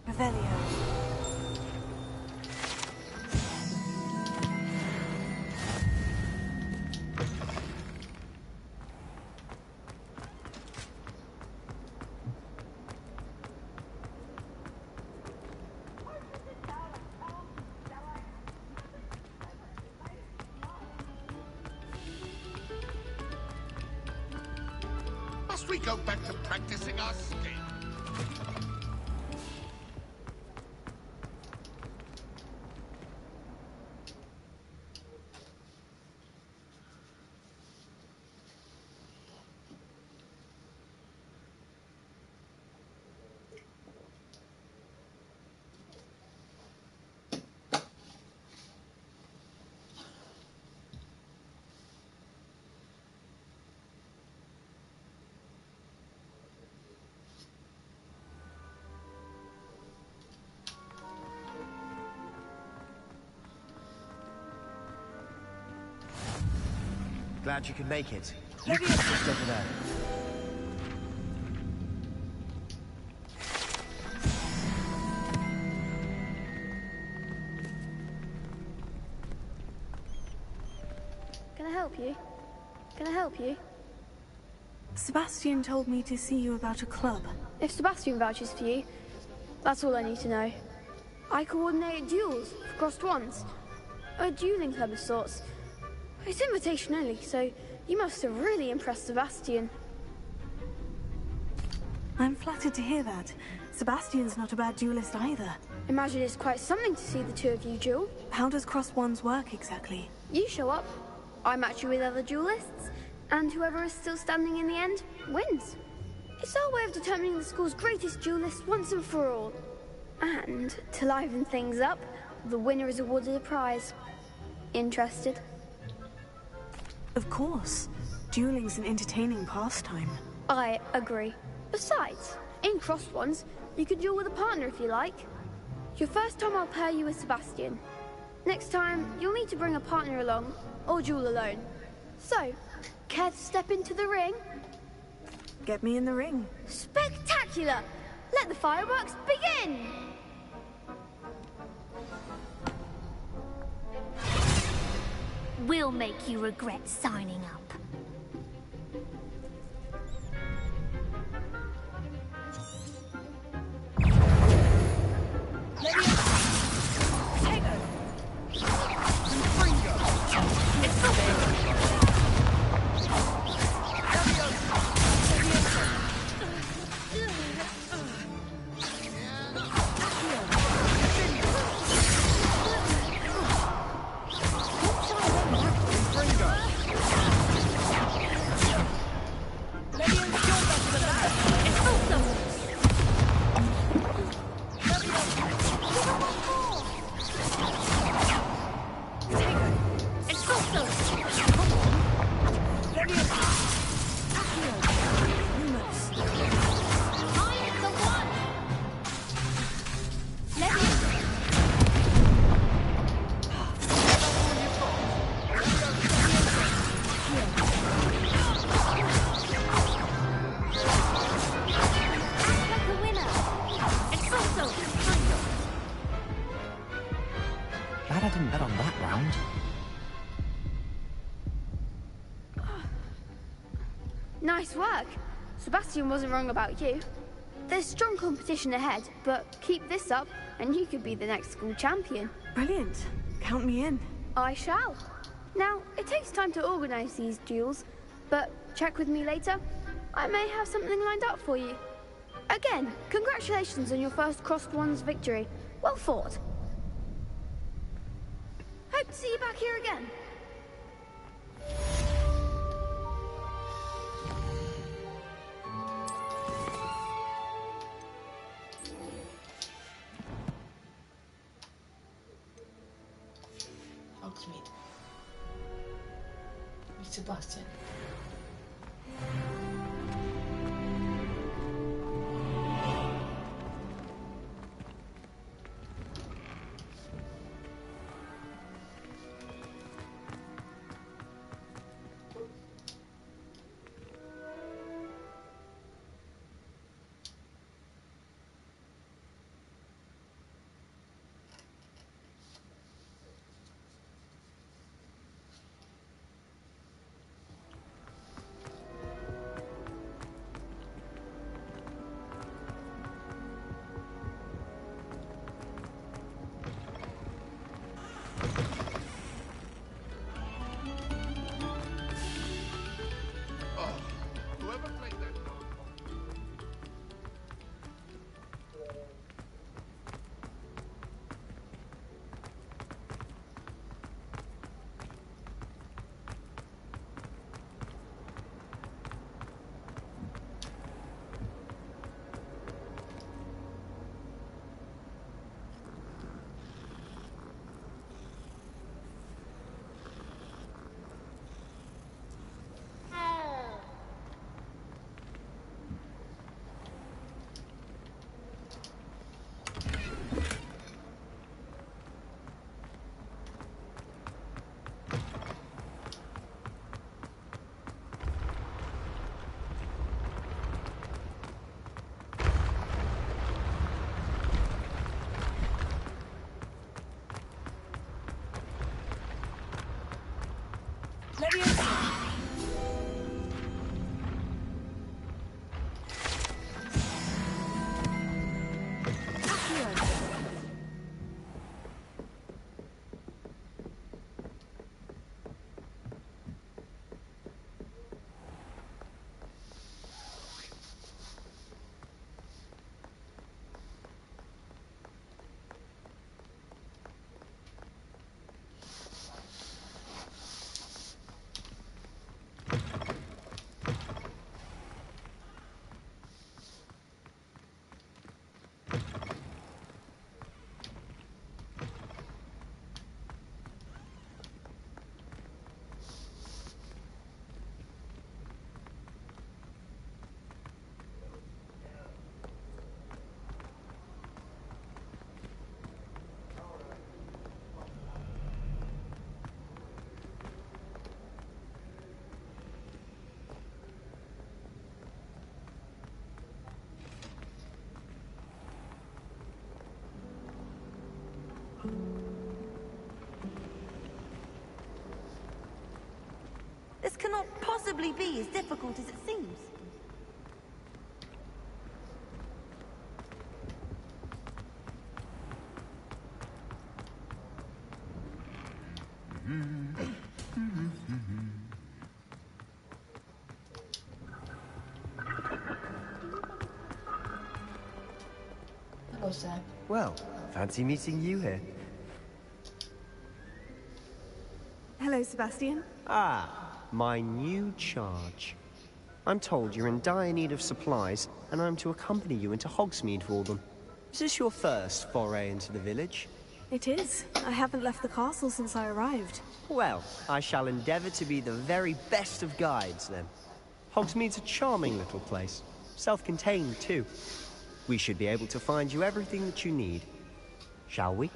Revelio. Must we go back to practicing our skill? Glad you could make it. You can just over there. Can I help you? Can I help you? Sebastian told me to see you about a club. If Sebastian vouches for you, that's all I need to know. I coordinate duels for crossed wands. A dueling club of sorts. It's invitation only, so you must have really impressed Sebastian. I'm flattered to hear that. Sebastian's not a bad duelist either. Imagine it's quite something to see the two of you duel. How does crossed wands work exactly? You show up, I match you with other duelists, and whoever is still standing in the end wins. It's our way of determining the school's greatest duelist once and for all. And to liven things up, the winner is awarded a prize. Interested? Of course. Dueling's an entertaining pastime. I agree. Besides, in crossed ones, you could duel with a partner if you like. Your first time I'll pair you with Sebastian. Next time, you'll need to bring a partner along, or duel alone. So, care to step into the ring? Get me in the ring. Spectacular! Let the fireworks begin! We'll make you regret signing up. didn't bet on that round. Nice work. Sebastian wasn't wrong about you. There's strong competition ahead, but keep this up and you could be the next school champion. Brilliant. Count me in. I shall. Now, it takes time to organise these duels, but check with me later. I may have something lined up for you. Again, congratulations on your first Crossed Ones victory. Well fought. Hope to see you back here again. Hogsmeade. Meet Sebastian. This cannot possibly be as difficult as it seems. Hello, Sam. Well, fancy meeting you here. Hello, Sebastian. Ah, my new charge. I'm told you're in dire need of supplies, and I'm to accompany you into Hogsmeade for them. Is this your first foray into the village? It is. I haven't left the castle since I arrived. Well, I shall endeavour to be the very best of guides, then. Hogsmeade's a charming little place. Self-contained, too. We should be able to find you everything that you need. Shall we?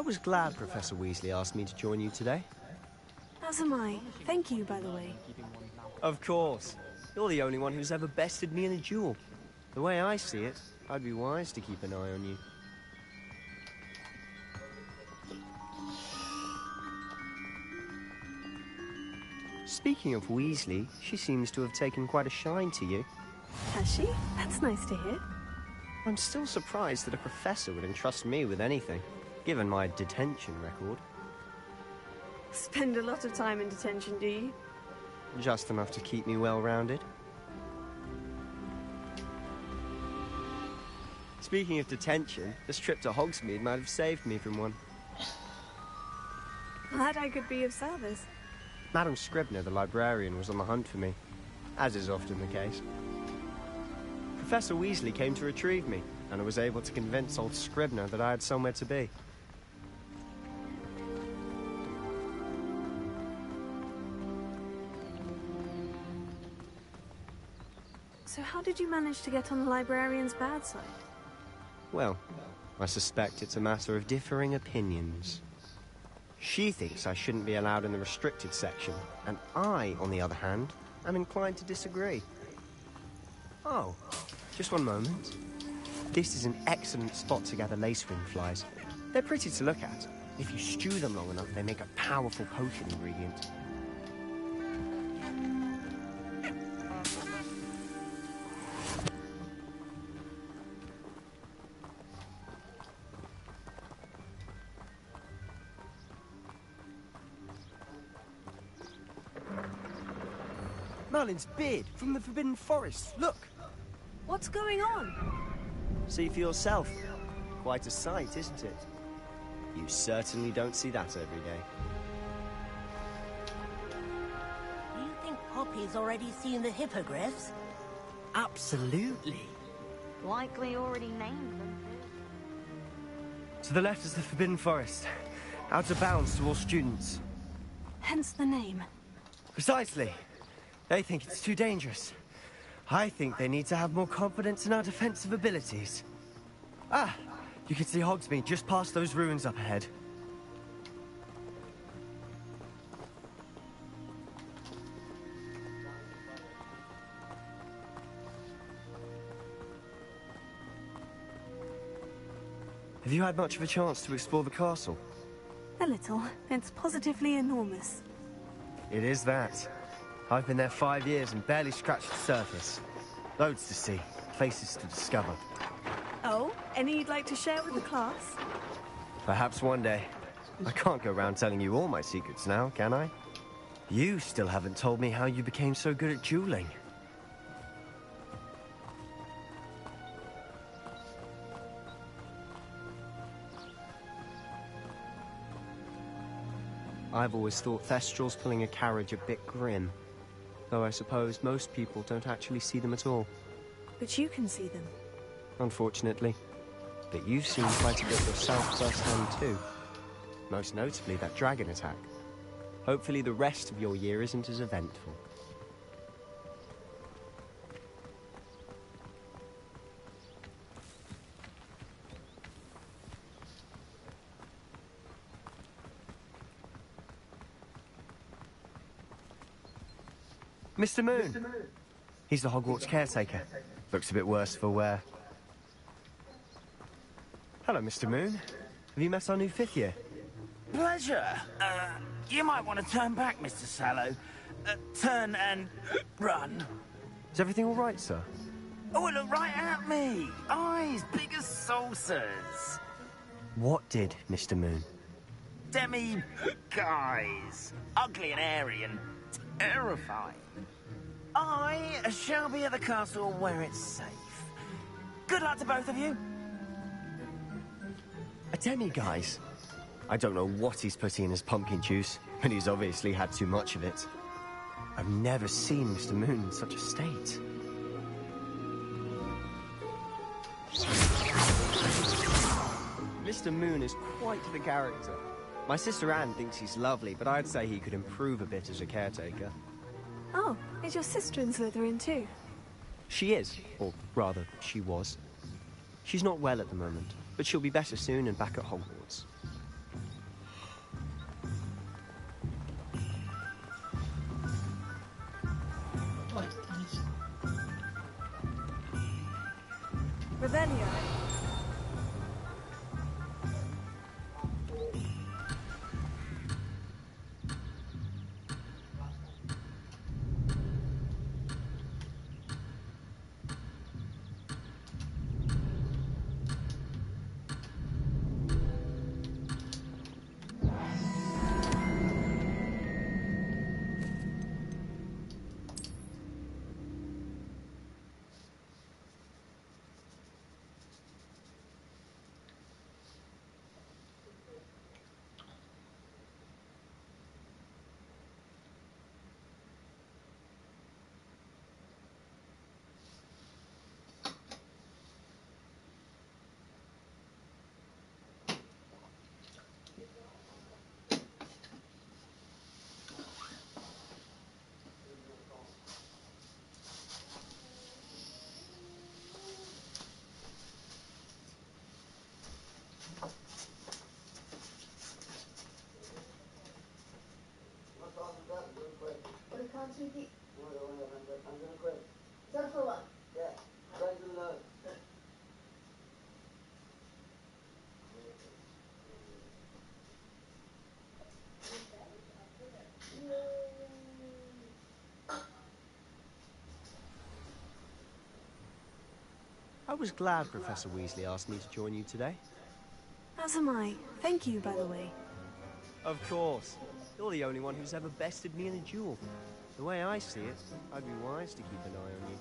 I was glad Professor Weasley asked me to join you today. As am I. Thank you, by the way. Of course. You're the only one who's ever bested me in a duel. The way I see it, I'd be wise to keep an eye on you. Speaking of Weasley, she seems to have taken quite a shine to you. Has she? That's nice to hear. I'm still surprised that a professor would entrust me with anything, given my detention record. Spend a lot of time in detention, do you? Just enough to keep me well-rounded. Speaking of detention, this trip to Hogsmeade might have saved me from one. Glad I could be of service. Madam Scribner, the librarian, was on the hunt for me, as is often the case. Professor Weasley came to retrieve me, and I was able to convince old Scribner that I had somewhere to be. So how did you manage to get on the librarian's bad side? Well, I suspect it's a matter of differing opinions. She thinks I shouldn't be allowed in the restricted section, and I, on the other hand, am inclined to disagree. Oh, just one moment. This is an excellent spot to gather lacewing flies. They're pretty to look at. If you stew them long enough, they make a powerful potion ingredient. Merlin's beard from the Forbidden Forest. Look! What's going on? See for yourself. Quite a sight, isn't it? You certainly don't see that every day. Do you think Poppy's already seen the hippogriffs? Absolutely. Likely already named them. To the left is the Forbidden Forest. Out of bounds to all students. Hence the name. Precisely. They think it's too dangerous. I think they need to have more confidence in our defensive abilities. Ah, you can see Hogsmeade just past those ruins up ahead. Have you had much of a chance to explore the castle? A little. It's positively enormous. It is that. I've been there 5 years and barely scratched the surface. Loads to see, places to discover. Oh, any you'd like to share with the class? Perhaps one day. I can't go around telling you all my secrets now, can I? You still haven't told me how you became so good at dueling. I've always thought Thestrals pulling a carriage a bit grim. Though I suppose most people don't actually see them at all. But you can see them. Unfortunately. But you've seen quite a bit yourself firsthand too. Most notably that dragon attack. Hopefully the rest of your year isn't as eventful. Mr. Moon. He's the Hogwarts caretaker. Looks a bit worse for wear. Hello, Mr. Moon. Have you met our new 5th year? Pleasure. You might want to turn back, Mr. Sallow. Turn and run. Is everything all right, sir? Oh, look right at me. Eyes big as saucers. What did, Mr. Moon? Guys. Ugly and airy and terrifying. I shall be at the castle where it's safe. Good luck to both of you. A demi-guise? I don't know what he's putting in his pumpkin juice, but he's obviously had too much of it. I've never seen Mr. Moon in such a state. Mr. Moon is quite the character. My sister Anne thinks he's lovely, but I'd say he could improve a bit as a caretaker. Oh, is your sister in Slytherin too? She is, or rather, she was. She's not well at the moment, but she'll be better soon and back at Hogwarts. Revelio. I was glad Professor Weasley asked me to join you today. As am I. Thank you, by the way. Of course. You're the only one who's ever bested me in a duel. The way I see it, I'd be wise to keep an eye on you.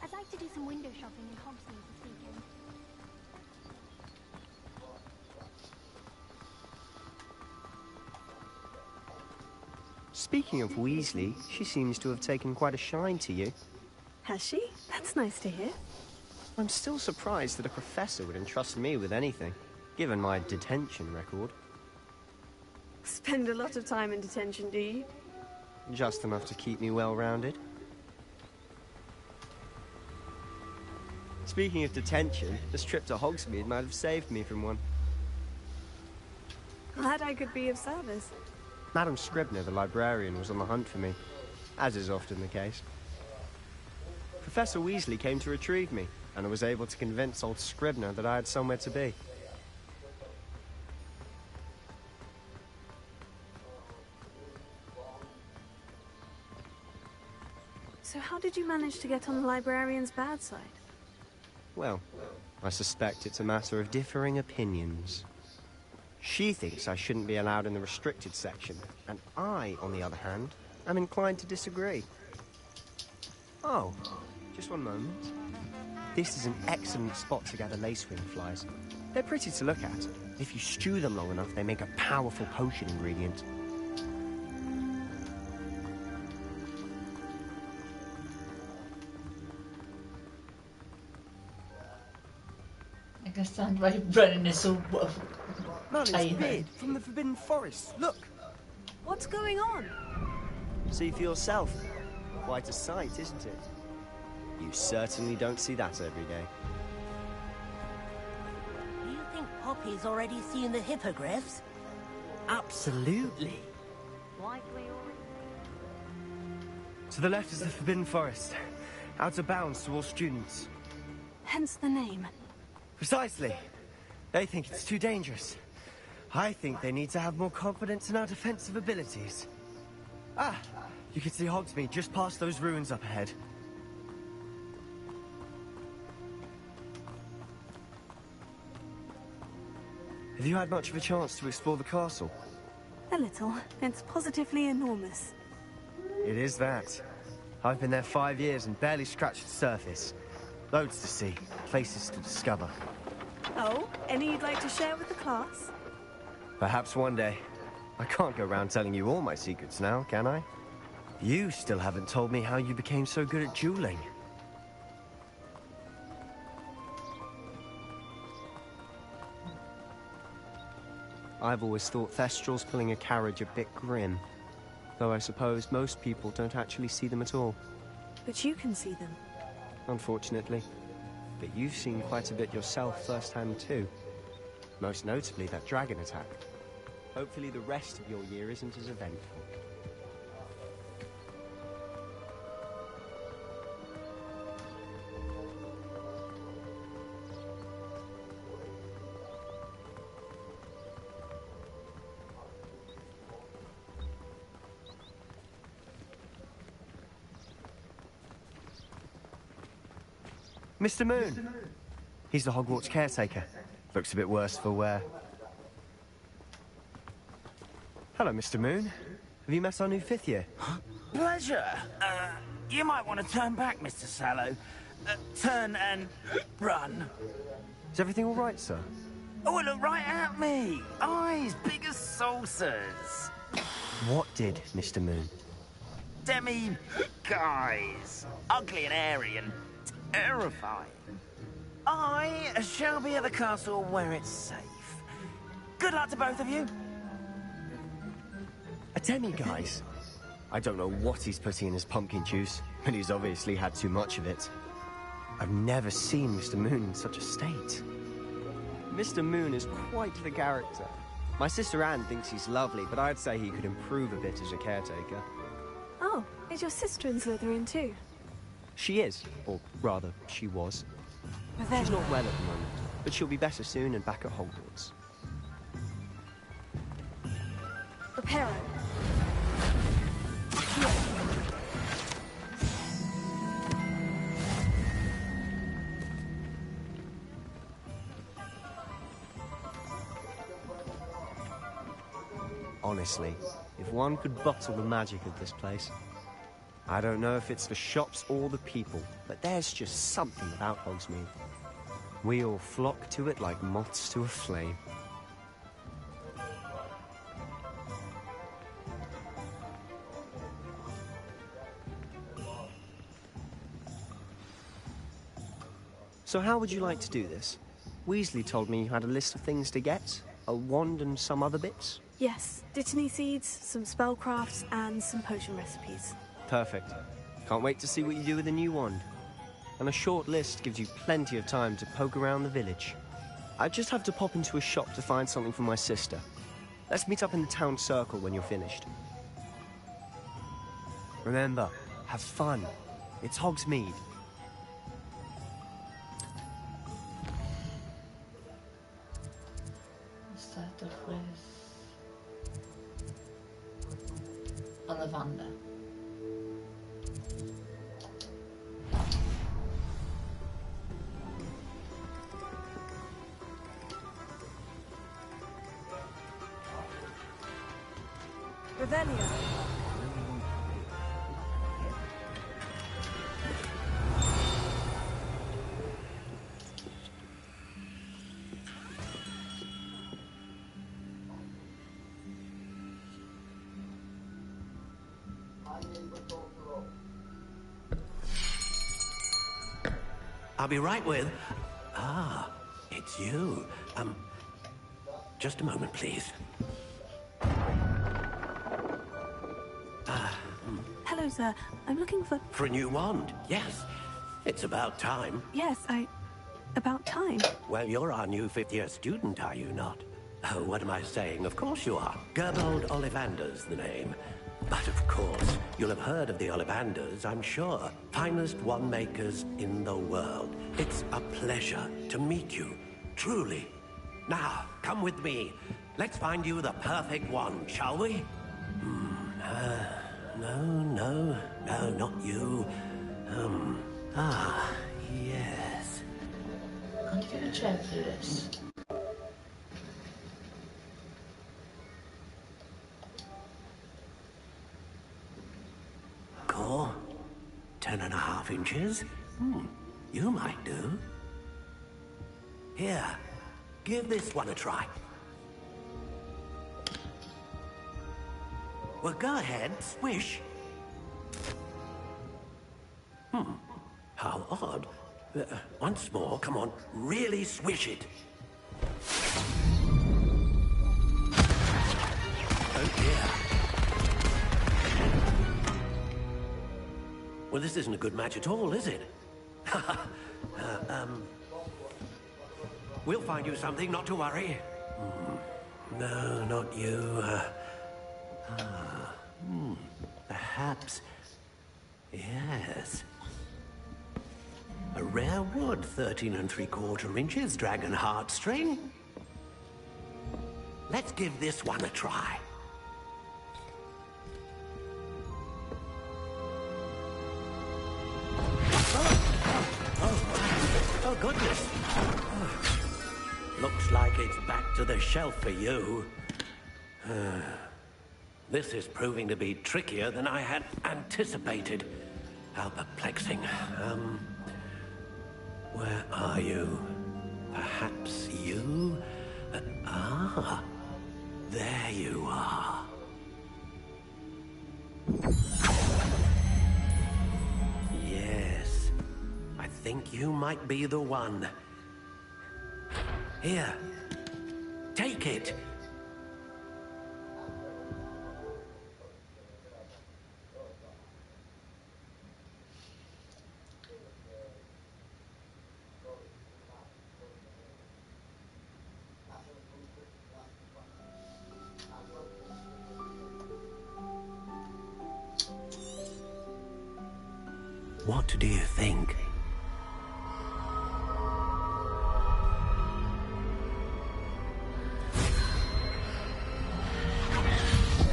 I'd like to do some window shopping in Hogsmeade this weekend. Speaking of Weasley, she seems to have taken quite a shine to you. Has she? That's nice to hear. I'm still surprised that a professor would entrust me with anything, given my detention record. Spend a lot of time in detention, do you? Just enough to keep me well-rounded. Speaking of detention, this trip to Hogsmeade might have saved me from one. Glad I could be of service. Madam Scribner, the librarian, was on the hunt for me, as is often the case. Professor Weasley came to retrieve me, and I was able to convince old Scribner that I had somewhere to be. So how did you manage to get on the librarian's bad side? Well, I suspect it's a matter of differing opinions. She thinks I shouldn't be allowed in the restricted section, and I, on the other hand, am inclined to disagree. Oh, just one moment. This is an excellent spot to gather lacewing flies. They're pretty to look at. If you stew them long enough, they make a powerful potion ingredient. I can stand right running this all Merlin's beard from the Forbidden Forest. Look! What's going on? See for yourself. Quite a sight, isn't it? You certainly don't see that every day. Do you think Poppy's already seen the hippogriffs? Absolutely. To the left is the Forbidden Forest. Out of bounds to all students. Hence the name. Precisely. They think it's too dangerous. I think they need to have more confidence in our defensive abilities. Ah, you can see Hogsmeade just past those ruins up ahead. Have you had much of a chance to explore the castle? A little. It's positively enormous. It is that. I've been there 5 years and barely scratched the surface. Loads to see, places to discover. Oh, any you'd like to share with the class? Perhaps one day. I can't go around telling you all my secrets now, can I? You still haven't told me how you became so good at dueling. I've always thought Thestrals pulling a carriage a bit grim. Though I suppose most people don't actually see them at all. But you can see them. Unfortunately. But you've seen quite a bit yourself firsthand too. Most notably that dragon attack. Hopefully the rest of your year isn't as eventful. Mr. Moon! He's the Hogwarts caretaker. Looks a bit worse for wear. Hello, Mr. Moon. Have you met our new 5th year? Pleasure. You might want to turn back, Mr. Sallow. Turn and run. Is everything all right, sir? Oh, look right at me. Eyes big as saucers. What did, Mr. Moon? Guys. Ugly and airy and terrifying. I shall be at the castle where it's safe. Good luck to both of you. A demi-guise? I don't know what he's putting in his pumpkin juice, but he's obviously had too much of it. I've never seen Mr. Moon in such a state. Mr. Moon is quite the character. My sister Anne thinks he's lovely, but I'd say he could improve a bit as a caretaker. Oh, is your sister in Slytherin too? She is, or rather, she was. She's not well at the moment, but she'll be better soon and back at Hogwarts. Reparo. Honestly, if one could bottle the magic of this place. I don't know if it's the shops or the people, but there's just something about Hogsmeade. We all flock to it like moths to a flame. So how would you like to do this? Weasley told me you had a list of things to get. A wand and some other bits. Yes, dittany seeds, some spellcrafts, and some potion recipes. Perfect. Can't wait to see what you do with the new wand. And a short list gives you plenty of time to poke around the village. I just have to pop into a shop to find something for my sister. Let's meet up in the town circle when you're finished. Remember, have fun. It's Hogsmeade. Start off with Ollivander. Revelio. I'll be right with... Ah, it's you. Just a moment, please. Hello, sir. I'm looking for... For a new wand, yes. It's about time. Yes, about time. Well, you're our new fifth-year student, are you not? Oh, what am I saying? Of course you are. Gerbold Ollivander's the name. But of course, you'll have heard of the Ollivanders, I'm sure. Finest wand makers in the world. It's a pleasure to meet you, truly. Now, come with me. Let's find you the perfect wand, shall we? No, not you. Yes. I'll give you a check for this. Core, 10.5 inches. You might do. Here, give this one a try. Well, go ahead, swish. How odd. Once more, come on, really swish it. Oh dear. Well, this isn't a good match at all, is it? We'll find you something, not to worry. No, not you. Perhaps... Yes. A rare wood, 13 3/4 inches, dragon heartstring. Let's give this one a try. Oh, goodness. Looks like it's back to the shelf for you. This is proving to be trickier than I had anticipated. How perplexing. Where are you? Perhaps you? There you are. Yes, I think you might be the one. Here, take it. What do you think?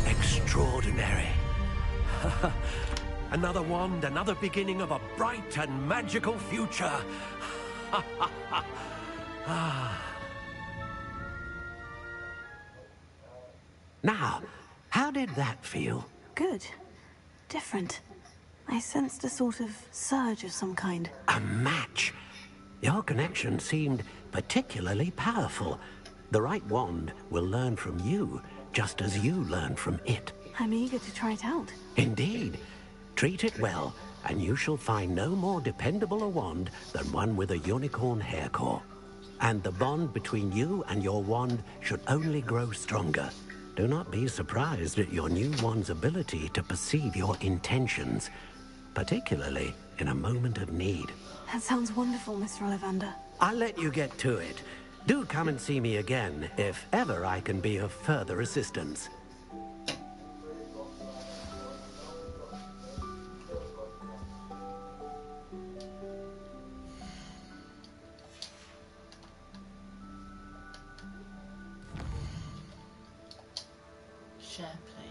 Extraordinary. Another wand, another beginning of a bright and magical future. Now, how did that feel? Good. Different. I sensed a sort of surge of some kind. A match? Your connection seemed particularly powerful. The right wand will learn from you, just as you learn from it. I'm eager to try it out. Indeed. Treat it well, and you shall find no more dependable a wand than one with a unicorn hair core. And the bond between you and your wand should only grow stronger. Do not be surprised at your new wand's ability to perceive your intentions, particularly in a moment of need. That sounds wonderful, Mr. Ollivander. I'll let you get to it. Do come and see me again if ever I can be of further assistance. Share play.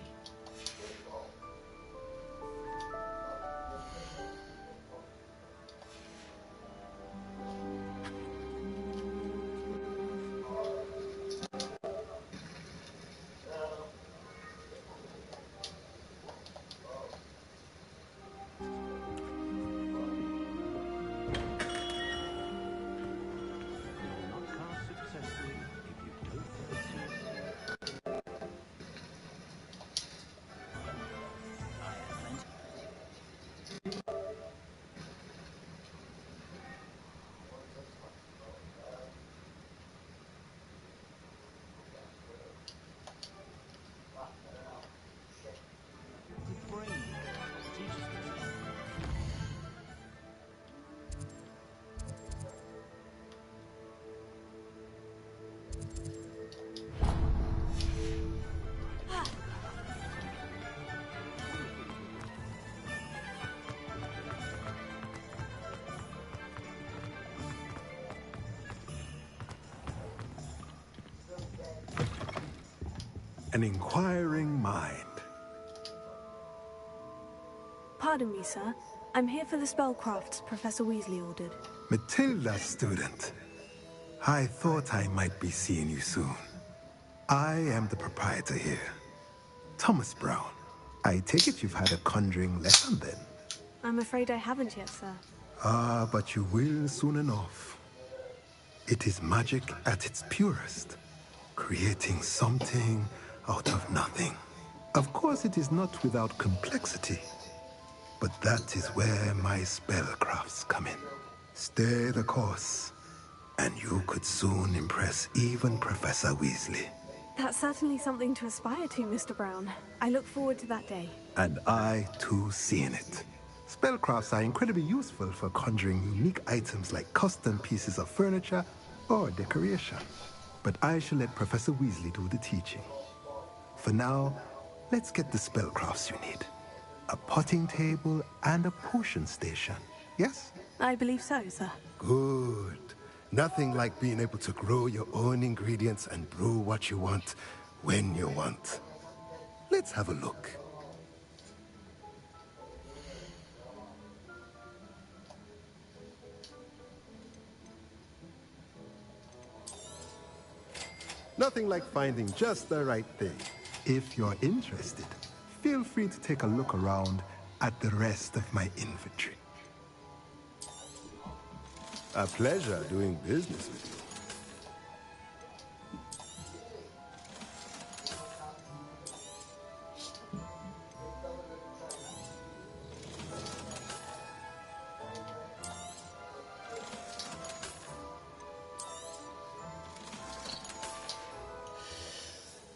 An inquiring mind. Pardon me, sir. I'm here for the spellcrafts Professor Weasley ordered. Matilda, student. I thought I might be seeing you soon. I am the proprietor here, Thomas Brown. I take it you've had a conjuring lesson then? I'm afraid I haven't yet, sir. Ah, but you will soon enough. It is magic at its purest, creating something out of nothing. Of course, it is not without complexity, but that is where my spellcrafts come in. Stay the course, and you could soon impress even Professor Weasley. That's certainly something to aspire to, Mr. Brown. I look forward to that day. And I, too, seeing it. Spellcrafts are incredibly useful for conjuring unique items like custom pieces of furniture or decoration. But I shall let Professor Weasley do the teaching. For now, let's get the spellcrafts you need. A potting table and a potion station, yes? I believe so, sir. Good. Nothing like being able to grow your own ingredients and brew what you want when you want. Let's have a look. Nothing like finding just the right thing. If you're interested, feel free to take a look around at the rest of my inventory. A pleasure doing business with you.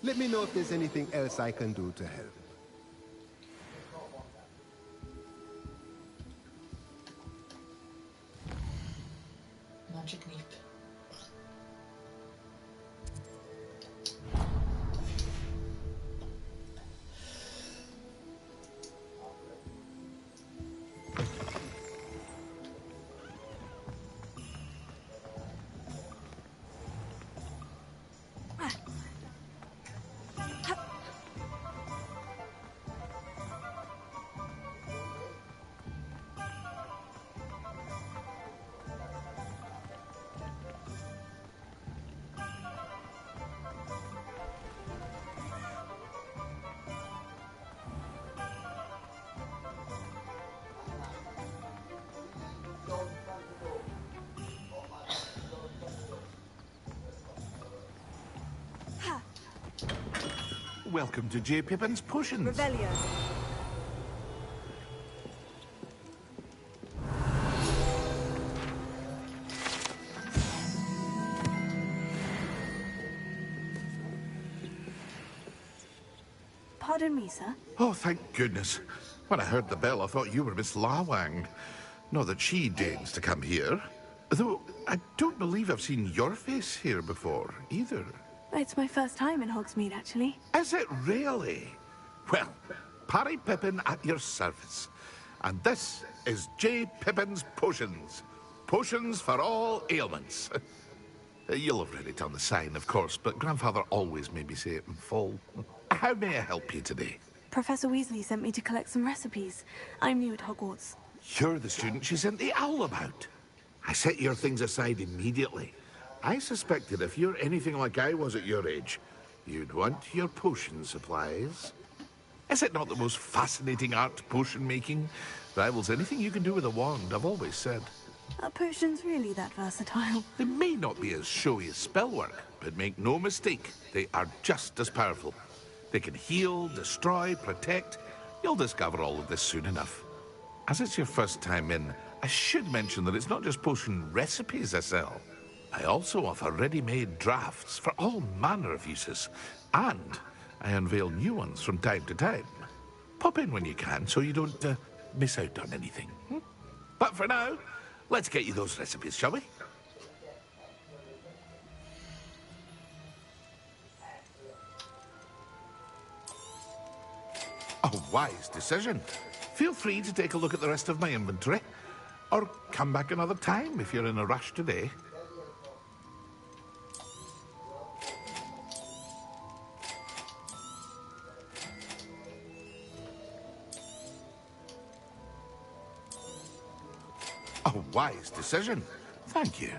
Let me know if there's anything else I can do to help. Magic Leap. Welcome to J. Pippin's Potions. Revelio. Pardon me, sir. Oh, thank goodness. When I heard the bell, I thought you were Miss Lawang. Not that she deigns to come here. Though, I don't believe I've seen your face here before, either. It's my first time in Hogsmeade, actually. Is it really? Well, Parry Pippin at your service. And this is J. Pippin's Potions. Potions for all ailments. You'll have read it on the sign, of course, but Grandfather always made me say it in full. How may I help you today? Professor Weasley sent me to collect some recipes. I'm new at Hogwarts. You're the student she sent the owl about. I set your things aside immediately. I suspected if you're anything like I was at your age, you'd want your potion supplies. Is it not the most fascinating art, potion making? Rivals anything you can do with a wand, I've always said. Are potions really that versatile? They may not be as showy as spellwork, but make no mistake, they are just as powerful. They can heal, destroy, protect. You'll discover all of this soon enough. As it's your first time in, I should mention that it's not just potion recipes I sell. I also offer ready-made drafts for all manner of uses. And I unveil new ones from time to time. Pop in when you can so you don't miss out on anything. But for now, let's get you those recipes, shall we? A wise decision. Feel free to take a look at the rest of my inventory. Or come back another time if you're in a rush today. A wise decision. Thank you.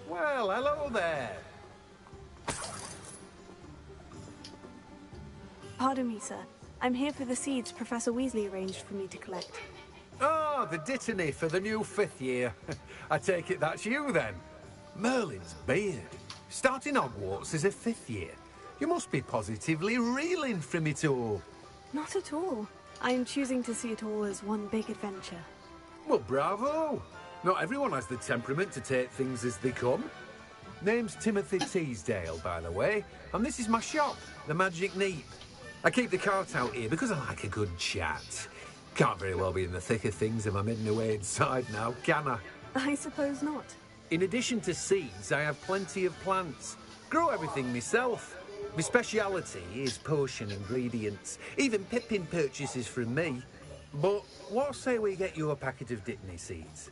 Well, hello there. Pardon me, sir. I'm here for the seeds Professor Weasley arranged for me to collect. Oh, the dittany for the new 5th year. I take it that's you, then. Merlin's beard. Starting Hogwarts as a 5th year. You must be positively reeling from it all. Not at all. I'm choosing to see it all as one big adventure. Well, bravo. Not everyone has the temperament to take things as they come. Name's Timothy Teasdale, by the way, and this is my shop, the Magic Neep. I keep the cart out here because I like a good chat. Can't very well be in the thick of things if I'm hidden away inside now, can I? I suppose not. In addition to seeds, I have plenty of plants. Grow everything myself. My speciality is potion ingredients. Even Pippin purchases from me. But what say we get you a packet of dittany seeds?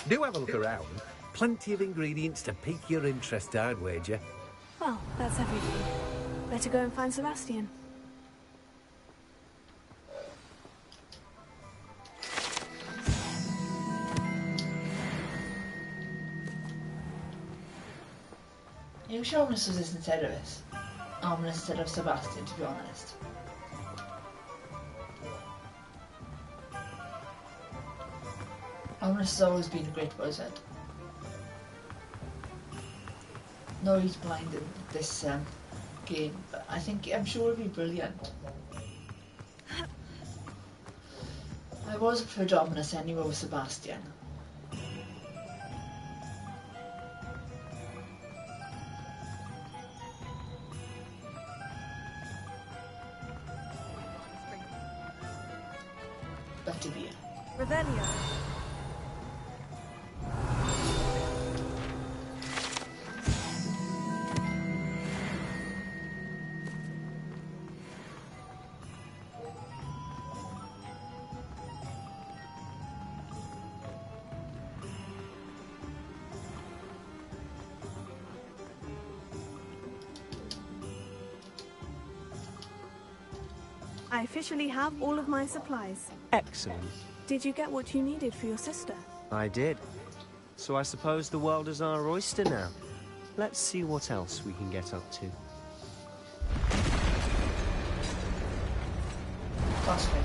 Do have a look around. Plenty of ingredients to pique your interest, I'd wager. Well, that's everything. Better go and find Sebastian. Are you sure Ominous was this instead of us? Ominous instead of Sebastian, to be honest. Ominous has always been a great wizard. No, he's blind in this game, but I'm sure he'll be brilliant. I was preferred Ominous anyway with Sebastian. Better be. Revelio. I officially have all of my supplies. Excellent. Did you get what you needed for your sister? I did. So I suppose the world is our oyster now. Let's see what else we can get up to. Possibly.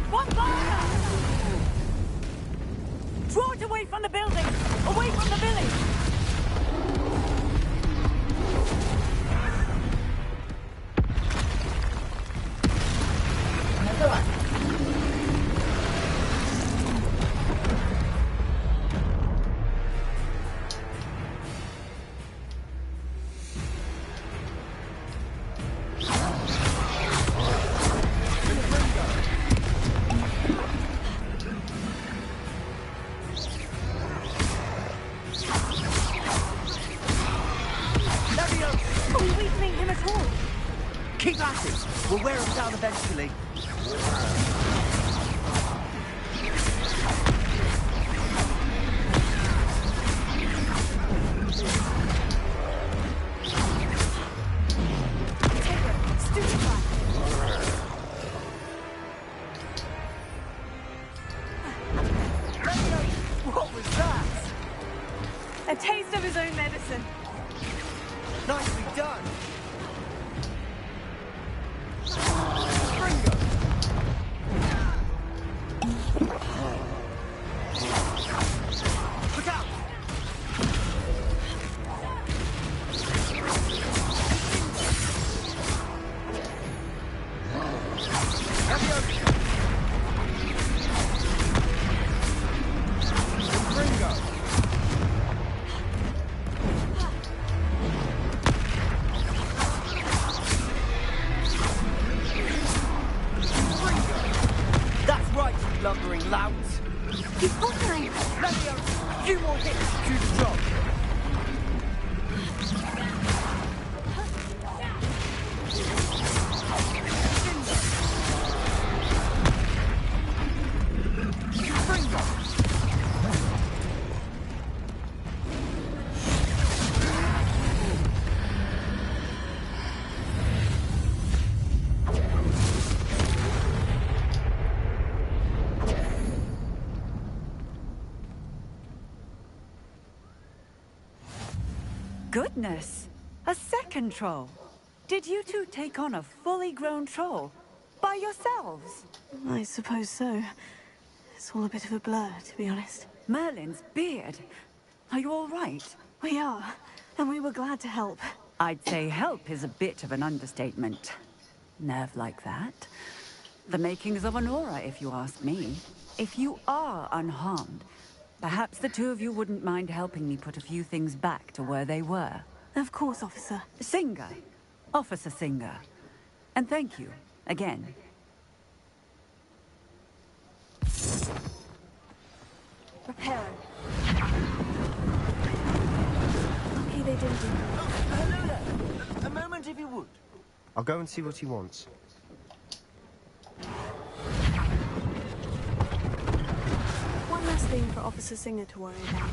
One fire! Draw it away from the building! Away from the village! Another one. Are we weakening him at all? Keep at it! We'll wear him down eventually. What was that? A taste of his own medicine. Nicely done! Look out! That's right, you lumbering louts! He's faltering! Levio, few more hits to do the job! Goodness! A second troll! Did you two take on a fully grown troll? By yourselves? I suppose so. It's all a bit of a blur, to be honest. Merlin's beard. Are you all right? We are, and we were glad to help. I'd say help is a bit of an understatement. Nerve like that. The makings of an aura, if you ask me. If you are unharmed, perhaps the two of you wouldn't mind helping me put a few things back to where they were. Of course, officer. Singer. Officer Singer. And thank you, again. Reparo. Lucky they didn't do that. Hello there! A moment if you would. I'll go and see what he wants. One less thing for Officer Singer to worry about.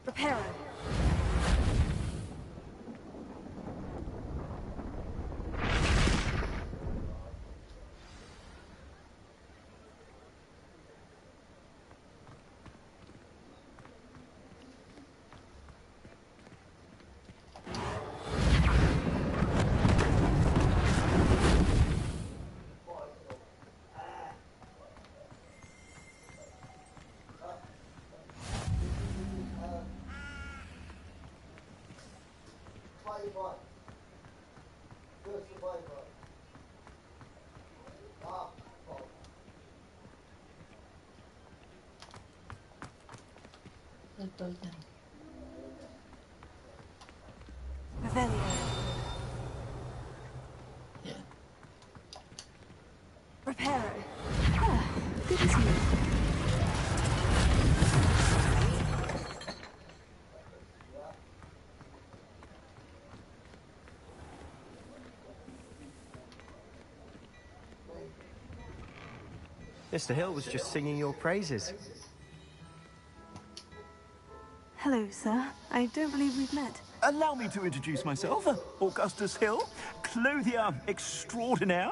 Reparo. Revelio. Yeah. Reparo. Ah, good as new. Mr. Hill was just singing your praises. Hello, sir. I don't believe we've met. Allow me to introduce myself, Augustus Hill, clothier extraordinaire.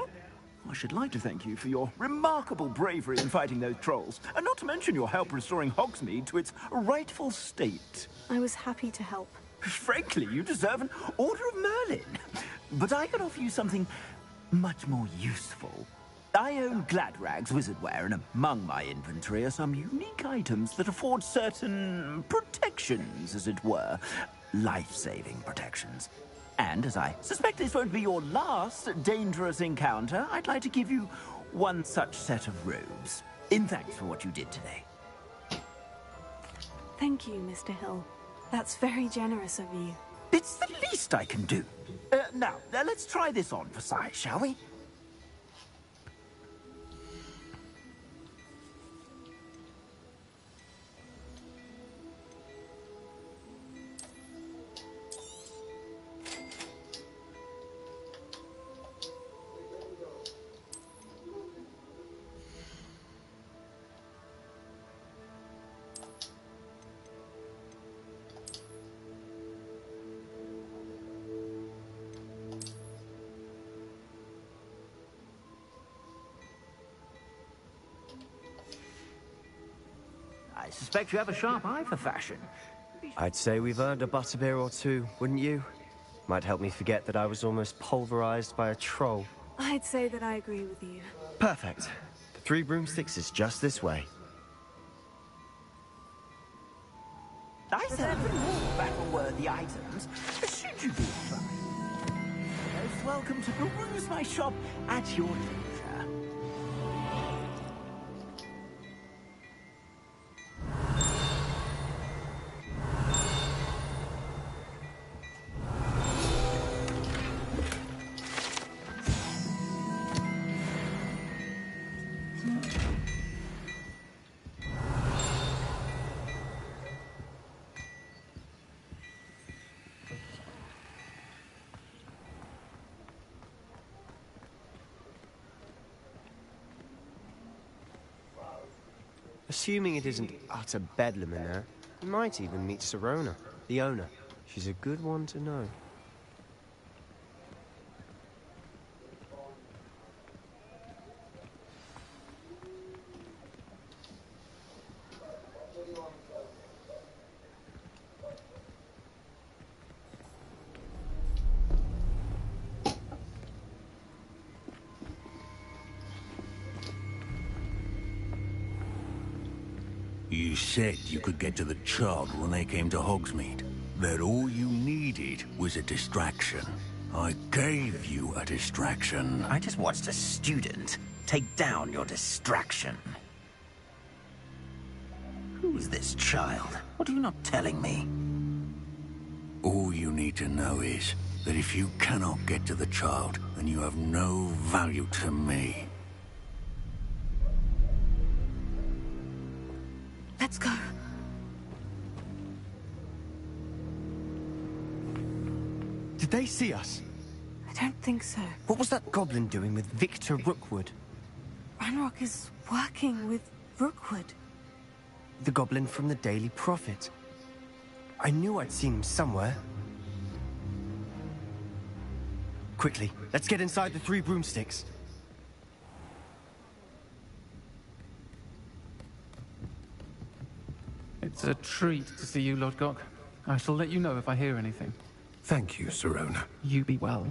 I should like to thank you for your remarkable bravery in fighting those trolls, and not to mention your help restoring Hogsmeade to its rightful state. I was happy to help. Frankly, you deserve an Order of Merlin. But I can offer you something much more useful. I own Gladrag's wizardware, and among my inventory are some unique items that afford certain protections, as it were. Life-saving protections. And as I suspect this won't be your last dangerous encounter, I'd like to give you one such set of robes, in thanks for what you did today. Thank you, Mr. Hill. That's very generous of you. It's the least I can do. Now, let's try this on for size, shall we? I suspect you have a sharp eye for fashion. I'd say we've earned a butterbeer or two, wouldn't you? Might help me forget that I was almost pulverized by a troll. I'd say that I agree with you. Perfect. The 3 broomsticks is just this way. I sell even more battle-worthy items, should you be inclined. Most welcome to peruse my shop at your leisure. Assuming it isn't utter bedlam in there, we might even meet Sirona, the owner. She's a good one to know. You said you could get to the child when they came to Hogsmeade. That all you needed was a distraction. I gave you a distraction. I just watched a student take down your distraction. Who's this child? What are you not telling me? All you need to know is that if you cannot get to the child, then you have no value to me. Let's go. Did they see us? I don't think so. What was that goblin doing with Victor Rookwood? Ranrock is working with Rookwood. The goblin from the Daily Prophet. I knew I'd seen him somewhere. Quickly, let's get inside the 3 broomsticks. It's a treat to see you, Lodgok. I shall let you know if I hear anything. Thank you, Sirona. You be well.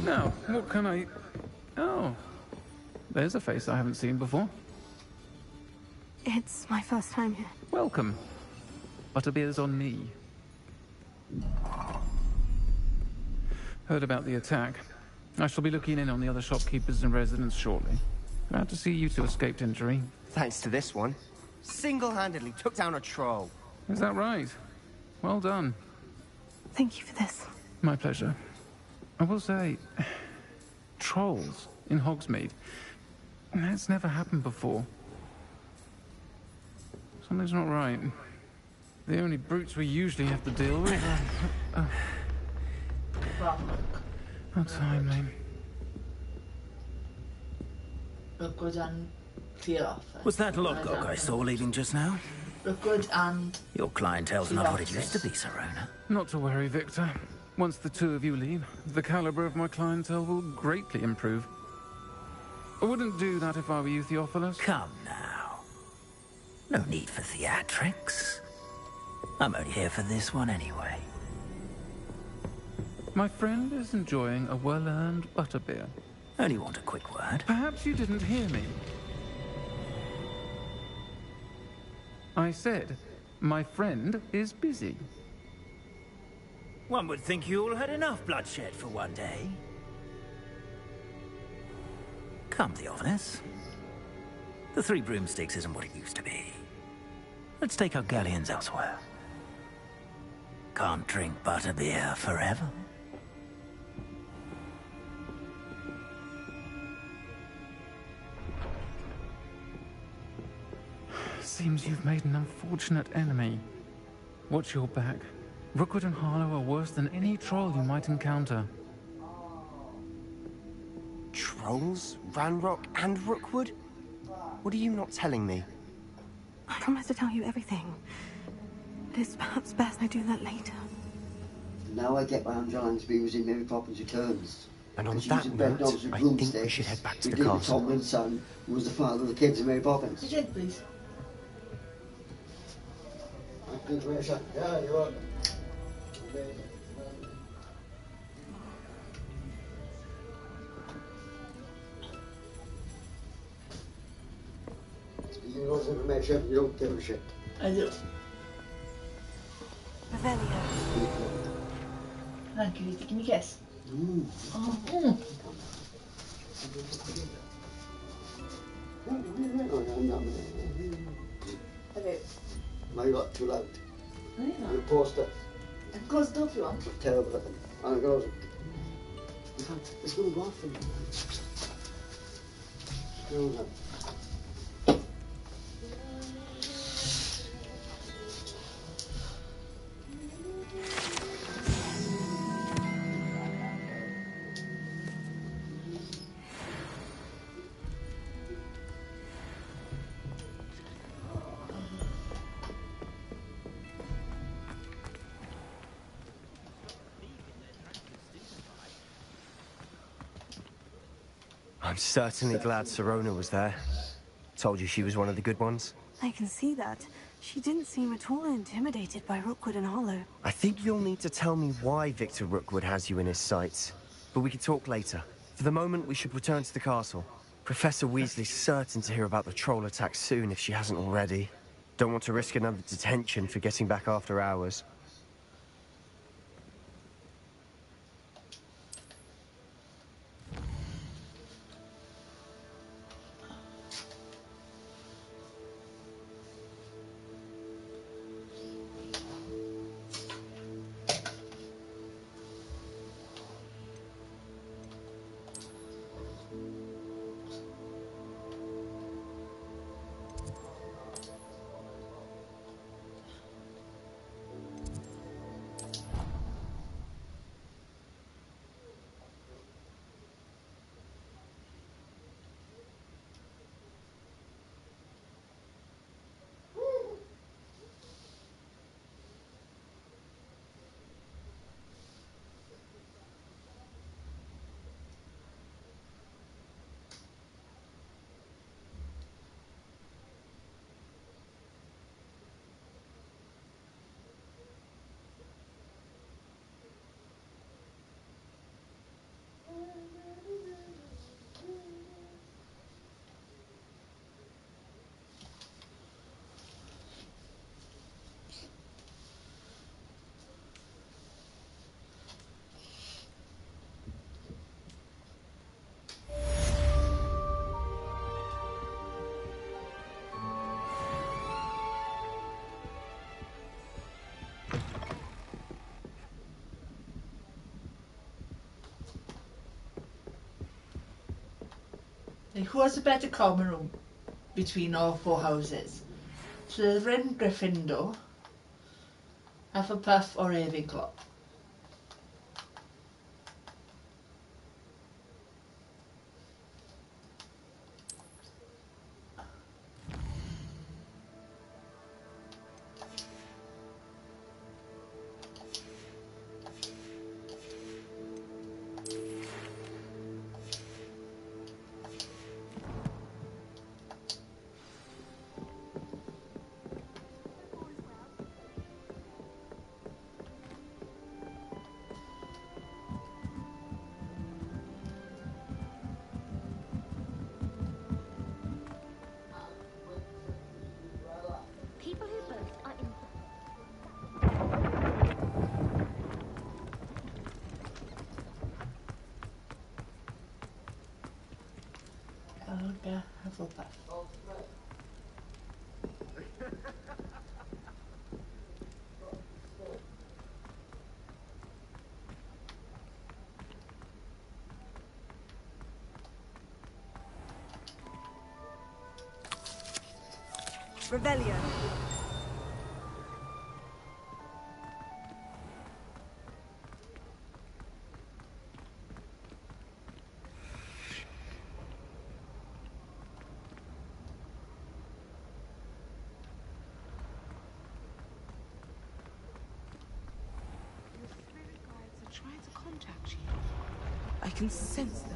Now, what can I... Oh, there's a face I haven't seen before. It's my first time here. Welcome. Butterbeer's on me. Heard about the attack. I shall be looking in on the other shopkeepers and residents shortly. Glad to see you two escaped injury. Thanks to this one. Single-handedly took down a troll. Is that right? Well done. Thank you for this. My pleasure. I will say, trolls in Hogsmeade. That's never happened before. Something's not right. The only brutes we usually have to deal with are... How timely. Rookwood and Theophilus. Was that logbook I saw leaving just now? Rookwood and... Your clientele's not what it used to be, Serona. Not to worry, Victor. Once the two of you leave, the caliber of my clientele will greatly improve. I wouldn't do that if I were you, Theophilus. Come now. No need for theatrics. I'm only here for this one anyway. My friend is enjoying a well-earned butterbeer. Only want a quick word. Perhaps you didn't hear me. I said, my friend is busy. One would think you all had enough bloodshed for one day. Come, Theophilus. The Three Broomsticks isn't what it used to be. Let's take our galleons elsewhere. Can't drink butterbeer forever. Seems you've made an unfortunate enemy. Watch your back. Rookwood and Harlow are worse than any troll you might encounter. Trolls? Ranrock and Rookwood? What are you not telling me? I promised to tell you everything. But it's perhaps best I do that later. Now I get why I'm trying to be using Mary Poppins Returns. And on She's that using note, Bedknobs with I think we broomsticks. should head back to We the did with castle. Tomlin's son, who was the father of the kids in Mary Poppins. Did you, please? Good question. Yeah, you're welcome. You know this information, you don't give a shit. I do. Revelio. Thank you. Can you guess? Mm. Oh. Okay. Now you got too loud. No, you're not. You post it. Of course, don't you want? It's terrible at them. And it goes. In fact, it's going to go off for you. Screw them. I'm certainly glad Serona was there. Told you she was one of the good ones. I can see that. She didn't seem at all intimidated by Rookwood and Harlow. I think you'll need to tell me why Victor Rookwood has you in his sights. But we can talk later. For the moment, we should return to the castle. Professor Weasley's certain to hear about the troll attack soon if she hasn't already. Don't want to risk another detention for getting back after hours. who has a better common room between our four houses? Slytherin, Gryffindor, Hufflepuff or Ravenclaw? People who boast are in. Helga Hufflepuff. Revelio. Trying to contact you. I can sense them.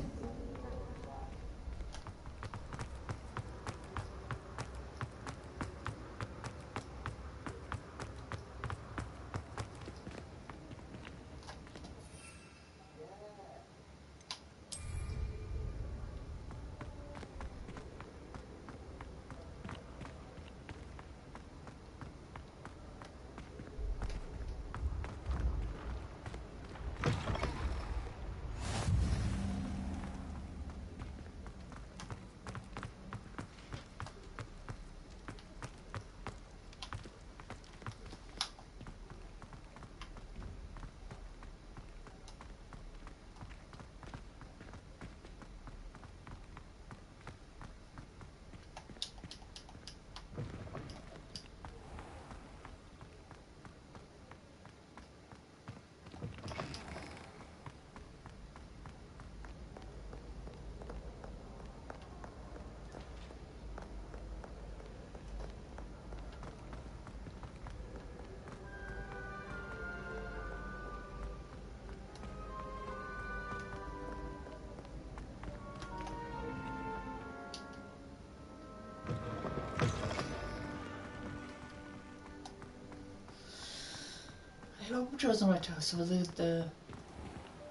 I've chosen right house for the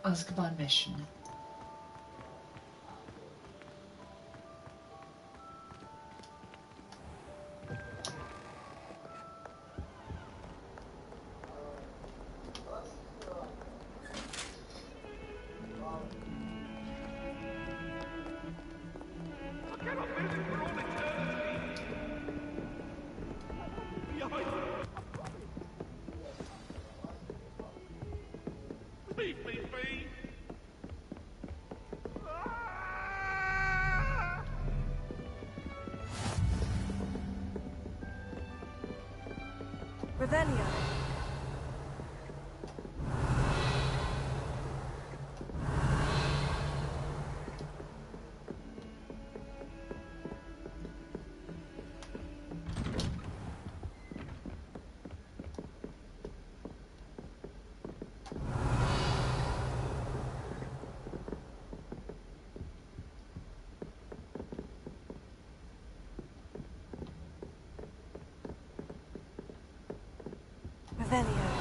Azkaban mission. Leave me be! Revelio. Revelio.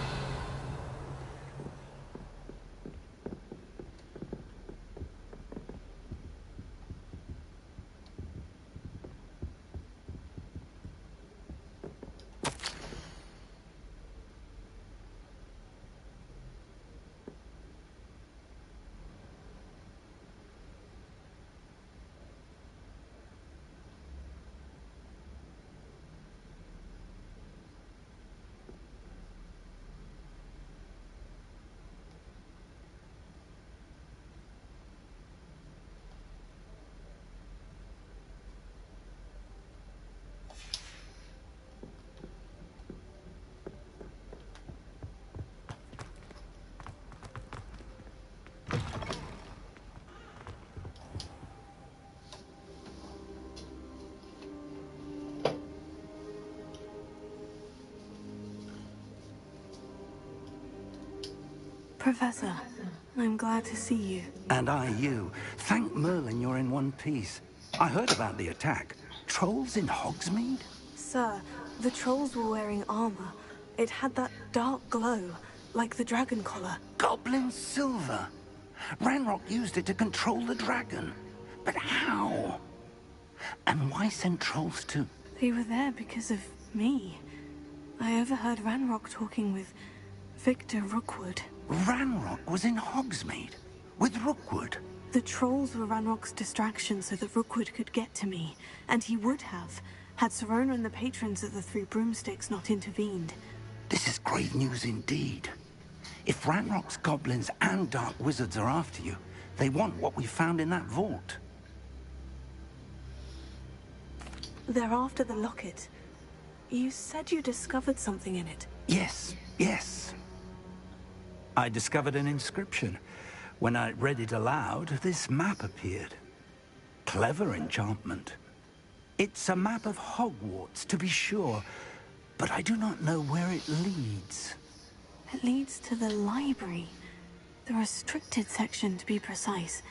Professor, I'm glad to see you. And I you. Thank Merlin you're in one piece. I heard about the attack. Trolls in Hogsmeade? Sir, the trolls were wearing armor. It had that dark glow, like the dragon collar. Goblin silver. Ranrock used it to control the dragon. But how? And why send trolls too? They were there because of me. I overheard Ranrock talking with Victor Rookwood. Ranrock was in Hogsmeade? With Rookwood? The trolls were Ranrock's distraction so that Rookwood could get to me. And he would have, had Sirona and the patrons of the Three Broomsticks not intervened. This is great news indeed. If Ranrock's goblins and dark wizards are after you, they want what we found in that vault. They're after the locket. You said you discovered something in it. Yes, yes. I discovered an inscription. When I read it aloud, this map appeared. Clever enchantment. It's a map of Hogwarts, to be sure, but I do not know where it leads. It leads to the library. The restricted section, to be precise.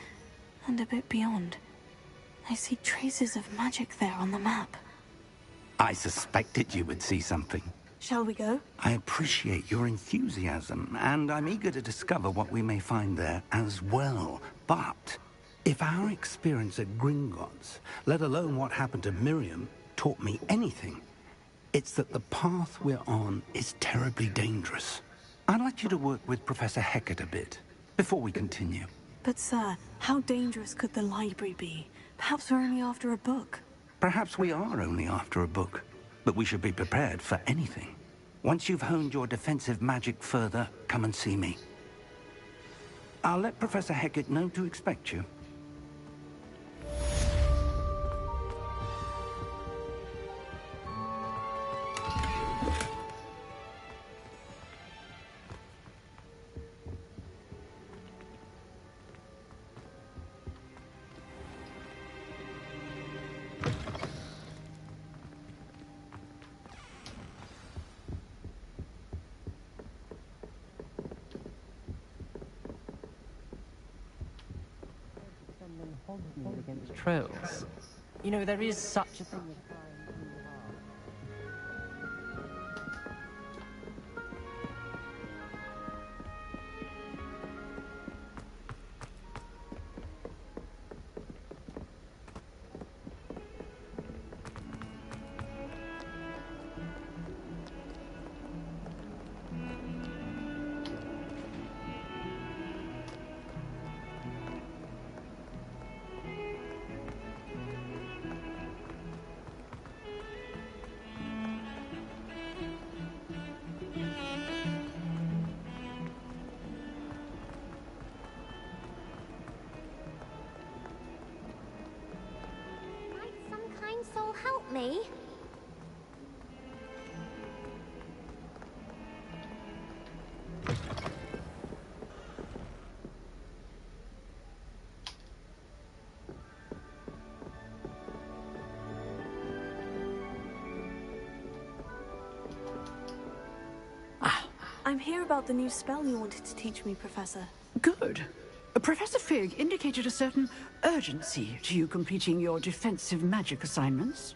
And a bit beyond. I see traces of magic there on the map. I suspected you would see something. Shall we go? I appreciate your enthusiasm, and I'm eager to discover what we may find there as well. But if our experience at Gringotts, let alone what happened to Miriam, taught me anything, it's that the path we're on is terribly dangerous. I'd like you to work with Professor Hecat a bit, before we continue. But sir, how dangerous could the library be? Perhaps we're only after a book. Perhaps we are only after a book, but we should be prepared for anything. Once you've honed your defensive magic further, come and see me. I'll let Professor Hecat know to expect you. Against trolls. You know, there is such a thing as... Soul help me? I'm here about the new spell you wanted to teach me, Professor. Good. Professor Fig indicated a certain urgency to you completing your defensive magic assignments.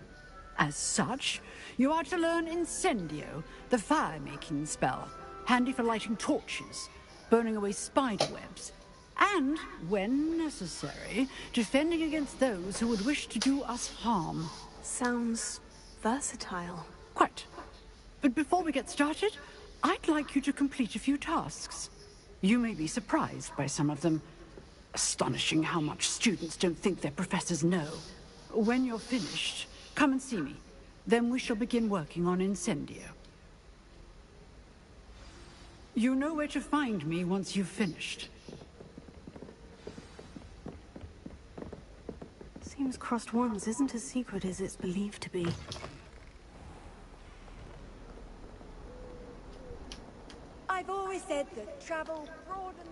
As such, you are to learn Incendio, the fire-making spell, handy for lighting torches, burning away spider webs, and, when necessary, defending against those who would wish to do us harm. Sounds versatile. Quite. But before we get started, I'd like you to complete a few tasks. You may be surprised by some of them. Astonishing how much students don't think their professors know. When you're finished, come and see me. Then we shall begin working on Incendio. You know where to find me once you've finished. Seems crossed wands isn't as secret as it's believed to be. I've always said that travel broadens...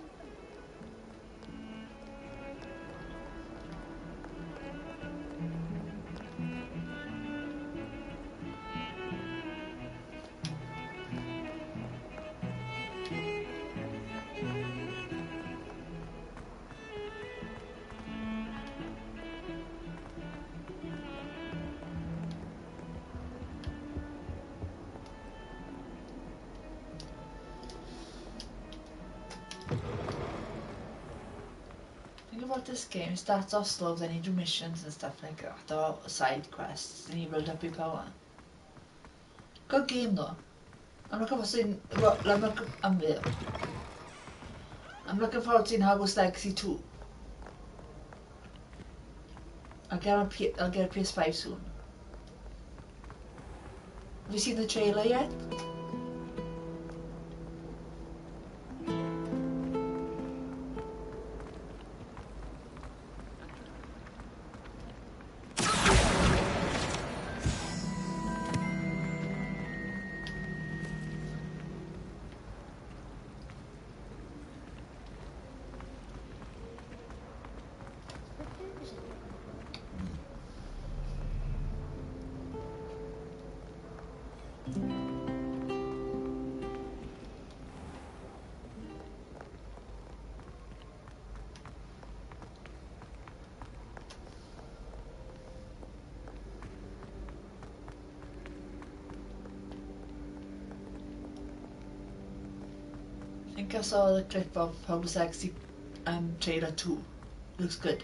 about this game. It starts off slow, then you do missions and stuff like that, or side quests, and you build up your power. Good game though. I'm looking for seeing. Well, I'm looking forward to seeing Hogwarts Legacy 2. I'll get a PS5 soon. Have you seen the trailer yet? I think I saw the clip of Hogwarts Legacy trailer 2. Looks good.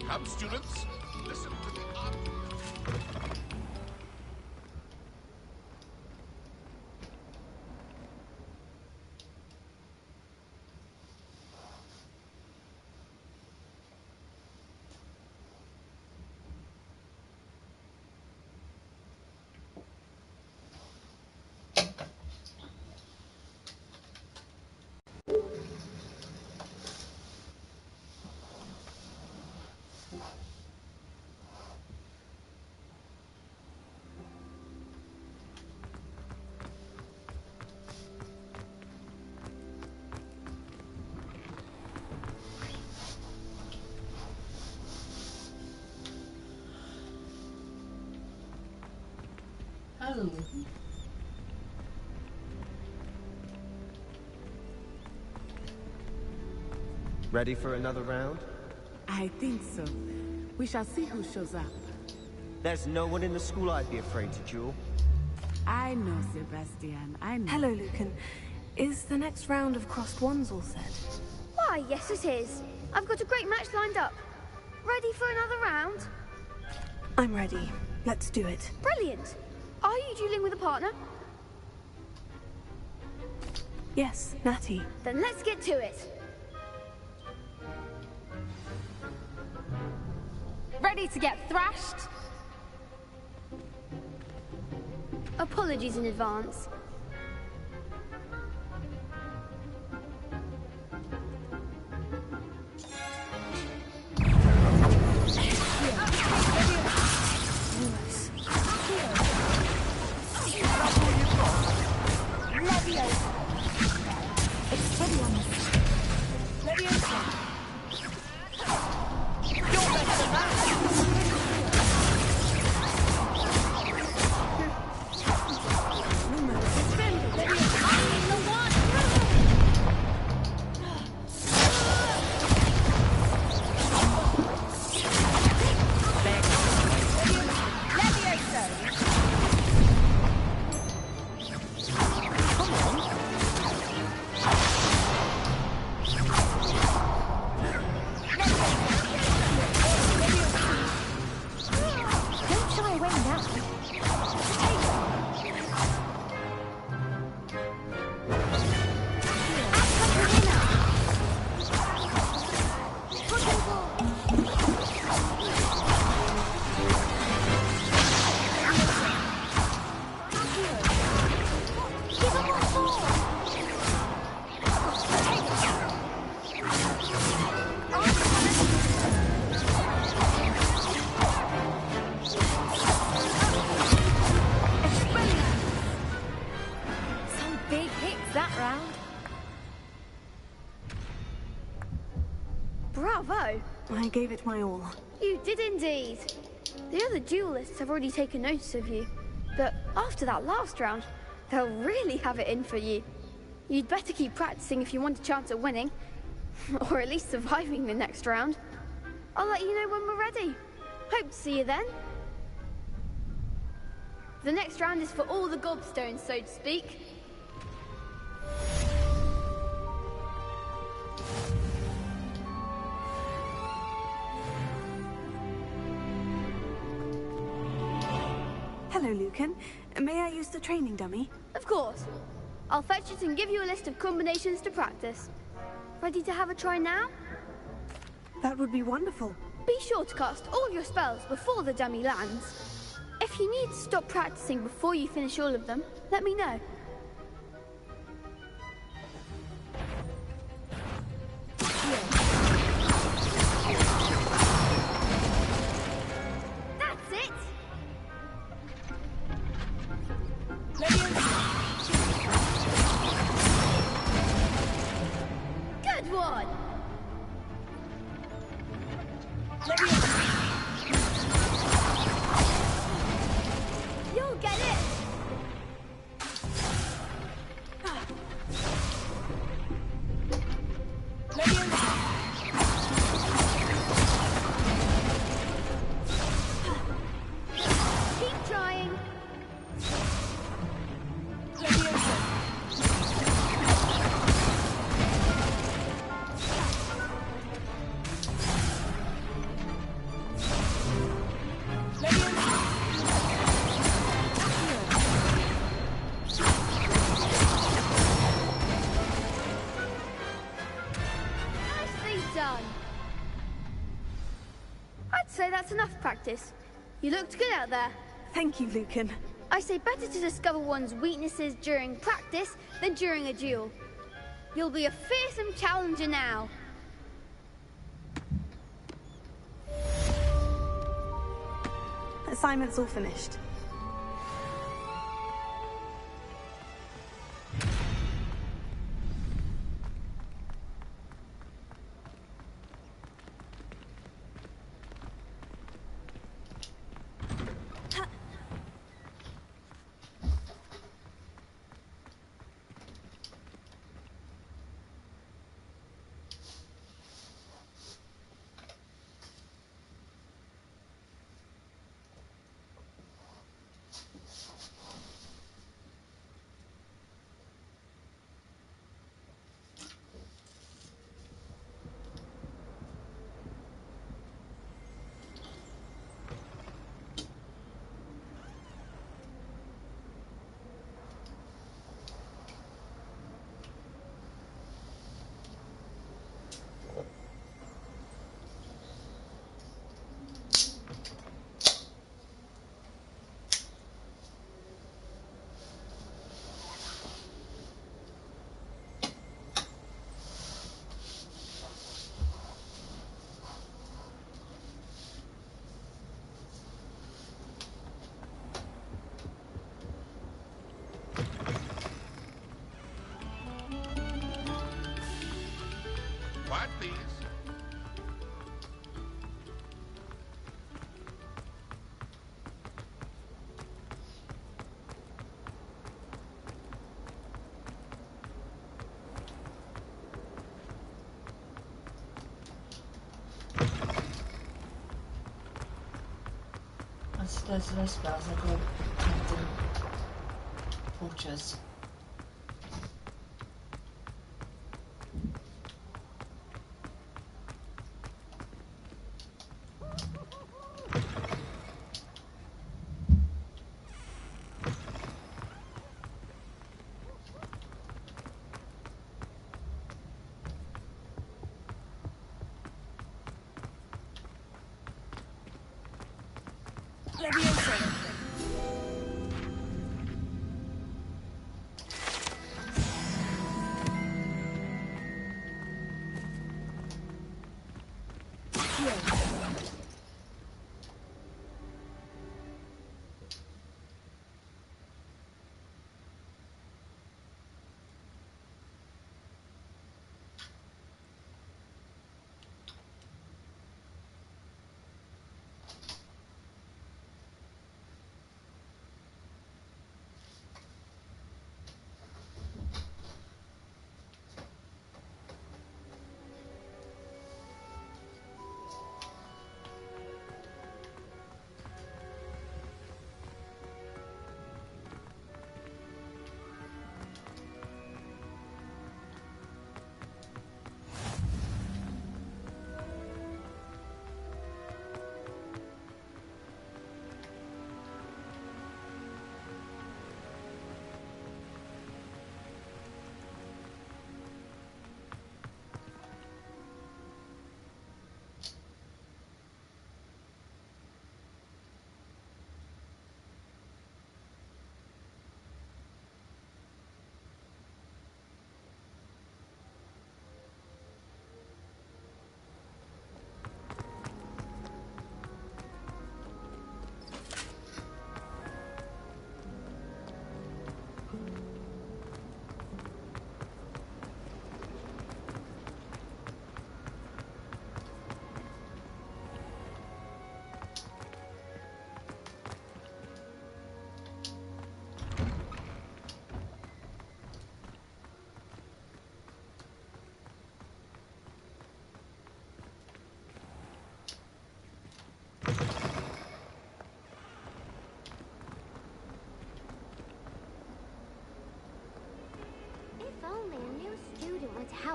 Come, students, listen to the art. Hello. Ready for another round? I think so. We shall see who shows up. There's no one in the school I'd be afraid to duel. I know, Sebastian. I know. Hello, Lucan. Is the next round of crossed wands all set? Why, yes it is. I've got a great match lined up. Ready for another round? I'm ready. Let's do it. Brilliant. Are you dueling with a partner? Yes, Natty. Then let's get to it. Ready to get thrashed? Apologies in advance. Lumos. I gave it my all. You did indeed. The other duelists have already taken notice of you, but after that last round, they'll really have it in for you. You'd better keep practicing if you want a chance at winning, or at least surviving the next round. I'll let you know when we're ready. Hope to see you then. The next round is for all the gobstones, so to speak. Hello, Lucan. May I use the training dummy? Of course. I'll fetch it and give you a list of combinations to practice. Ready to have a try now? That would be wonderful. Be sure to cast all your spells before the dummy lands. If you need to stop practicing before you finish all of them, let me know. That's it! Good one! You'll get it! Keep trying. Nicely done. I'd say that's enough practice. You looked good out there. Thank you, Lucan. I say better to discover one's weaknesses during practice than during a duel. You'll be a fearsome challenger now. Assignment's all finished. Quiet, please. That's those are those spells I call Captain Porters.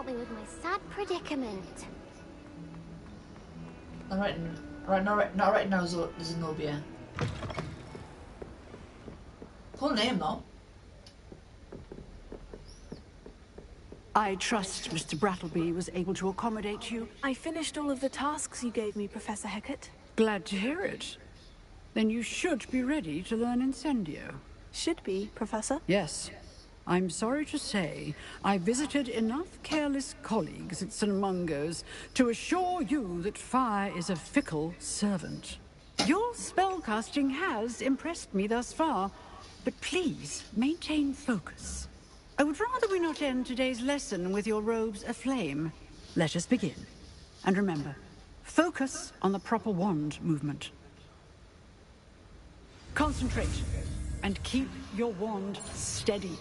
help me with my sad predicament. I'm writing. Not right now, Zenobia. Cool name, though. I trust Mr. Brattleby was able to accommodate you. I finished all of the tasks you gave me, Professor Hecat. Glad to hear it. Then you should be ready to learn Incendio. Should be, Professor? Yes. I'm sorry to say, I visited enough careless colleagues at St. Mungo's to assure you that fire is a fickle servant. Your spellcasting has impressed me thus far, but please maintain focus. I would rather we not end today's lesson with your robes aflame. Let us begin. And remember, focus on the proper wand movement. Concentrate, and keep your wand steady.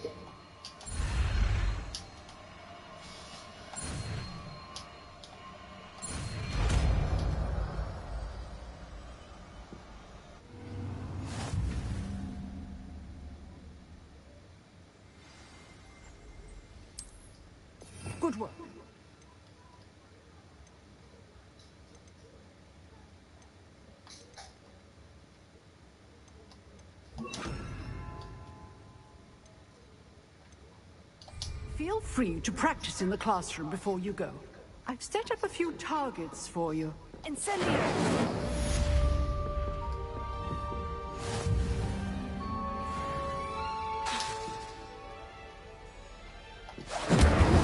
Good work. Feel free to practice in the classroom before you go. I've set up a few targets for you. Incendio!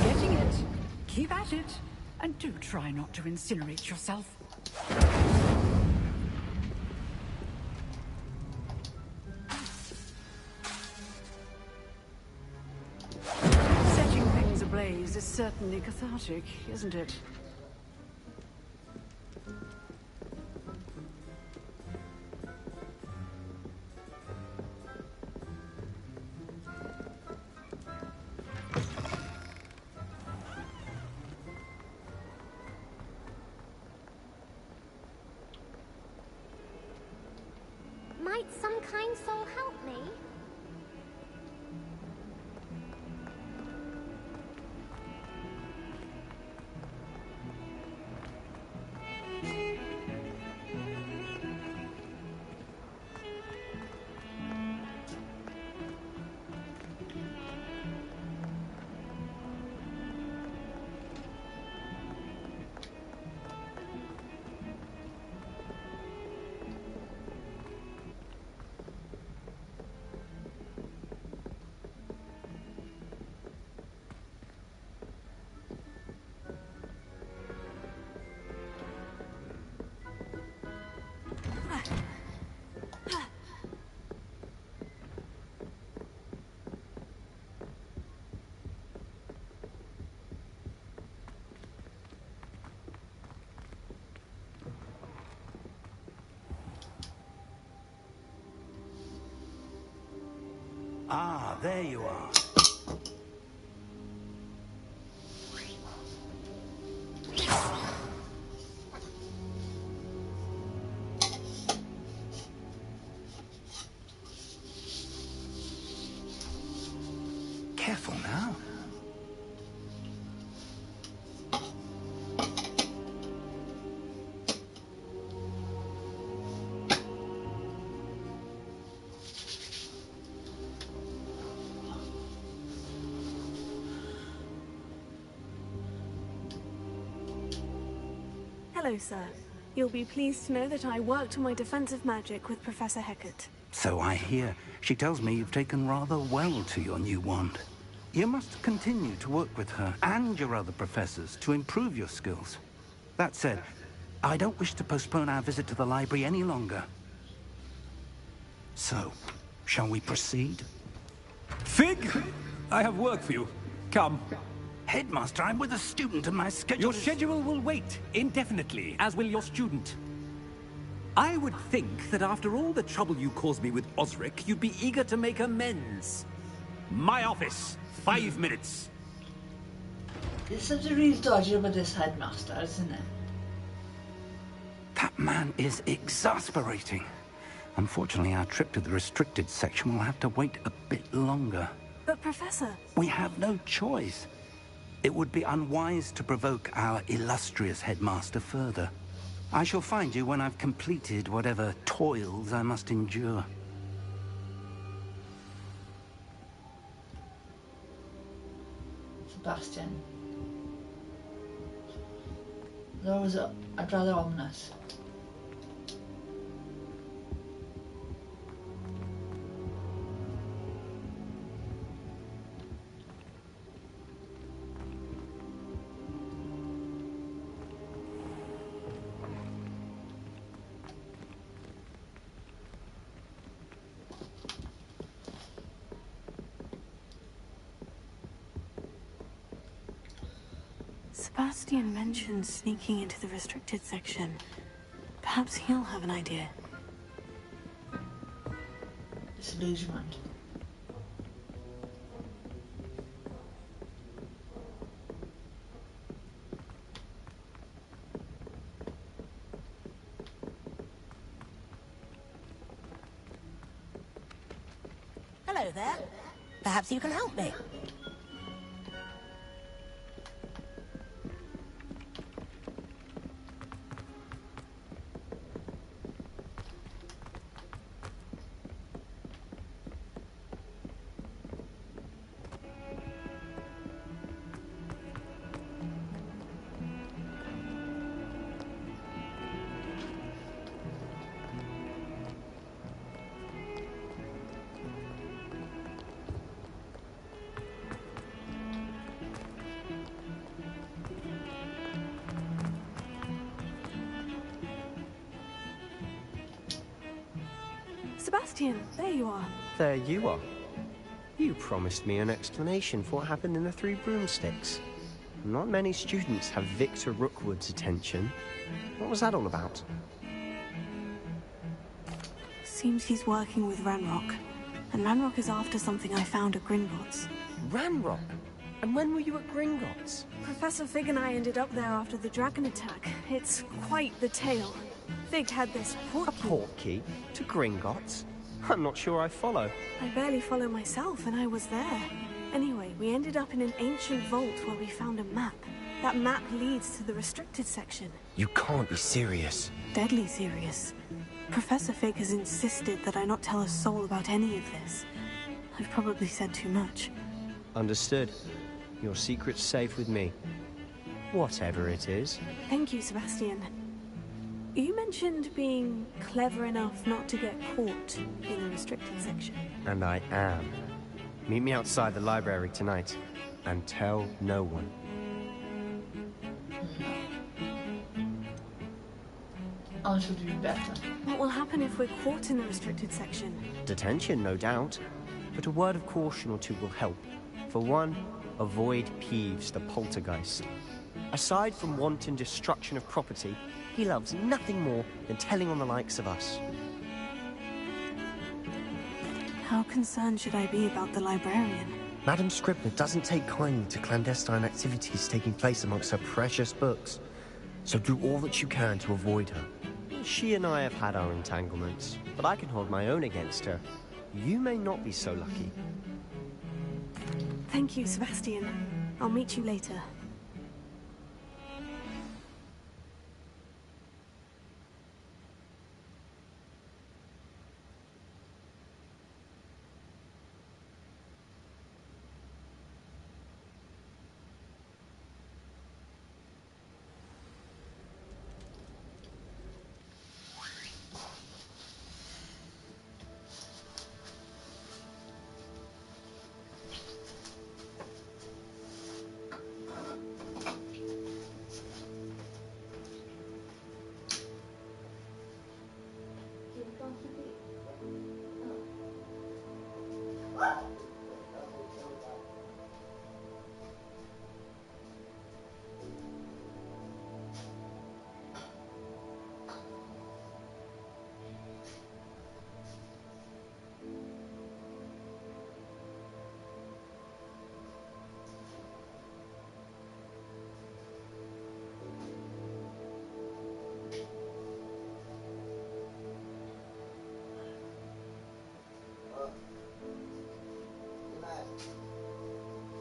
Getting it. Keep at it. And do try not to incinerate yourself. Setting things ablaze is certainly cathartic, isn't it? Might some kind soul help me? Ah, there you are. Careful now. Hello, sir. You'll be pleased to know that I worked on my defensive magic with Professor Hecat. So I hear. She tells me you've taken rather well to your new wand. You must continue to work with her and your other professors to improve your skills. That said, I don't wish to postpone our visit to the library any longer. So, shall we proceed? Fig! I have work for you. Come. Headmaster, I'm with a student and my schedule Your schedule will wait indefinitely, as will your student. I would think that after all the trouble you caused me with Osric, you'd be eager to make amends. My office. 5 minutes. There's something really dodgy about this headmaster, isn't it? That man is exasperating. Unfortunately, our trip to the restricted section will have to wait a bit longer. But, Professor... We have no choice. It would be unwise to provoke our illustrious headmaster further. I shall find you when I've completed whatever toils I must endure. Sebastian. Those are rather ominous. Sebastian mentioned sneaking into the restricted section. Perhaps he'll have an idea. Disillusionment. Hello there. Perhaps you can help me. Sebastian, there you are. There you are. You promised me an explanation for what happened in the Three Broomsticks. Not many students have Victor Rookwood's attention. What was that all about? Seems he's working with Ranrock. And Ranrock is after something I found at Gringotts. Ranrock? And when were you at Gringotts? Professor Fig and I ended up there after the dragon attack. It's quite the tale. Fig had this portkey. A portkey? To Gringotts? I'm not sure I follow. I barely follow myself, and I was there. Anyway, we ended up in an ancient vault where we found a map. That map leads to the restricted section. You can't be serious. Deadly serious. Professor Fig has insisted that I not tell a soul about any of this. I've probably said too much. Understood. Your secret's safe with me. Whatever it is. Thank you, Sebastian. You mentioned being clever enough not to get caught in the restricted section. And I am. Meet me outside the library tonight. And tell no one. I should do better. What will happen if we're caught in the restricted section? Detention, no doubt. But a word of caution or two will help. For one, avoid Peeves, the poltergeist. Aside from wanton destruction of property, he loves nothing more than telling on the likes of us. How concerned should I be about the librarian? Madam Scribner doesn't take kindly to clandestine activities taking place amongst her precious books. So do all that you can to avoid her. She and I have had our entanglements, but I can hold my own against her. You may not be so lucky. Thank you, Sebastian. I'll meet you later.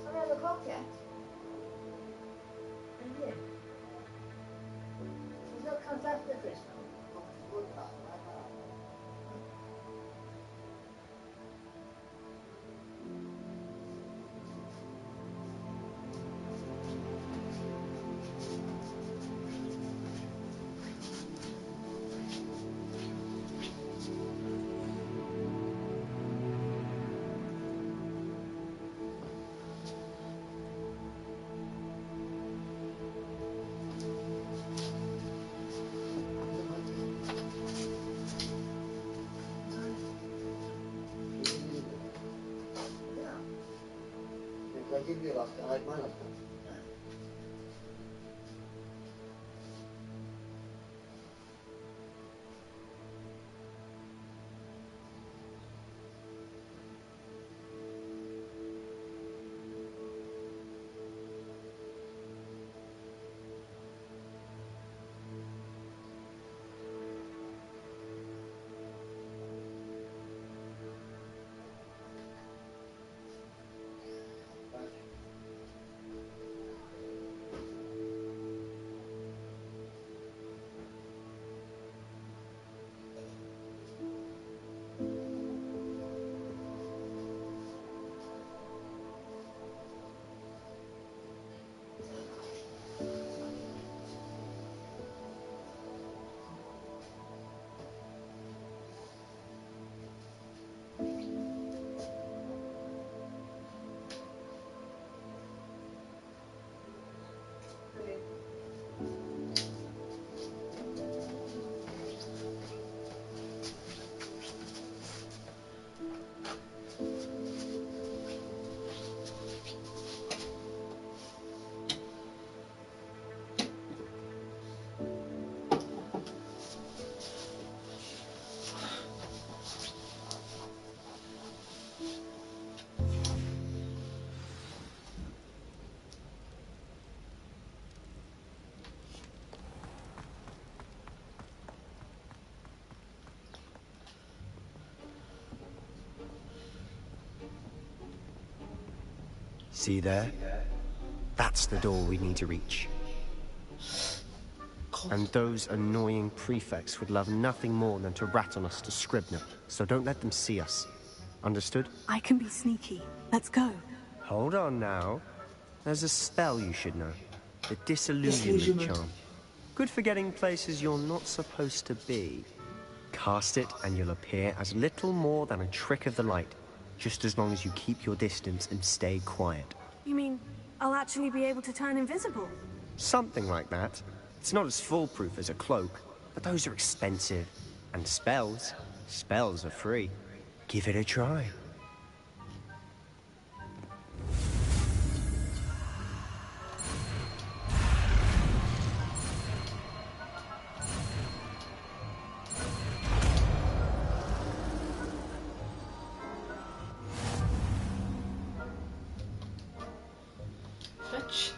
Are we at the clock yet? I give you a laugh, I like my laugh. See there? That's the door we need to reach. And those annoying prefects would love nothing more than to rat on us to Scribner, so don't let them see us. Understood? I can be sneaky. Let's go. Hold on now. There's a spell you should know. The Disillusionment Charm. Good for getting places you're not supposed to be. Cast it and you'll appear as little more than a trick of the light, just as long as you keep your distance and stay quiet. You mean I'll actually be able to turn invisible? Something like that. It's not as foolproof as a cloak, but those are expensive. And spells are free. Give it a try. Fetch.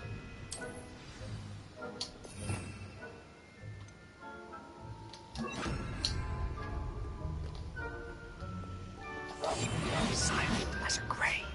Silent as a grave.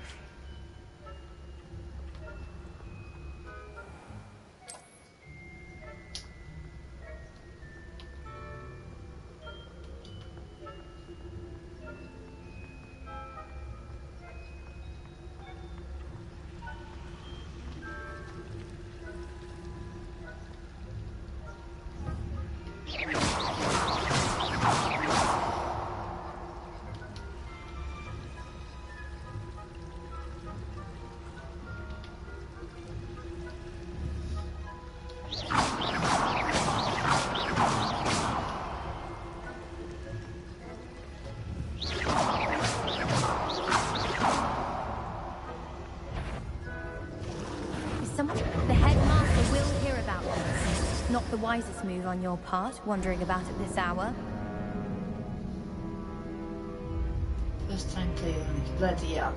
The headmaster will hear about this. Not the wisest move on your part, wandering about at this hour. First time playing. Bloody hell.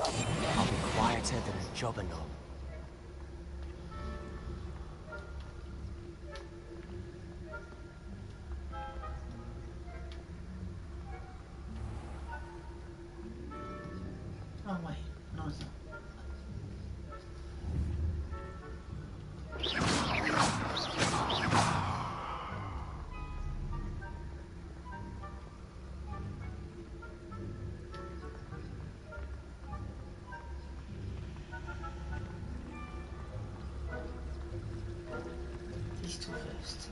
I'll be quieter than a jobber knob. crystal first.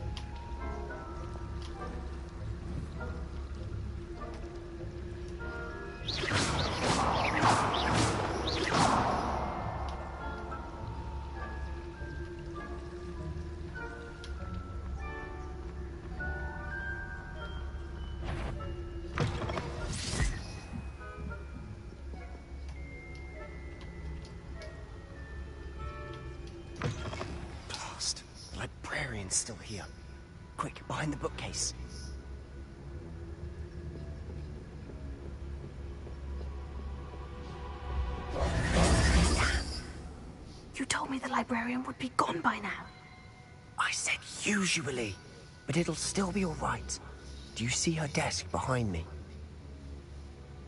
Blast. The librarian's still here. Quick, behind the bookcase. You told me the librarian would be gone by now. I said usually, but it'll still be all right. Do you see her desk behind me?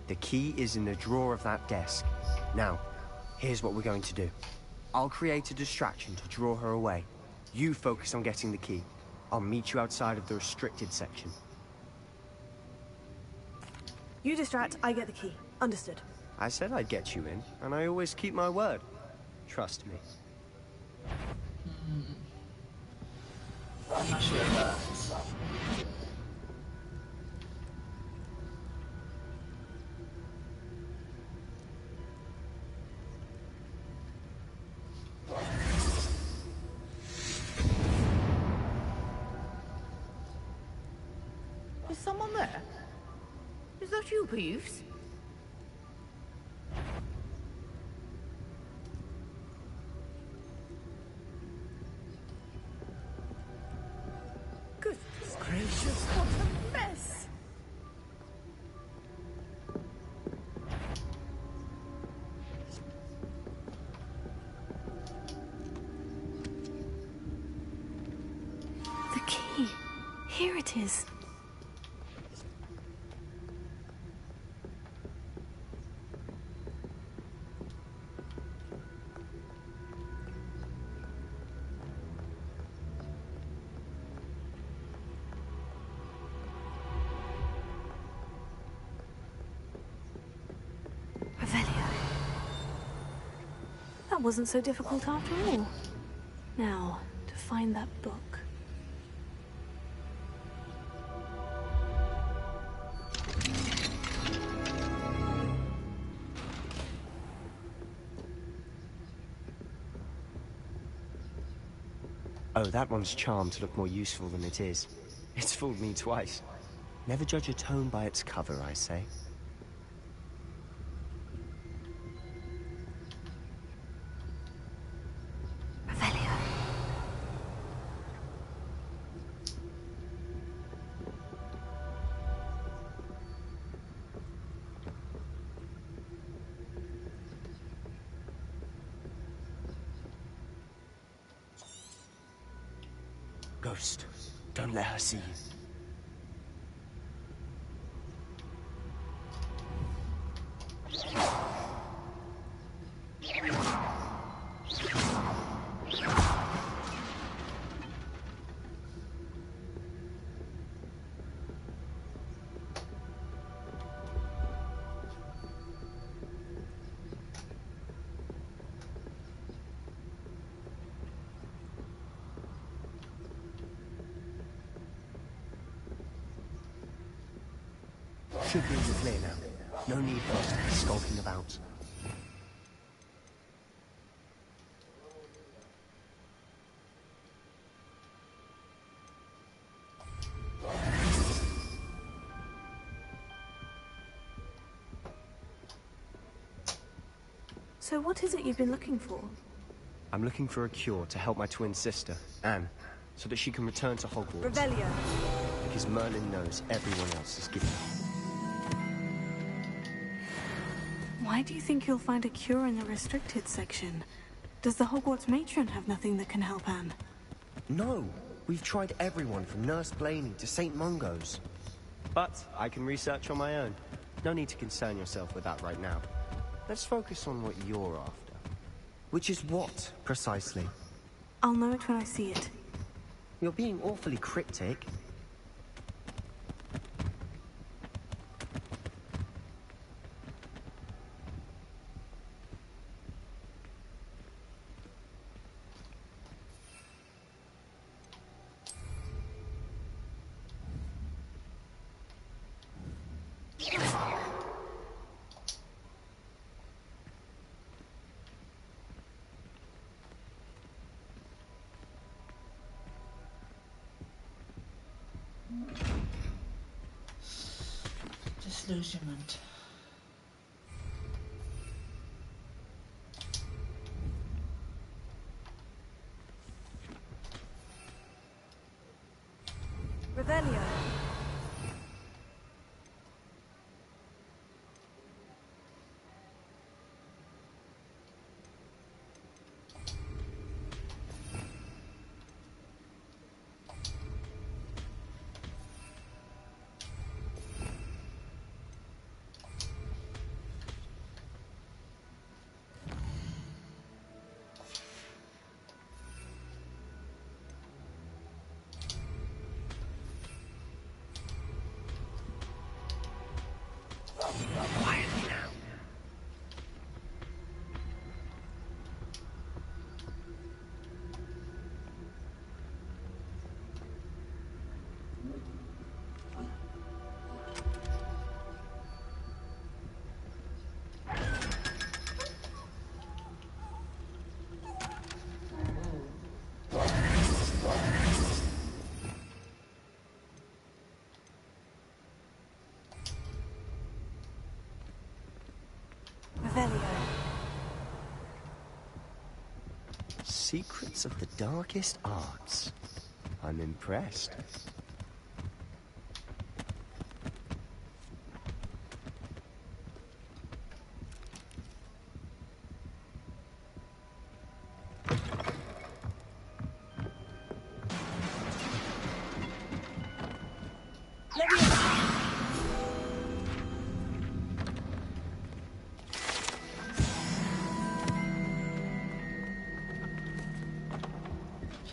The key is in the drawer of that desk. Now, here's what we're going to do. I'll create a distraction to draw her away. You focus on getting the key. I'll meet you outside of the restricted section. You distract, I get the key. Understood. I said I'd get you in, and I always keep my word. Trust me. I'm not sure of that. Is someone there? Is that you, Peeves? Goodness gracious, what a mess! The key. Here it is. That wasn't so difficult after all. Now, to find that book. Oh, that one's charmed to look more useful than it is. It's fooled me twice. Never judge a tome by its cover, I say. Ghost, don't let her see you. Should be in the clear now. No need for us to be skulking about. So what is it you've been looking for? I'm looking for a cure to help my twin sister, Anne, so that she can return to Hogwarts. Revelio. Because Merlin knows everyone else is giving. Why do you think you'll find a cure in the restricted section? Does the Hogwarts matron have nothing that can help Anne? No! We've tried everyone from Nurse Blaney to St. Mungo's. But I can research on my own. No need to concern yourself with that right now. Let's focus on what you're after. Which is what, precisely? I'll know it when I see it. You're being awfully cryptic. Disillusionment. Revelio. Quietly now. Revelio. Secrets of the darkest arts. I'm impressed.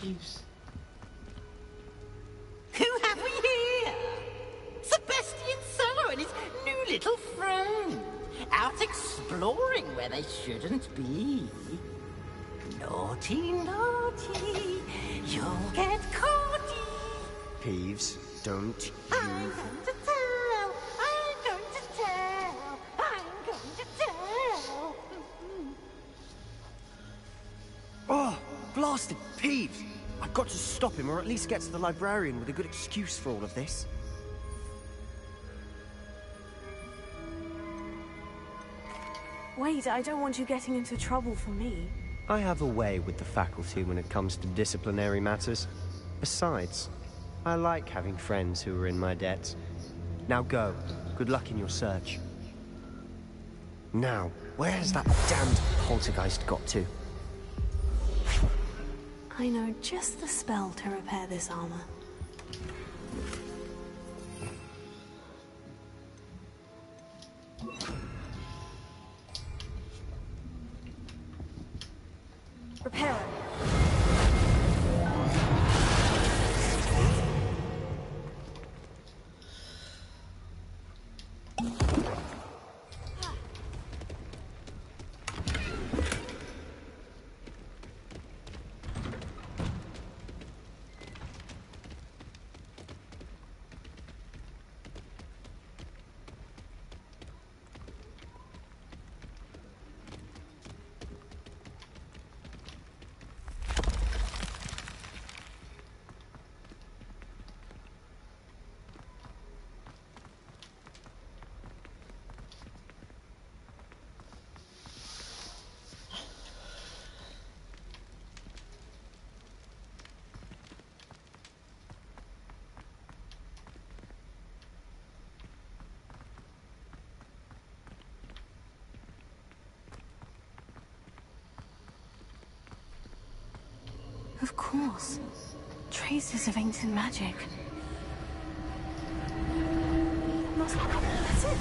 Jeeves. Who have we here? Sebastian Sallow and his new little friend. Out exploring where they shouldn't be. Naughty, naughty. You'll get caught. Peeves, don't I'm going to tell. I'm going to tell. I'm going to tell. Oh, blasted Peeves! I've got to stop him, or at least get to the librarian with a good excuse for all of this. Wait, I don't want you getting into trouble for me. I have a way with the faculty when it comes to disciplinary matters. Besides, I like having friends who are in my debt. Now go. Good luck in your search. Now, where has that damned poltergeist got to? I know just the spell to repair this armor. Repair it. Of course. Traces of ancient magic. That's it.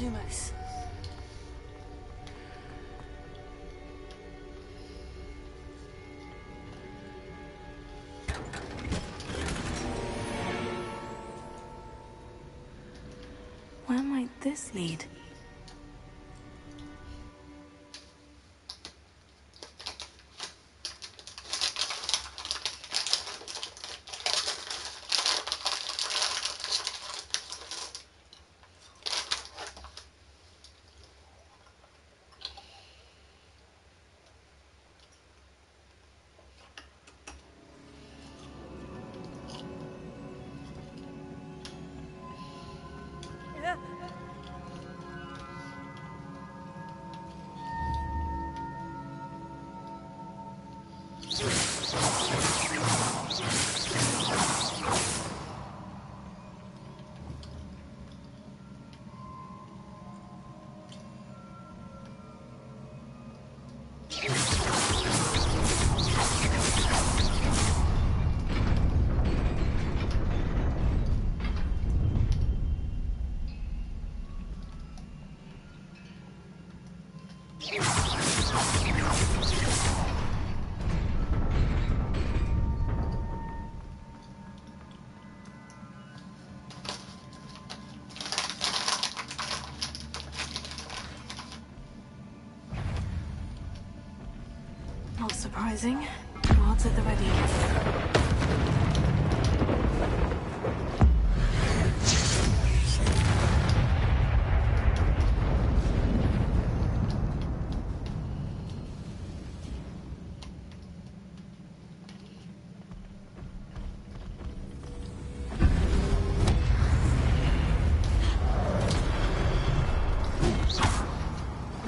Lumos. Where might this lead? Not surprising. Guards at the ready.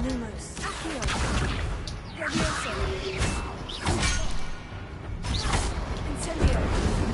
Lumos. Levioso. Incendio.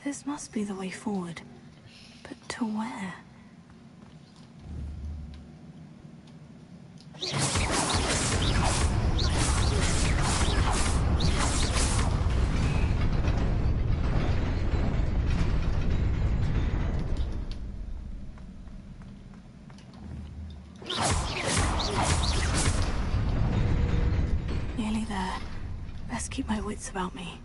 This must be the way forward. But to where? Nearly there. Best keep my wits about me.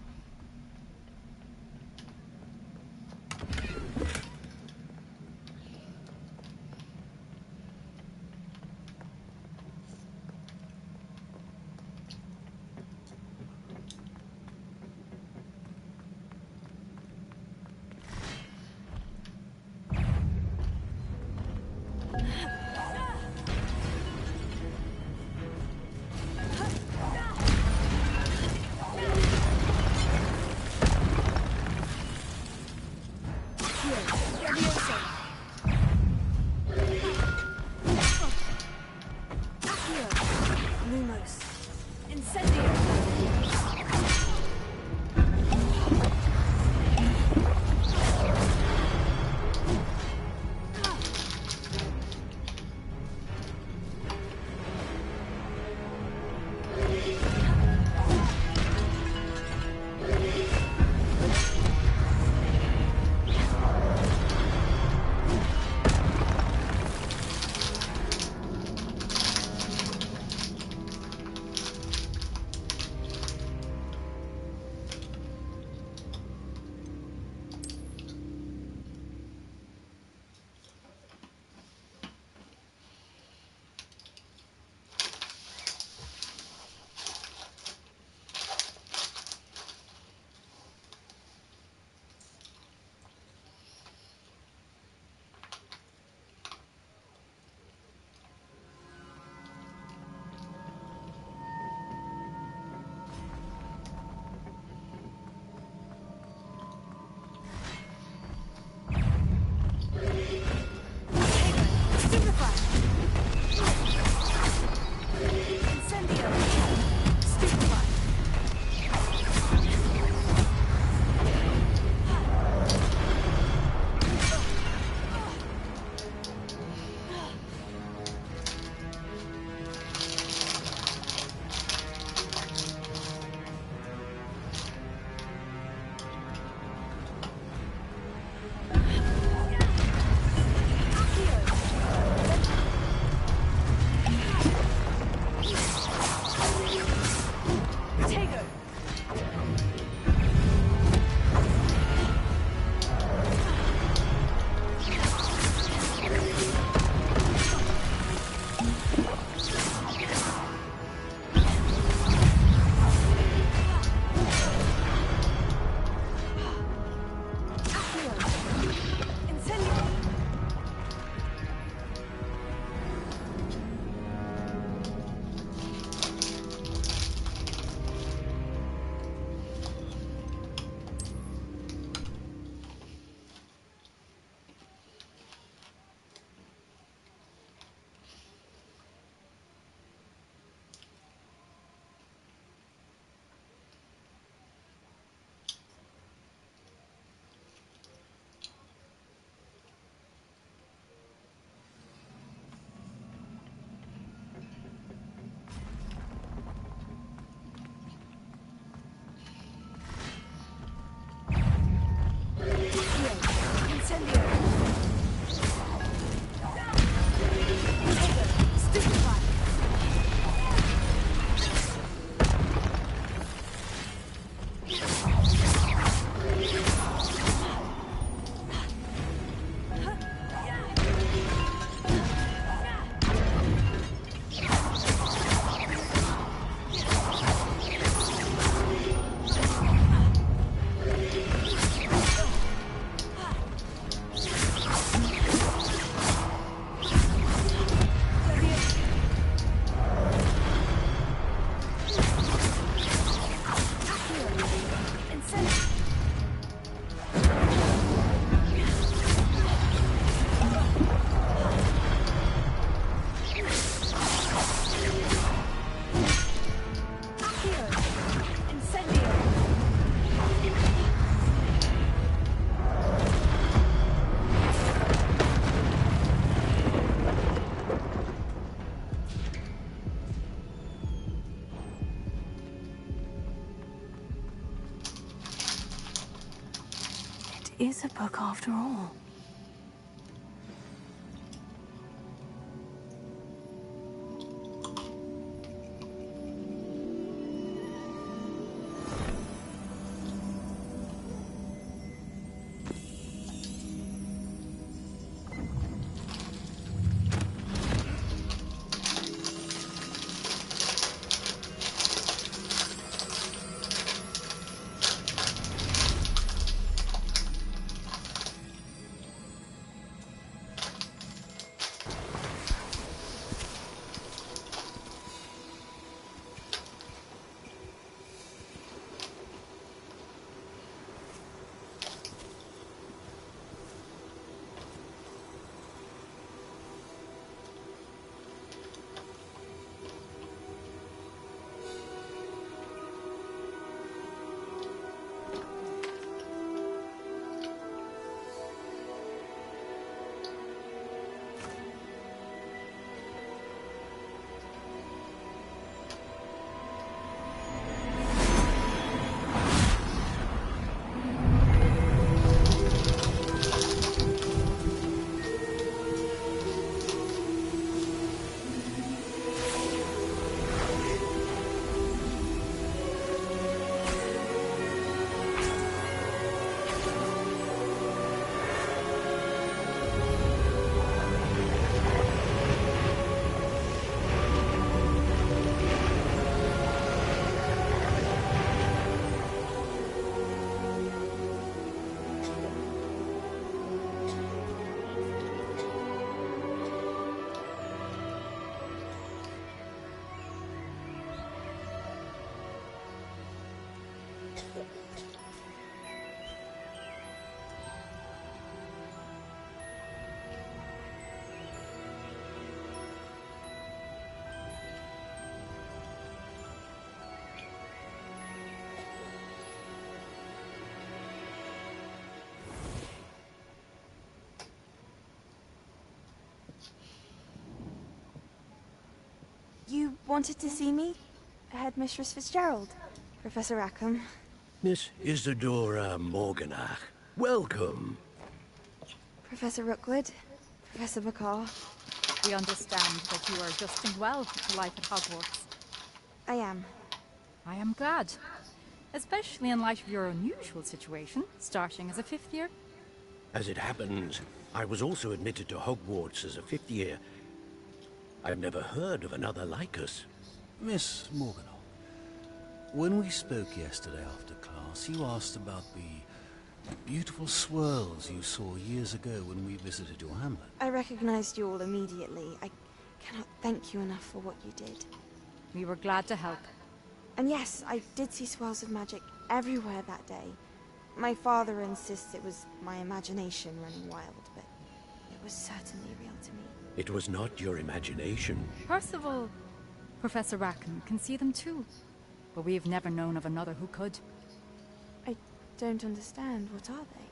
is a book after all. You wanted to see me? Headmistress Fitzgerald? Professor Rackham? Miss Isadora Morganach, welcome. Professor Rookwood? Professor McCaw? We understand that you are adjusting well to life at Hogwarts. I am. I am glad. Especially in light of your unusual situation, starting as a 5th year. As it happens, I was also admitted to Hogwarts as a 5th year. I've never heard of another like us. Miss Morganol, when we spoke yesterday after class, you asked about the beautiful swirls you saw years ago when we visited your hamlet. I recognized you all immediately. I cannot thank you enough for what you did. We were glad to help. And yes, I did see swirls of magic everywhere that day. My father insists it was my imagination running wild, but it was certainly real to me. It was not your imagination. Percival, Professor Rackham can see them too. But we've never known of another who could. I don't understand. What are they?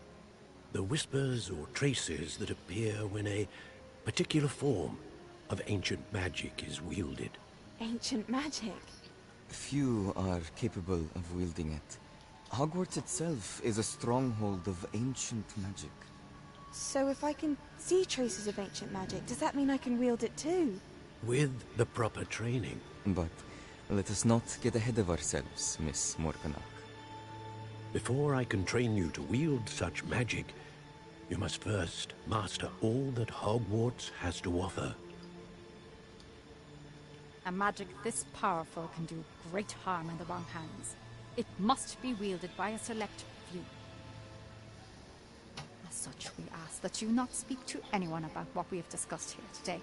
The whispers or traces that appear when a particular form of ancient magic is wielded. Ancient magic? Few are capable of wielding it. Hogwarts itself is a stronghold of ancient magic. So if I can see traces of ancient magic, does that mean I can wield it too? With the proper training. But let us not get ahead of ourselves, Miss Morganach. Before I can train you to wield such magic, you must first master all that Hogwarts has to offer. A magic this powerful can do great harm in the wrong hands. It must be wielded by a select few. As such, we ask that you not speak to anyone about what we have discussed here today.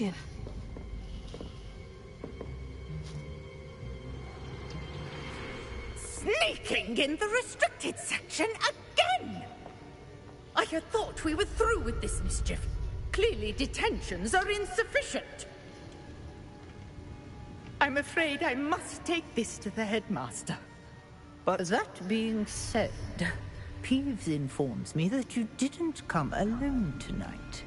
Sebastian. Sneaking in the restricted section again! I had thought we were through with this mischief. Clearly detentions are insufficient. I'm afraid I must take this to the headmaster. But that being said, Peeves informs me that you didn't come alone tonight.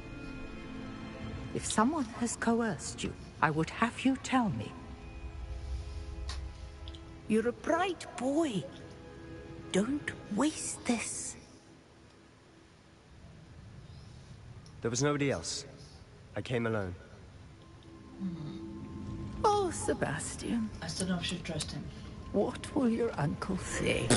If someone has coerced you, I would have you tell me. You're a bright boy. Don't waste this. There was nobody else. I came alone. Oh, Sebastian. I still don't know if I should trust him. What will your uncle say?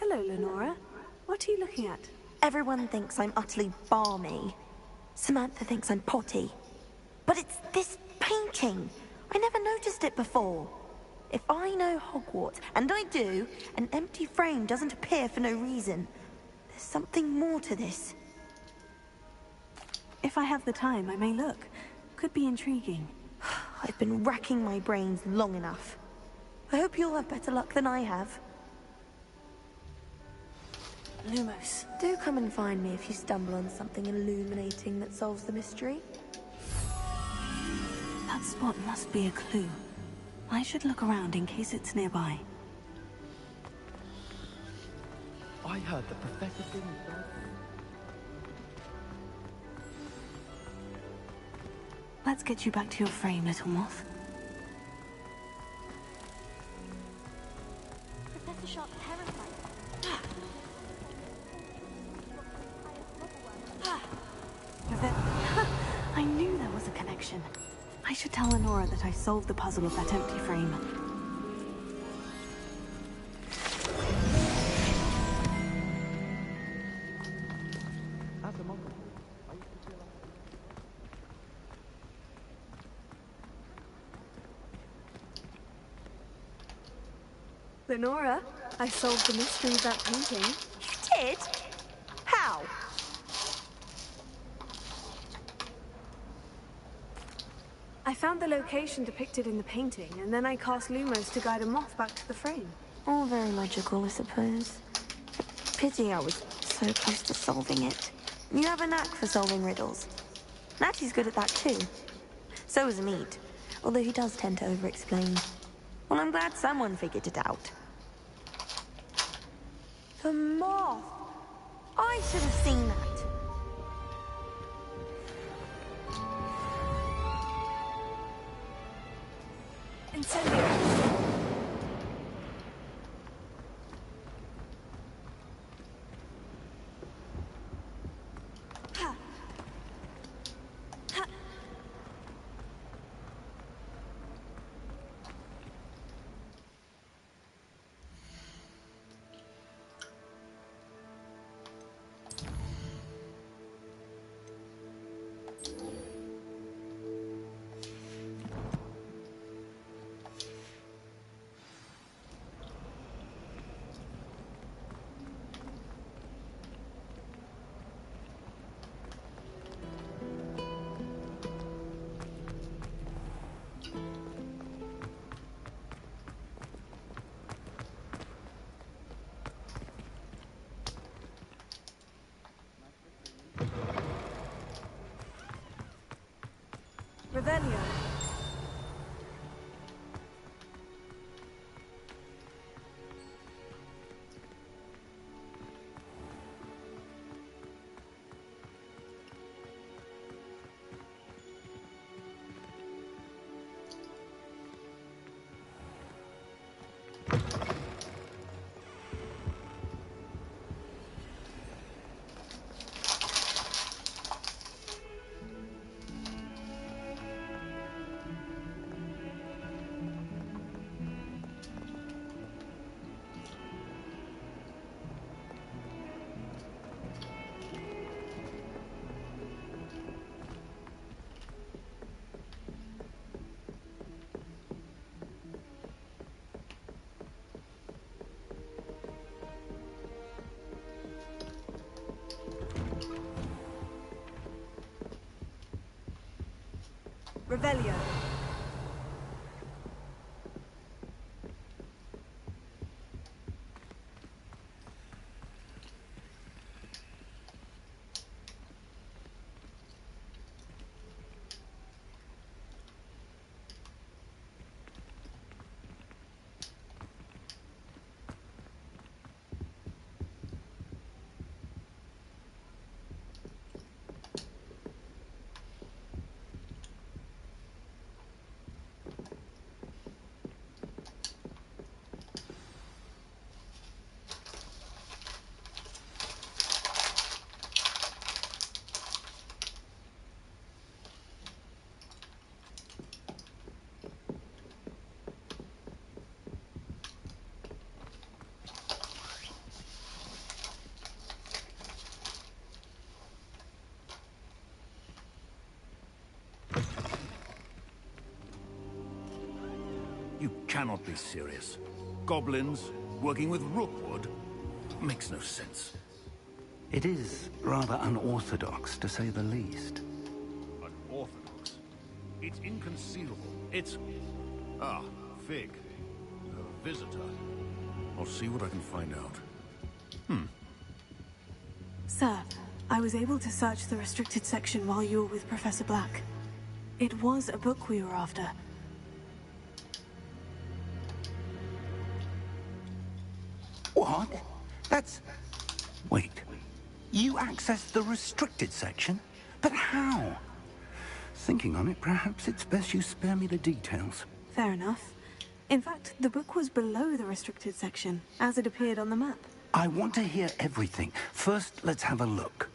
Hello, Lenora. What are you looking at? Everyone thinks I'm utterly balmy. Samantha thinks I'm potty. But it's this painting. I never noticed it before. If I know Hogwarts, and I do, an empty frame doesn't appear for no reason. There's something more to this. If I have the time, I may look. Could be intriguing. I've been racking my brains long enough. I hope you'll have better luck than I have. Lumos. Do come and find me if you stumble on something illuminating that solves the mystery. That spot must be a clue. I should look around in case it's nearby. I heard the Professor thing. Let's get you back to your frame, little moth. Professor Sharp terrified. I knew there was a connection. I should tell Lenora that I solved the puzzle of that empty frame. Lenora, I solved the mystery of that painting. You did? How? I found the location depicted in the painting, and then I cast Lumos to guide a moth back to the frame. All very logical, I suppose. Pity I was so close to solving it. You have a knack for solving riddles. Natty's good at that too. So is Mead, although he does tend to over-explain. Well, I'm glad someone figured it out. The moth! I should have seen that. Incendio! Revelio. You cannot be serious. Goblins working with Rookwood? Makes no sense. It is rather unorthodox, to say the least. Unorthodox? It's inconceivable. It's... Ah, Fig. A visitor. I'll see what I can find out. Sir, I was able to search the restricted section while you were with Professor Black. It was a book we were after. What? That's... Wait. You accessed the restricted section? But how? Thinking on it, perhaps it's best you spare me the details. Fair enough. In fact, the book was below the restricted section, as it appeared on the map. I want to hear everything. First, let's have a look.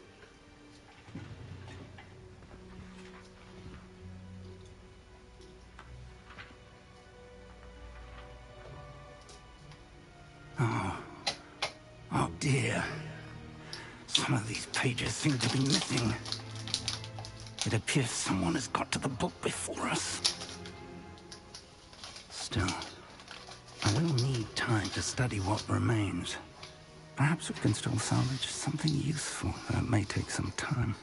Oh dear. Some of these pages seem to be missing. It appears someone has got to the book before us. Still, I will need time to study what remains. Perhaps we can still salvage something useful, though it may take some time.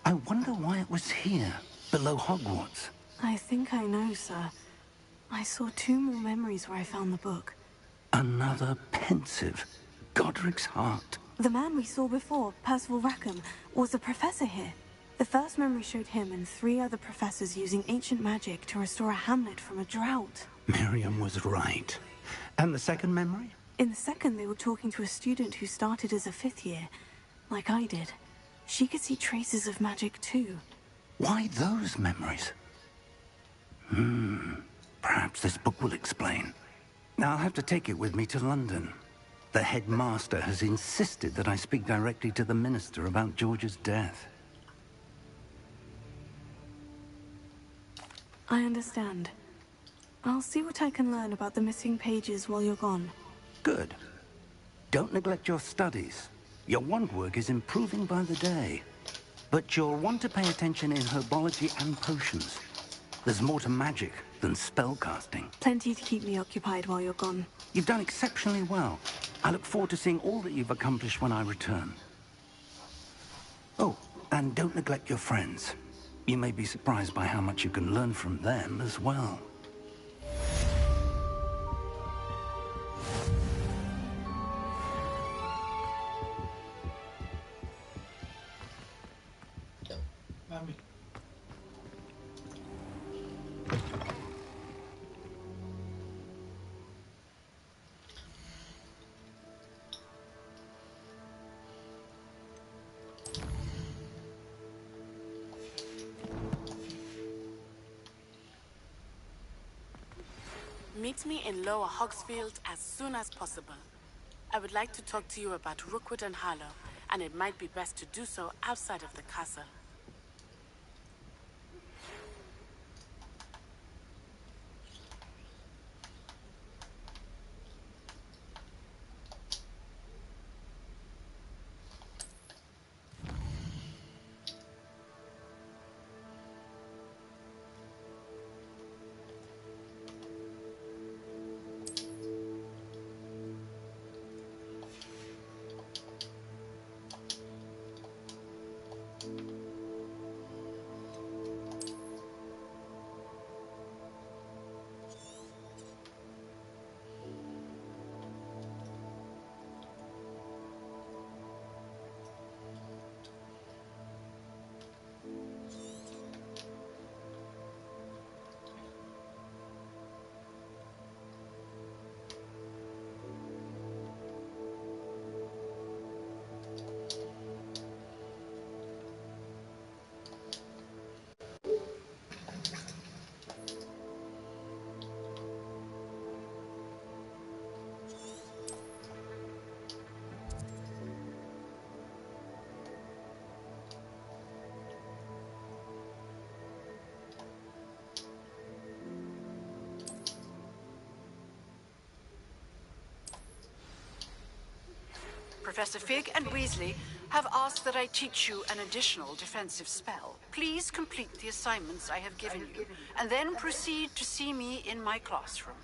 I wonder why it was here, below Hogwarts. I think I know, sir. I saw 2 more memories where I found the book. Another pensive. Godric's heart. The man we saw before, Percival Rackham, was a professor here. The first memory showed him and 3 other professors using ancient magic to restore a hamlet from a drought. Miriam was right. And the second memory? In the second, they were talking to a student who started as a 5th year, like I did. She could see traces of magic too. Why those memories? Perhaps this book will explain. Now I'll have to take it with me to London. The headmaster has insisted that I speak directly to the minister about George's death. I understand. I'll see what I can learn about the missing pages while you're gone. Good. Don't neglect your studies. Your wand work is improving by the day. But you'll want to pay attention in herbology and potions. There's more to magic than spellcasting. Plenty to keep me occupied while you're gone. You've done exceptionally well. I look forward to seeing all that you've accomplished when I return. Oh, and don't neglect your friends. You may be surprised by how much you can learn from them as well. Mami. Meet me in Lower Hogsfield as soon as possible. I would like to talk to you about Rookwood and Harlow, and it might be best to do so outside of the castle. Professor Fig and Weasley have asked that I teach you an additional defensive spell. Please complete the assignments I have given you, and then proceed to see me in my classroom.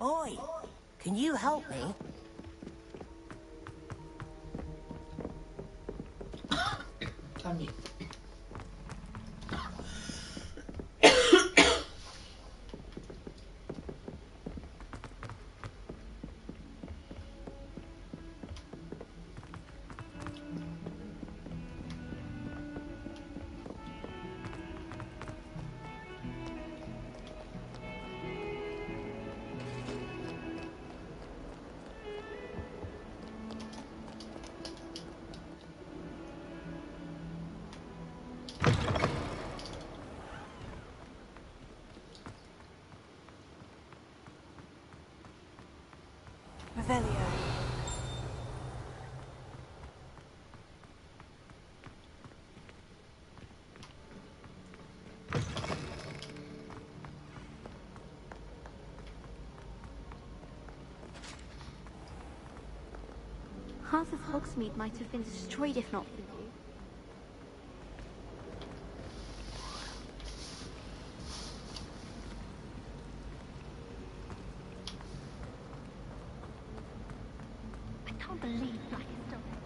Oi, can you help me? Tummy. Revelio. Half of Hogsmeade might have been destroyed if not for you. I can't believe Black is still there.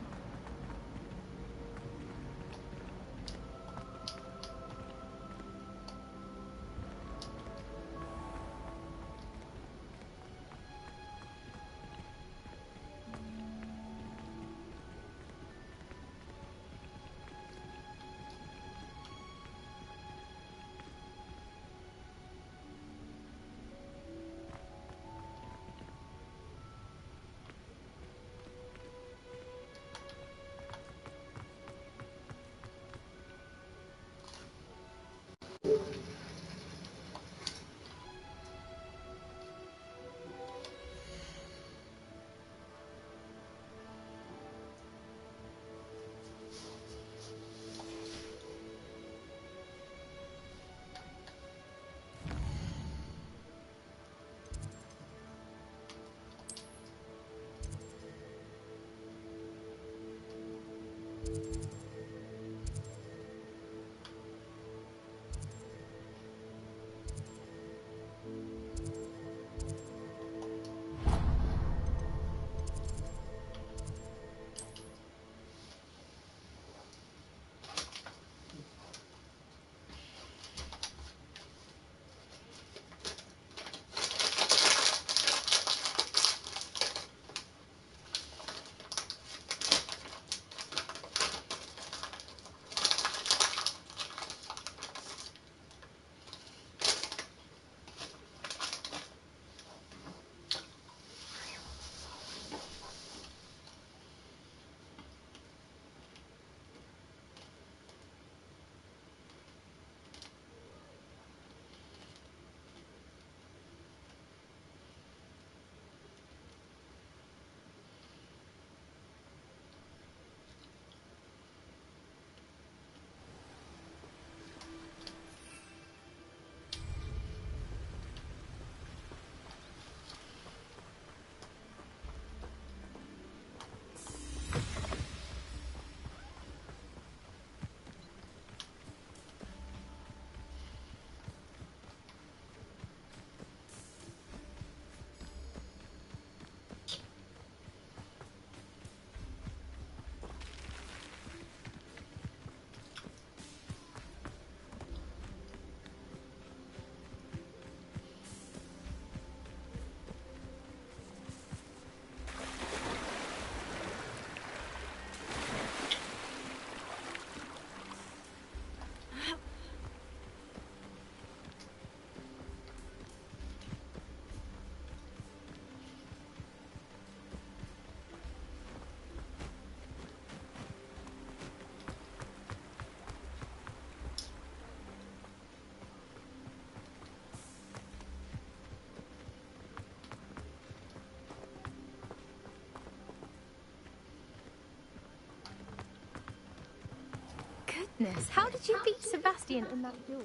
goodness, how did you beat Sebastian in that duel?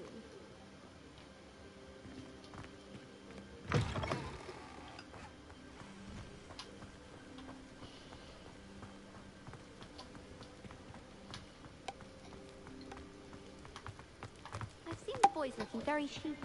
I've seen the boys looking very sheepish.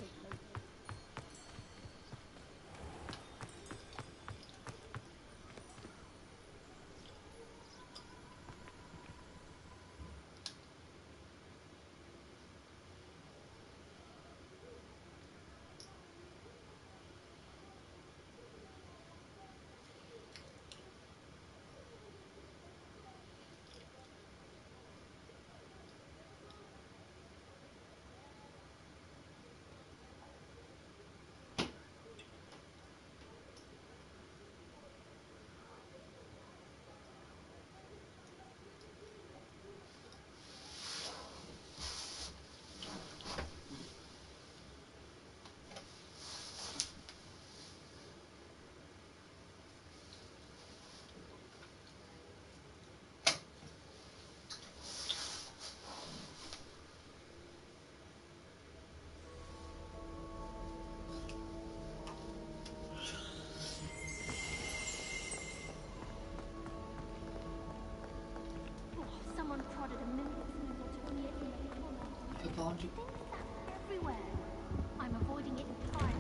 Someone prodded a mimic through the corner. Things are everywhere. I'm avoiding it entirely.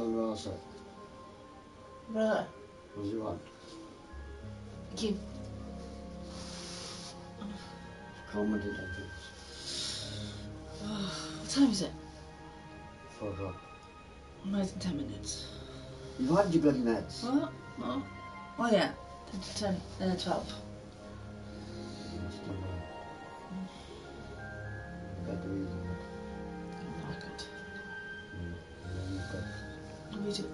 well, sir. Brother. What do you want? You. Call my detectives. What time is it? 4 o'clock. Less than 10 minutes. You've had your bloody meds. What? What? Oh yeah. 12. You must have better reading it. I'm not good. And then you've got... Read it.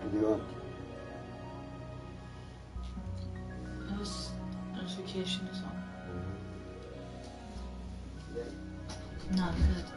What do you want? Notification is on. Yeah. No, I'm good.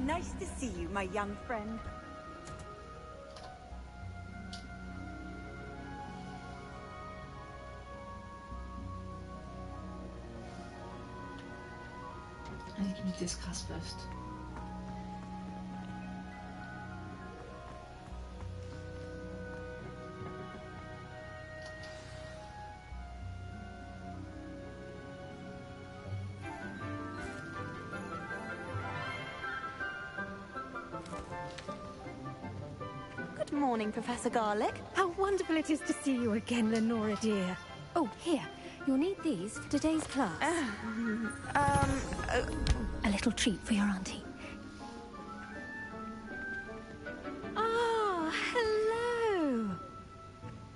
Nice to see you, my young friend. I need to make this class first. Good morning, Professor Garlic. How wonderful it is to see you again, Lenora dear. Oh, here. You'll need these for today's class. A little treat for your auntie. Ah, hello.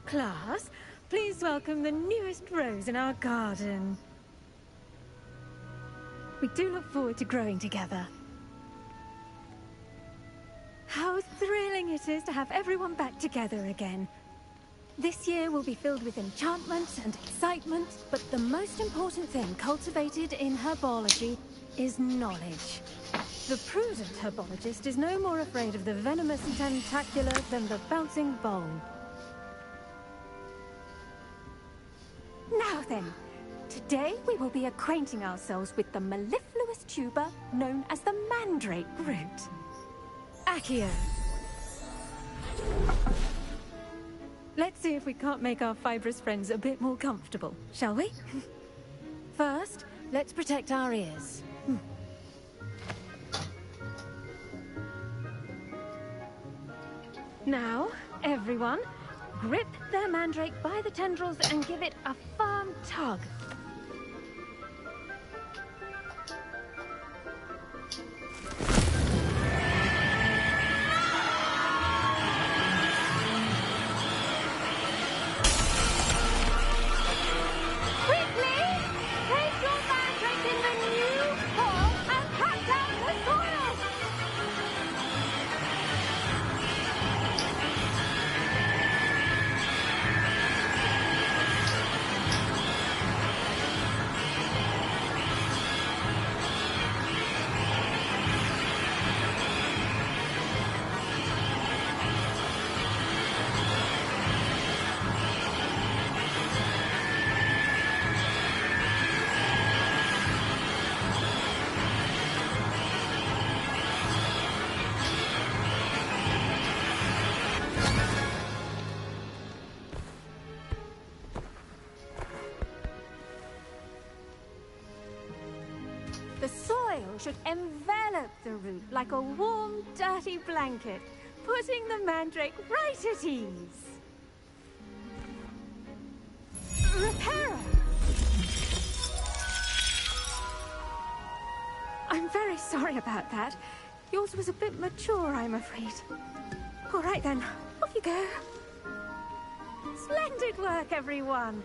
Class, please welcome the newest rose in our garden. We do look forward to growing together. How thrilling it is to have everyone back together again. This year will be filled with enchantment and excitement, but the most important thing cultivated in herbology is knowledge. The prudent herbologist is no more afraid of the venomous tentacular than the bouncing bowl. Now then, today we will be acquainting ourselves with the mellifluous tuber known as the mandrake root. Accio. Let's see if we can't make our fibrous friends a bit more comfortable, shall we? First, let's protect our ears. Now, everyone, grip their mandrake by the tendrils and give it a firm tug. The soil should envelop the root like a warm, dirty blanket, putting the mandrake right at ease. Reparo! I'm very sorry about that. Yours was a bit mature, I'm afraid. All right then, off you go. Splendid work, everyone.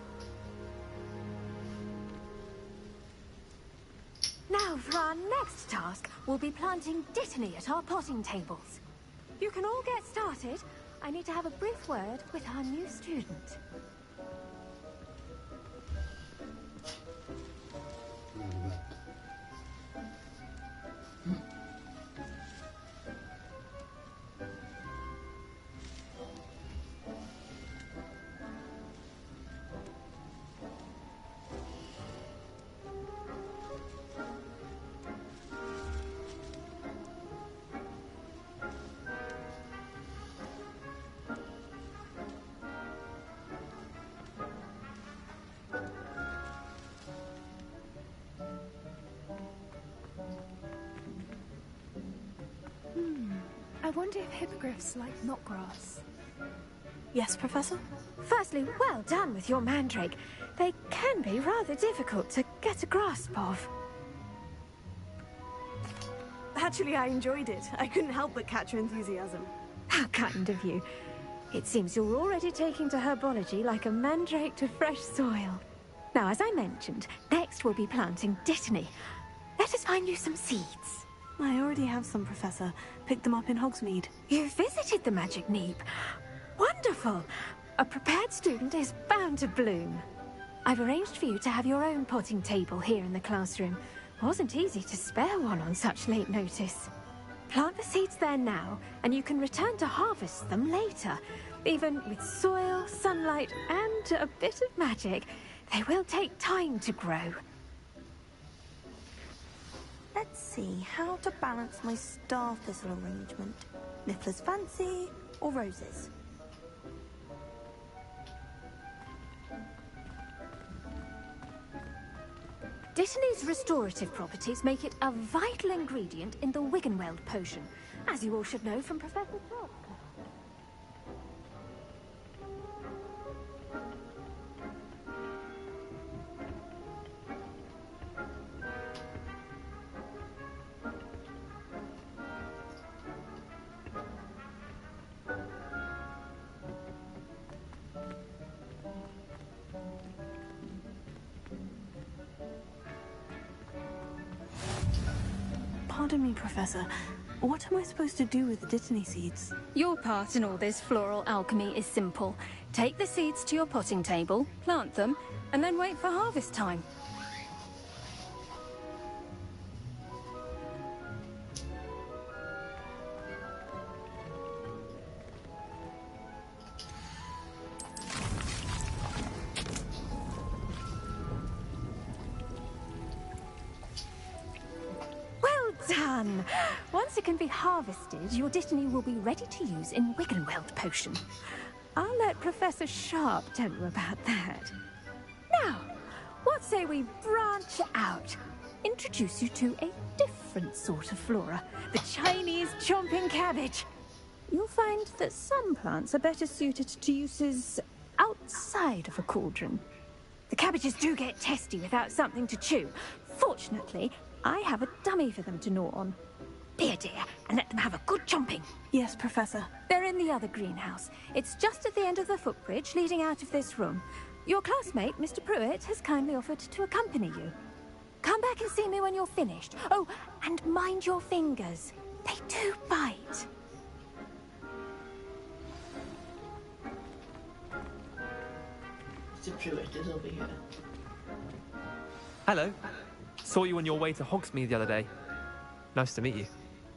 Now, for our next task, we'll be planting Dittany at our potting tables. You can all get started. I need to have a brief word with our new student. I wonder if hippogriffs like knotgrass. Yes, Professor? Firstly, well done with your mandrake. They can be rather difficult to get a grasp of. Actually, I enjoyed it. I couldn't help but catch your enthusiasm. How kind of you. It seems you're already taking to herbology like a mandrake to fresh soil. Now, as I mentioned, next we'll be planting Dittany. Let us find you some seeds. I already have some, Professor. Picked them up in Hogsmeade. You visited the Magic Neep. Wonderful! A prepared student is bound to bloom. I've arranged for you to have your own potting table here in the classroom. Wasn't easy to spare one on such late notice. Plant the seeds there now, and you can return to harvest them later. Even with soil, sunlight, and a bit of magic, they will take time to grow. Let's see how to balance my star thistle arrangement. Niffler's fancy or roses? Dittany's restorative properties make it a vital ingredient in the Wiggenweld potion, as you all should know from Professor Charles. Pardon me, Professor. What am I supposed to do with the Dittany seeds? Your part in all this floral alchemy is simple. Take the seeds to your potting table, plant them, and then wait for harvest time. Done! Once it can be harvested, your Dittany will be ready to use in Wiggenweld potion. I'll let Professor Sharp tell you about that. Now, what say we branch out? Introduce you to a different sort of flora, the Chinese chomping cabbage. You'll find that some plants are better suited to uses outside of a cauldron. The cabbages do get testy without something to chew. Fortunately, I have a dummy for them to gnaw on. Be a dear, and let them have a good chomping. Yes, Professor. They're in the other greenhouse. It's just at the end of the footbridge leading out of this room. Your classmate, Mr. Pruitt, has kindly offered to accompany you. Come back and see me when you're finished. Oh, and mind your fingers. They do bite. Mr. Pruitt is over here. Hello. Saw you on your way to Hogsmeade the other day. Nice to meet you.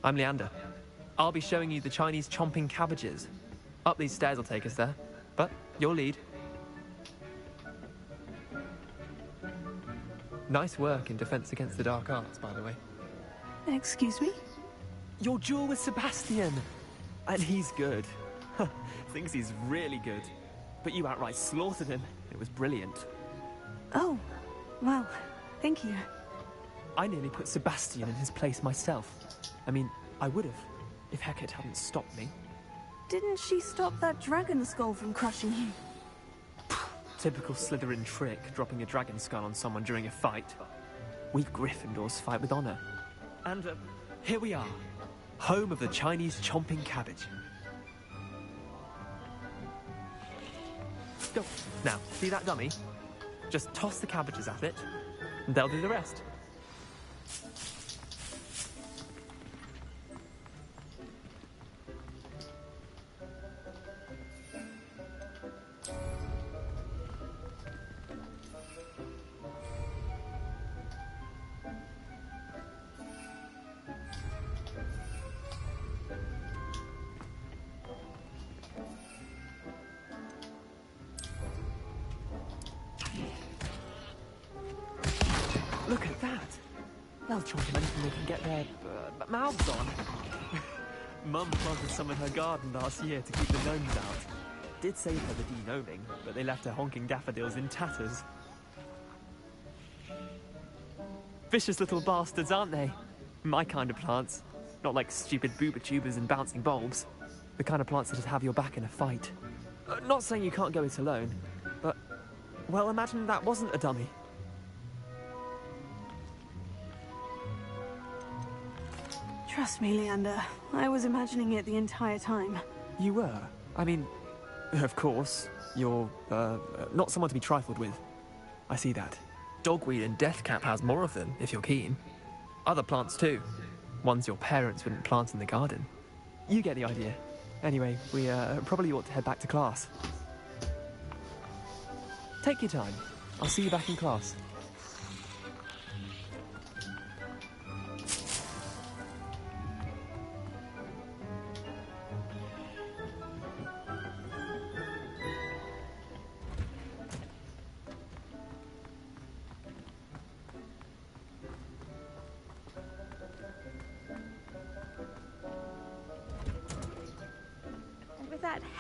I'm Leander. I'll be showing you the Chinese chomping cabbages. Up these stairs will take us there, but your lead. Nice work in Defense Against the Dark Arts, by the way. Excuse me? Your duel with Sebastian! And he's good. Thinks he's really good. But you outright slaughtered him. It was brilliant. Oh, well, thank you. I nearly put Sebastian in his place myself. I mean, I would have, if Hecate hadn't stopped me. Didn't she stop that dragon skull from crushing you? Typical Slytherin trick, dropping a dragon skull on someone during a fight. We Gryffindors fight with honor. And here we are, home of the Chinese chomping cabbage. Go. Now, see that dummy? Just toss the cabbages at it, and they'll do the rest. Look at that! They'll chomp on anything they can get their mouths on. Mum planted some in her garden last year to keep the gnomes out. Did save her the de-gnoming, but they left her honking daffodils in tatters. Vicious little bastards, aren't they? My kind of plants. Not like stupid booba tubers and bouncing bulbs. The kind of plants that'd have your back in a fight. Not saying you can't go it alone, but, well, imagine that wasn't a dummy. Trust me, Leander. I was imagining it the entire time. You were? I mean, of course, you're, not someone to be trifled with. I see that. Dogweed and deathcap has more of them, if you're keen. Other plants too. Ones your parents wouldn't plant in the garden. You get the idea. Anyway, we probably ought to head back to class. Take your time. I'll see you back in class.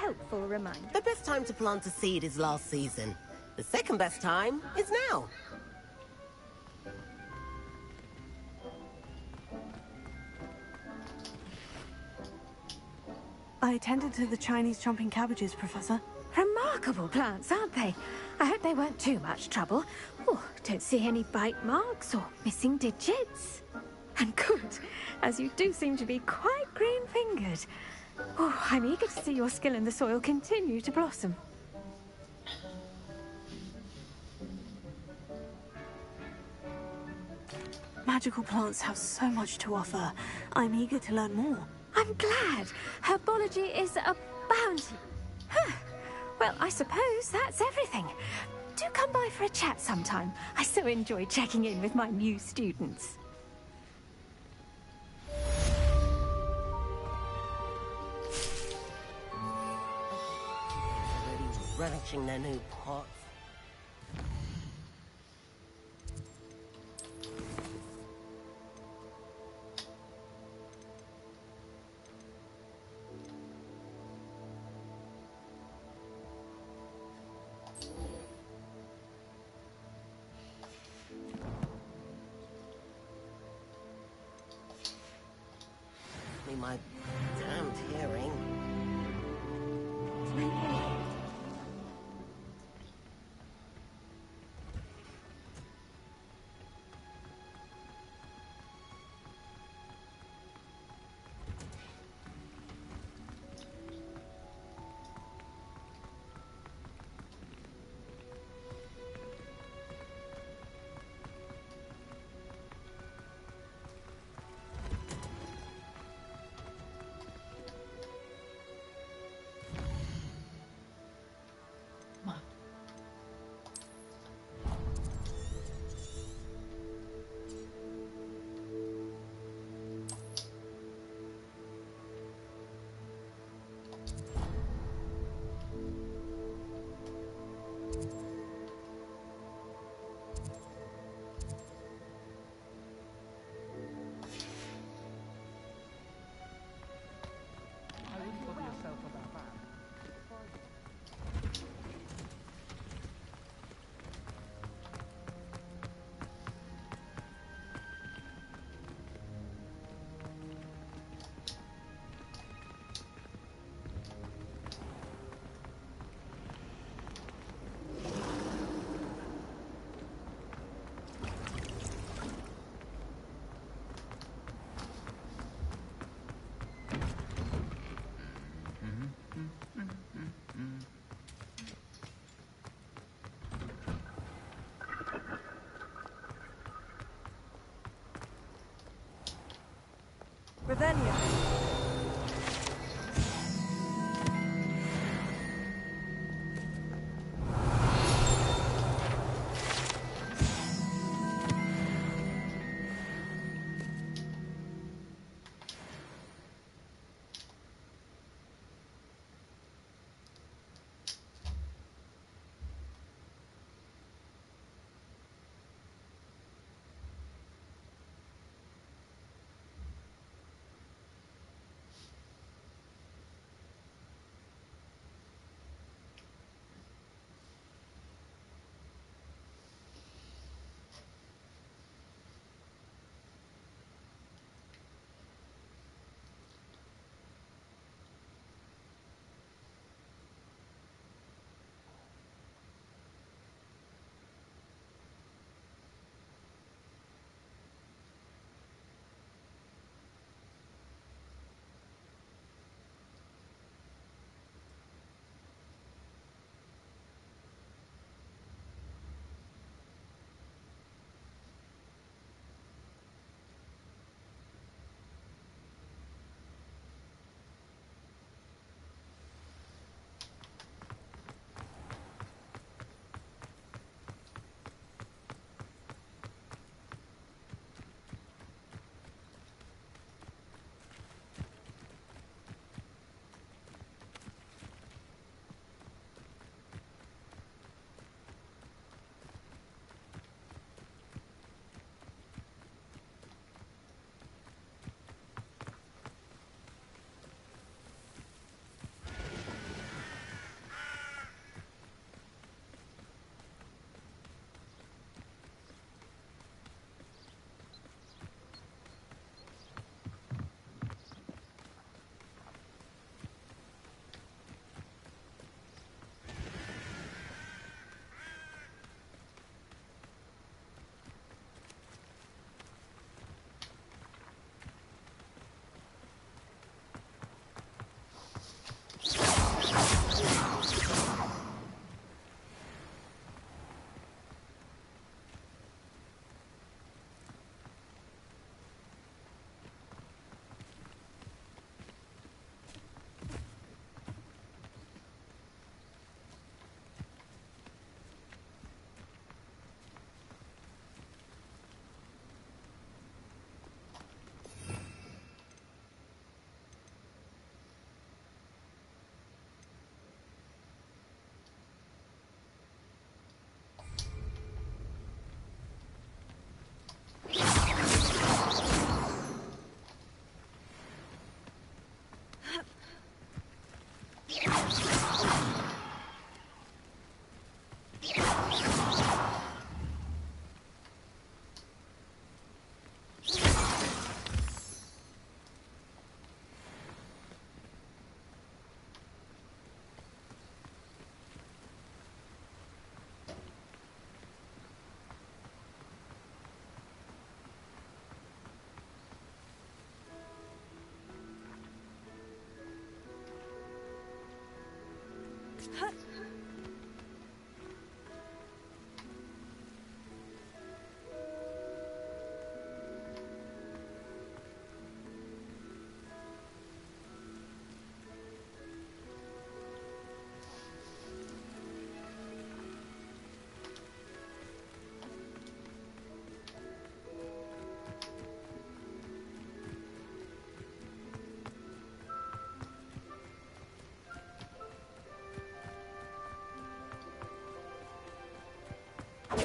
helpful reminder. The best time to plant a seed is last season. The second best time is now. I attended to the Chinese chomping cabbages, Professor. Remarkable plants, aren't they? I hope they weren't too much trouble. Oh, don't see any bite marks or missing digits. And good, as you do seem to be quite green-fingered. Oh, I'm eager to see your skill in the soil continue to blossom. Magical plants have so much to offer. I'm eager to learn more. I'm glad. Herbology is a bounty. Huh. Well, I suppose that's everything. Do come by for a chat sometime. I so enjoy checking in with my new students. Really relishing their new pots. My damned hearing. Revelio.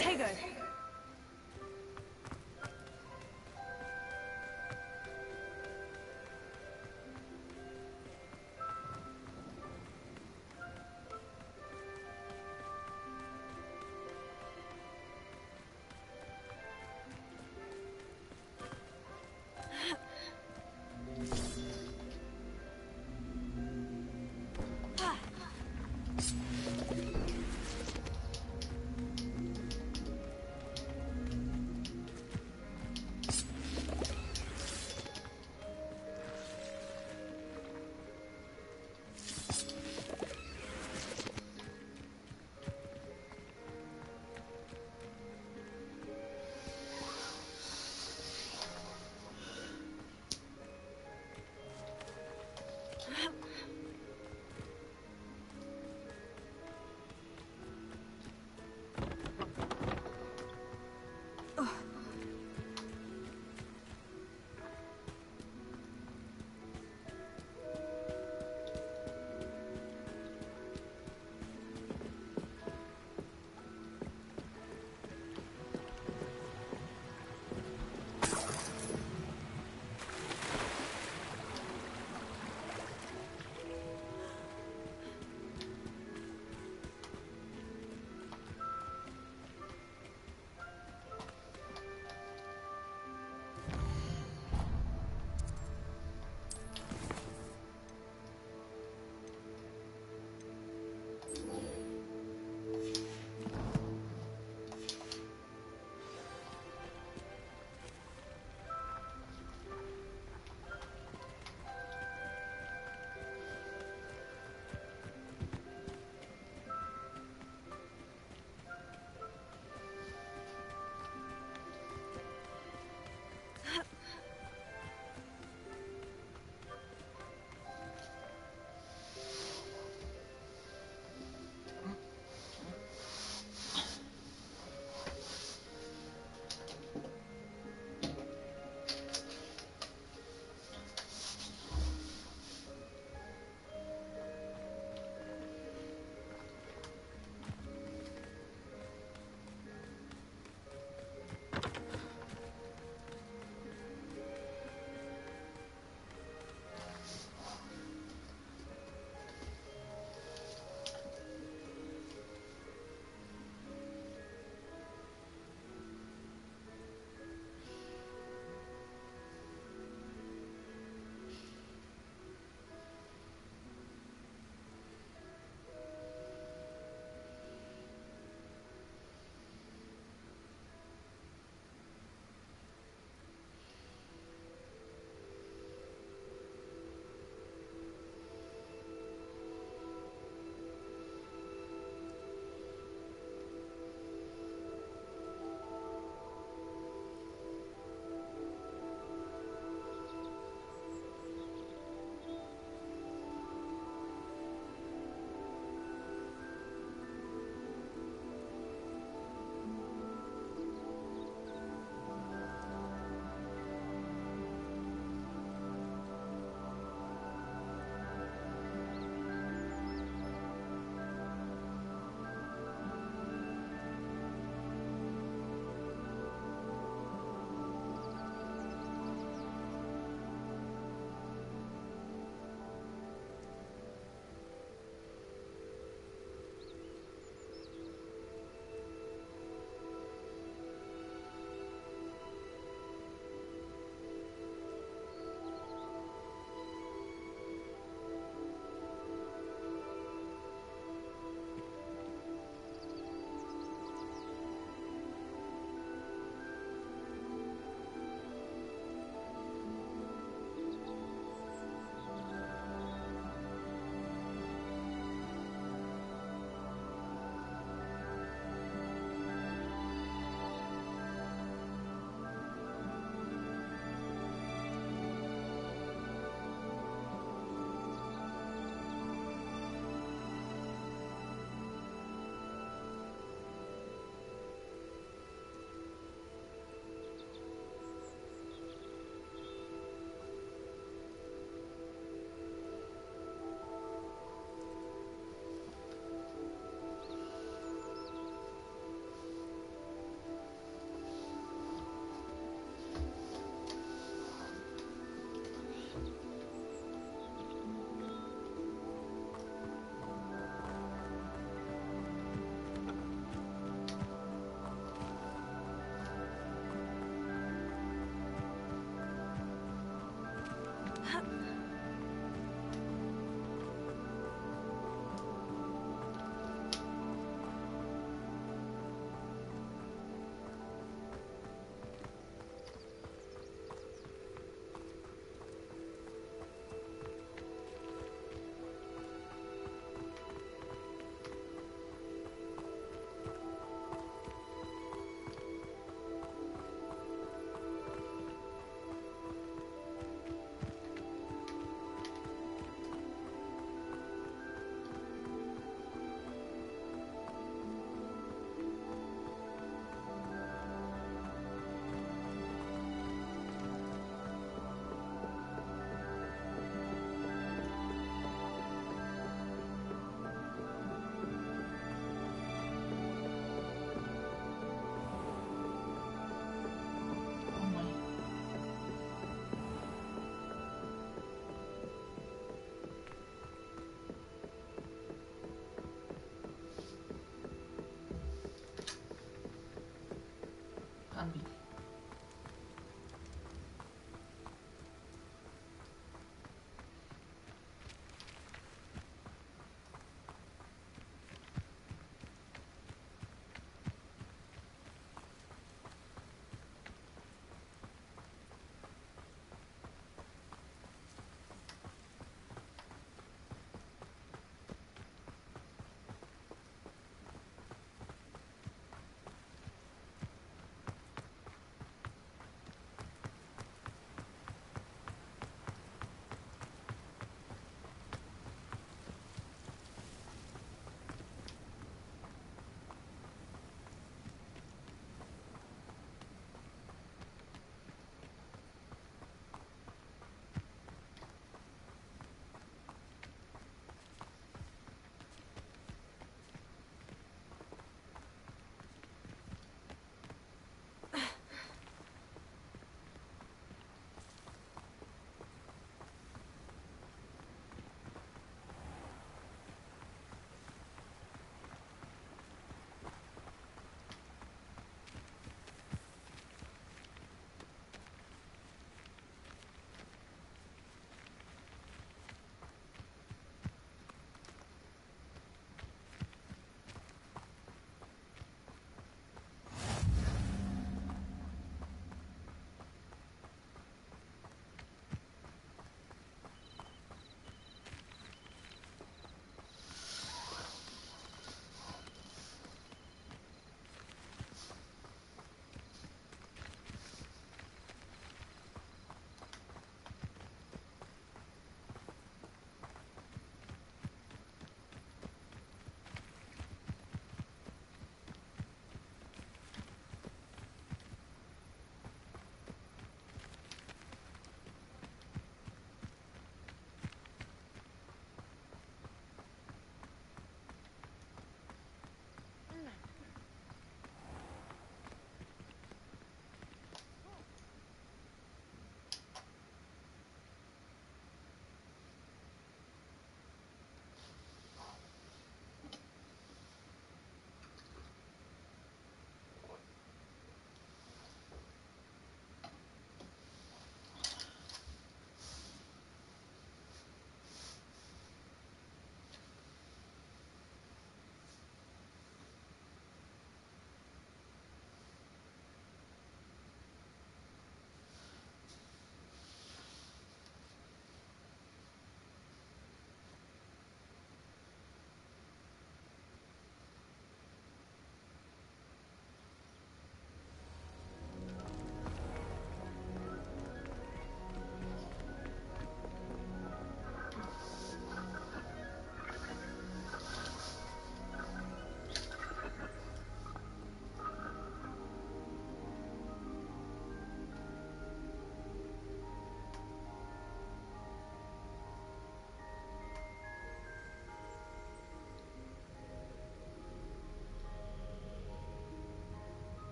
Tego! kan bli.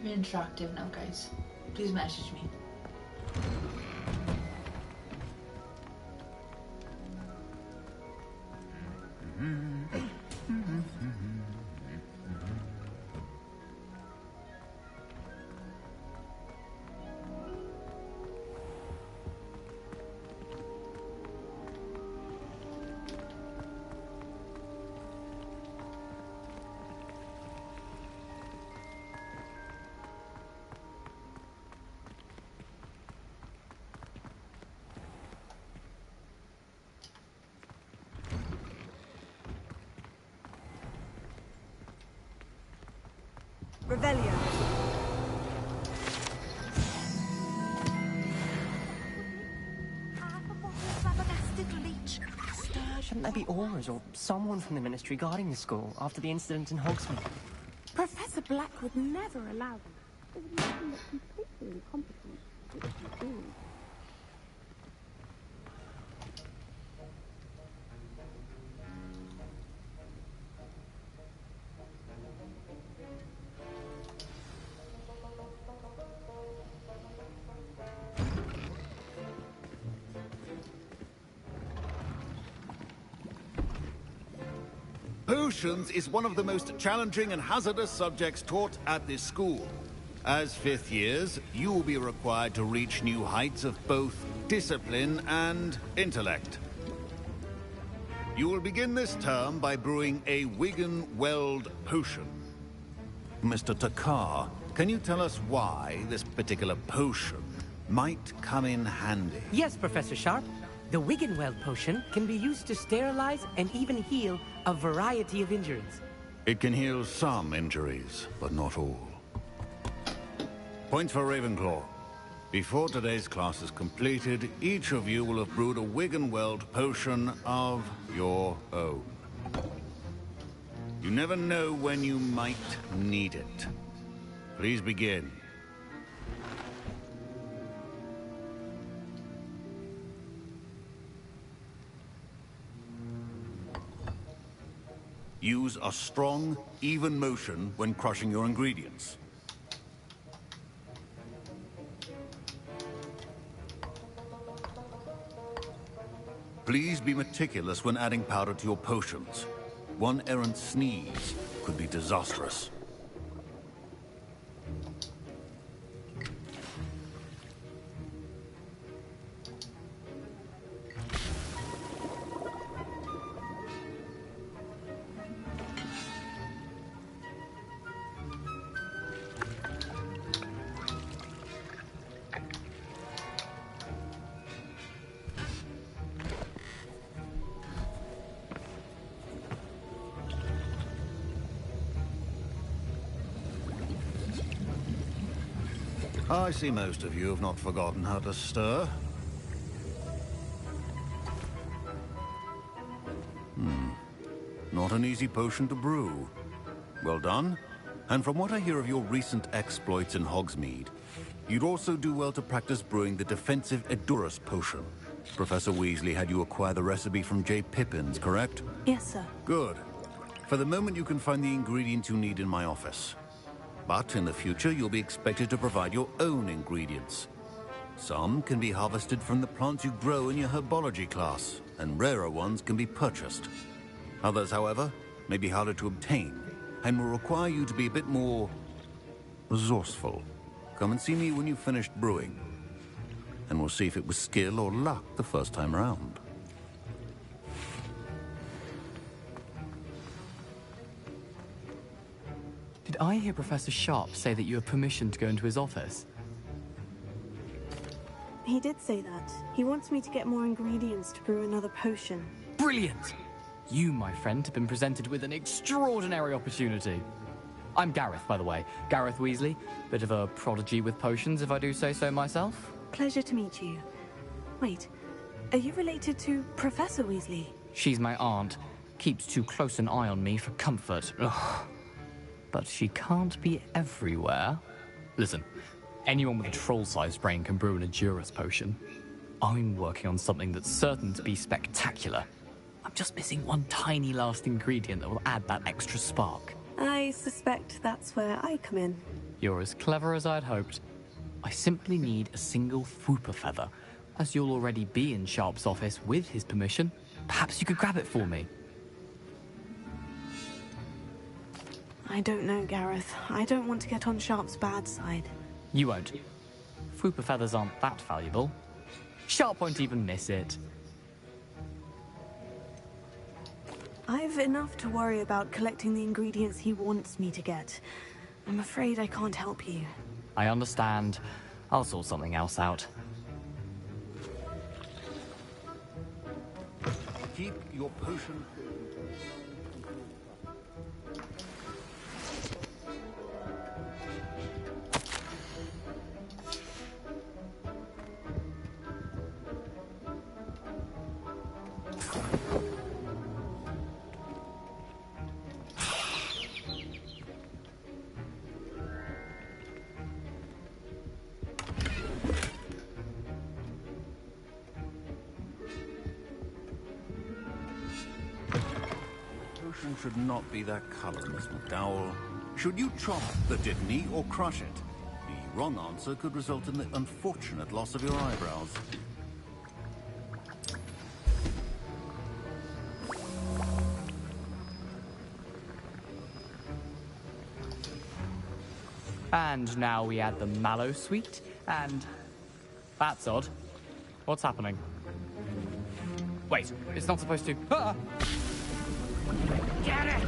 I'm interactive now, guys. Please message me. Revelio. Shouldn't there be Aurors or someone from the Ministry guarding the school after the incident in Hogsmeade? Professor Black would never allow them. It would make him look completely incompetent, which he is. Potions is one of the most challenging and hazardous subjects taught at this school. As fifth years, you will be required to reach new heights of both discipline and intellect. You will begin this term by brewing a Wigan-Weld potion. Mr. Takar, can you tell us why this particular potion might come in handy? Yes, Professor Sharp. The Wigan-Weld potion can be used to sterilize and even heal a variety of injuries. It can heal some injuries, but not all. Points for Ravenclaw. Before today's class is completed, each of you will have brewed a Wigan-Weld potion of your own. You never know when you might need it. Please begin. Use a strong, even motion when crushing your ingredients. Please be meticulous when adding powder to your potions. One errant sneeze could be disastrous. I see most of you have not forgotten how to stir. Not an easy potion to brew. Well done. And from what I hear of your recent exploits in Hogsmeade, you'd also do well to practice brewing the defensive Edurus potion. Professor Weasley had you acquire the recipe from J. Pippin's, correct? Yes, sir. Good. For the moment, you can find the ingredients you need in my office. But in the future, you'll be expected to provide your own ingredients. Some can be harvested from the plants you grow in your herbology class, and rarer ones can be purchased. Others, however, may be harder to obtain, and will require you to be a bit more resourceful. Come and see me when you've finished brewing, and we'll see if it was skill or luck the first time around. Did I hear Professor Sharp say that you have permission to go into his office? He did say that. He wants me to get more ingredients to brew another potion. Brilliant! You, my friend, have been presented with an extraordinary opportunity. I'm Gareth, by the way. Gareth Weasley. Bit of a prodigy with potions, if I do say so myself. Pleasure to meet you. Wait, are you related to Professor Weasley? She's my aunt. Keeps too close an eye on me for comfort. Ugh. But she can't be everywhere. Listen, anyone with a troll-sized brain can brew an Edurus potion. I'm working on something that's certain to be spectacular. I'm just missing one tiny last ingredient that will add that extra spark. I suspect that's where I come in. You're as clever as I'd hoped. I simply need a single Fwooper feather. As you'll already be in Sharp's office with his permission, perhaps you could grab it for me. I don't know, Gareth. I don't want to get on Sharp's bad side. You won't. Fwooper feathers aren't that valuable. Sharp won't even miss it. I've enough to worry about collecting the ingredients he wants me to get. I'm afraid I can't help you. I understand. I'll sort something else out. Keep your potion. potion should not be that color, Miss McDowell. Should you chop the Dittany or crush it? The wrong answer could result in the unfortunate loss of your eyebrows. And now we add the mallow sweet, and... That's odd. What's happening? Wait, it's not supposed to... Ah! Get it!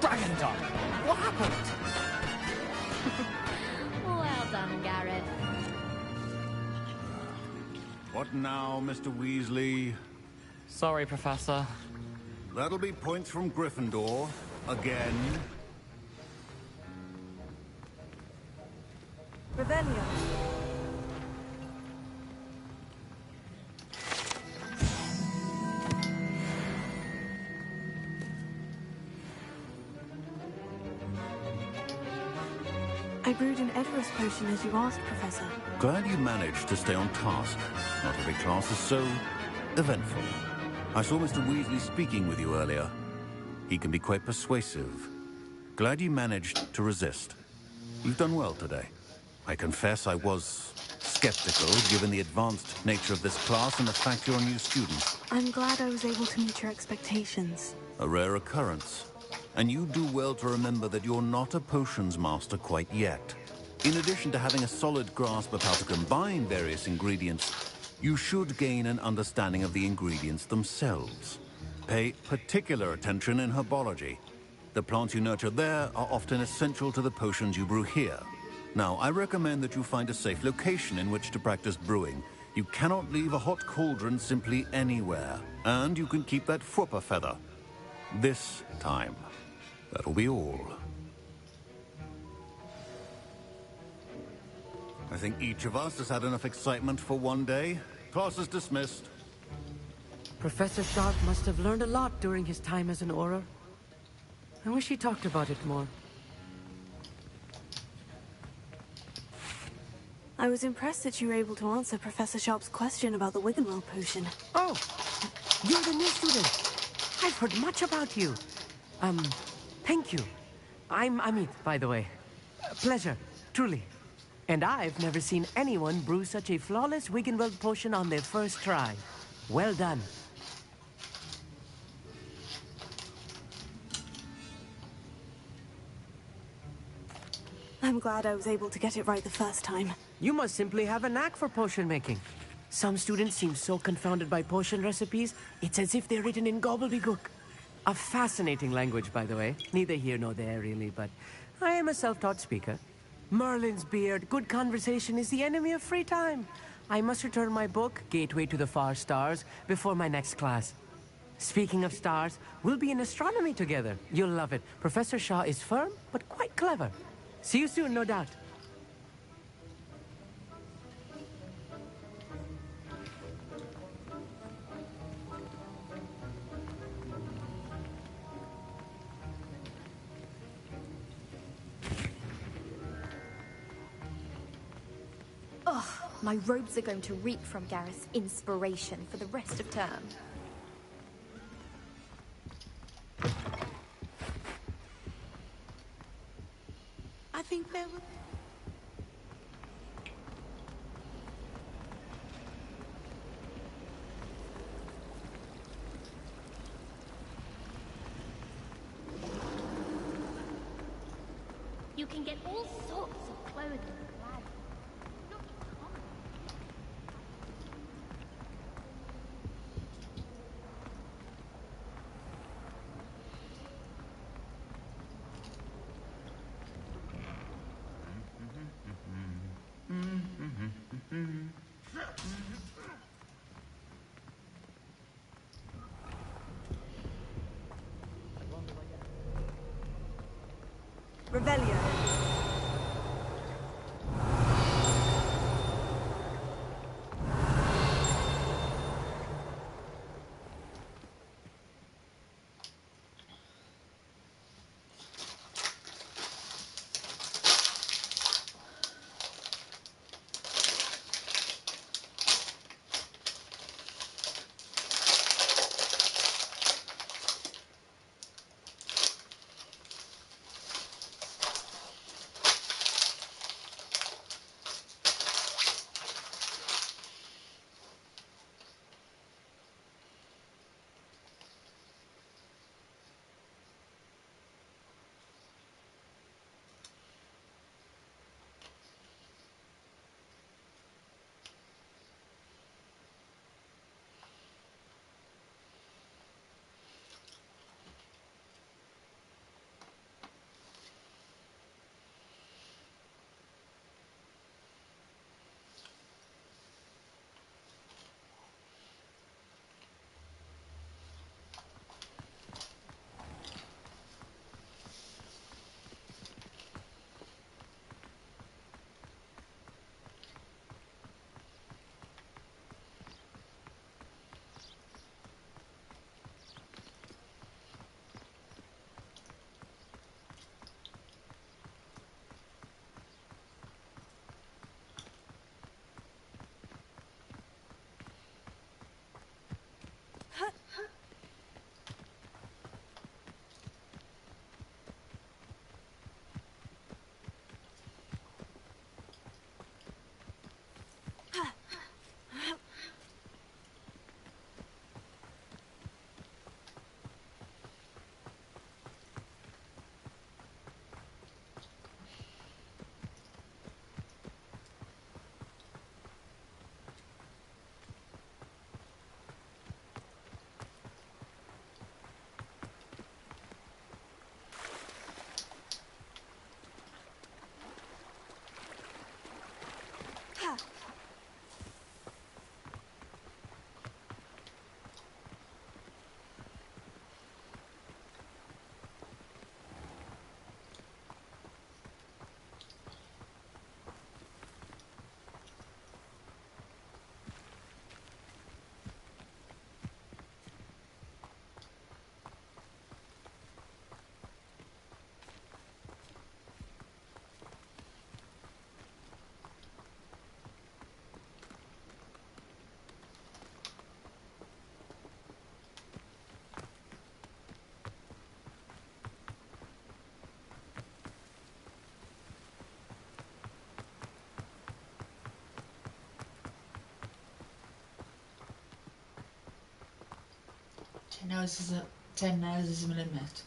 Dragon tongue! What happened? Well done, Gareth. What now, Mr. Weasley? Sorry, Professor. That'll be points from Gryffindor. Again. Rebellion. I brewed an Edwar's potion as you asked, Professor. Glad you managed to stay on task. Not every class is so eventful. I saw Mr. Weasley speaking with you earlier. He can be quite persuasive. Glad you managed to resist. You've done well today. I confess I was skeptical, given the advanced nature of this class and the fact you're a new student. I'm glad I was able to meet your expectations. A rare occurrence. And you do well to remember that you're not a potions master quite yet. In addition to having a solid grasp of how to combine various ingredients, you should gain an understanding of the ingredients themselves. Pay particular attention in herbology. The plants you nurture there are often essential to the potions you brew here. Now, I recommend that you find a safe location in which to practice brewing. You cannot leave a hot cauldron simply anywhere. And you can keep that Fwooper feather. This time. That'll be all. I think each of us has had enough excitement for one day. Class is dismissed. Professor Sharp must have learned a lot during his time as an Auror. I wish he talked about it more. I was impressed that you were able to answer Professor Sharp's question about the Wiggenweld potion. Oh! You're the new student! I've heard much about you. Thank you. I'm Amit, by the way. Pleasure, truly. And I've never seen anyone brew such a flawless Wiggenweld potion on their first try. Well done. I'm glad I was able to get it right the first time. You must simply have a knack for potion making. Some students seem so confounded by potion recipes, it's as if they're written in gobbledygook. A fascinating language, by the way. Neither here nor there, really, but I am a self-taught speaker. Merlin's beard, good conversation is the enemy of free time. I must return my book, Gateway to the Far Stars, before my next class. Speaking of stars, we'll be in astronomy together. You'll love it. Professor Shaw is firm, but quite clever. See you soon, no doubt. Ugh, my robes are going to reek from Gareth's inspiration for the rest of term. I think there were... You can get all sorts of clothing and gladly. Not common. Revelio. 10 hours is a limit.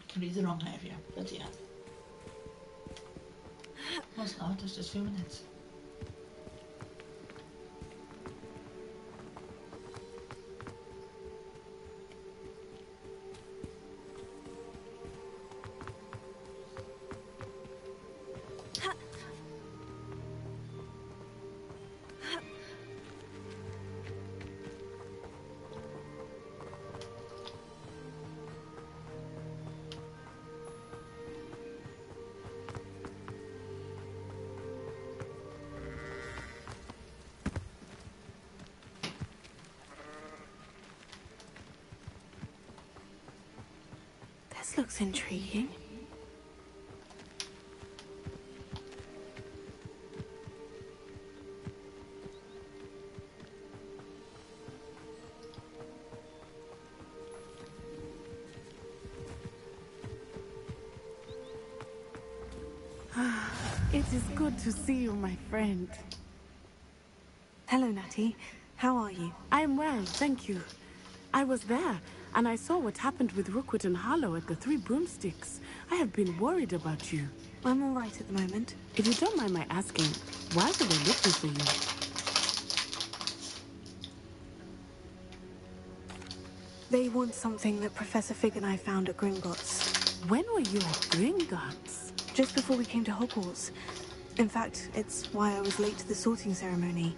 Can be the wrong area, but yeah. No, it's not, it's just a few minutes. This looks intriguing. It is good to see you, my friend. Hello, Natty. How are you? I'm well, thank you. I was there, and I saw what happened with Rookwood and Harlow at the Three Broomsticks. I have been worried about you. I'm all right at the moment. If you don't mind my asking, why were they looking for you? They want something that Professor Fig and I found at Gringotts. When were you at Gringotts? Just before we came to Hogwarts. In fact, it's why I was late to the sorting ceremony.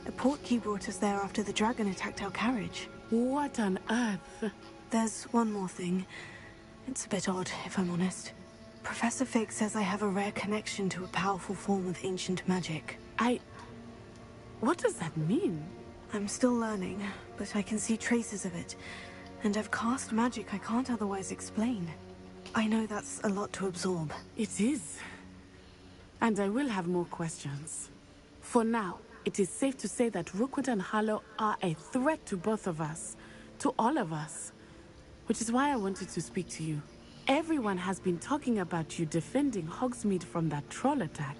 A portkey brought us there after the dragon attacked our carriage. What on earth? There's one more thing. It's a bit odd, if I'm honest. Professor Fig says I have a rare connection to a powerful form of ancient magic. What does that mean? I'm still learning, but I can see traces of it. And I've cast magic I can't otherwise explain. I know that's a lot to absorb. It is. And I will have more questions. For now, it is safe to say that Rookwood and Harlow are a threat to both of us. To all of us. Which is why I wanted to speak to you. Everyone has been talking about you defending Hogsmeade from that troll attack.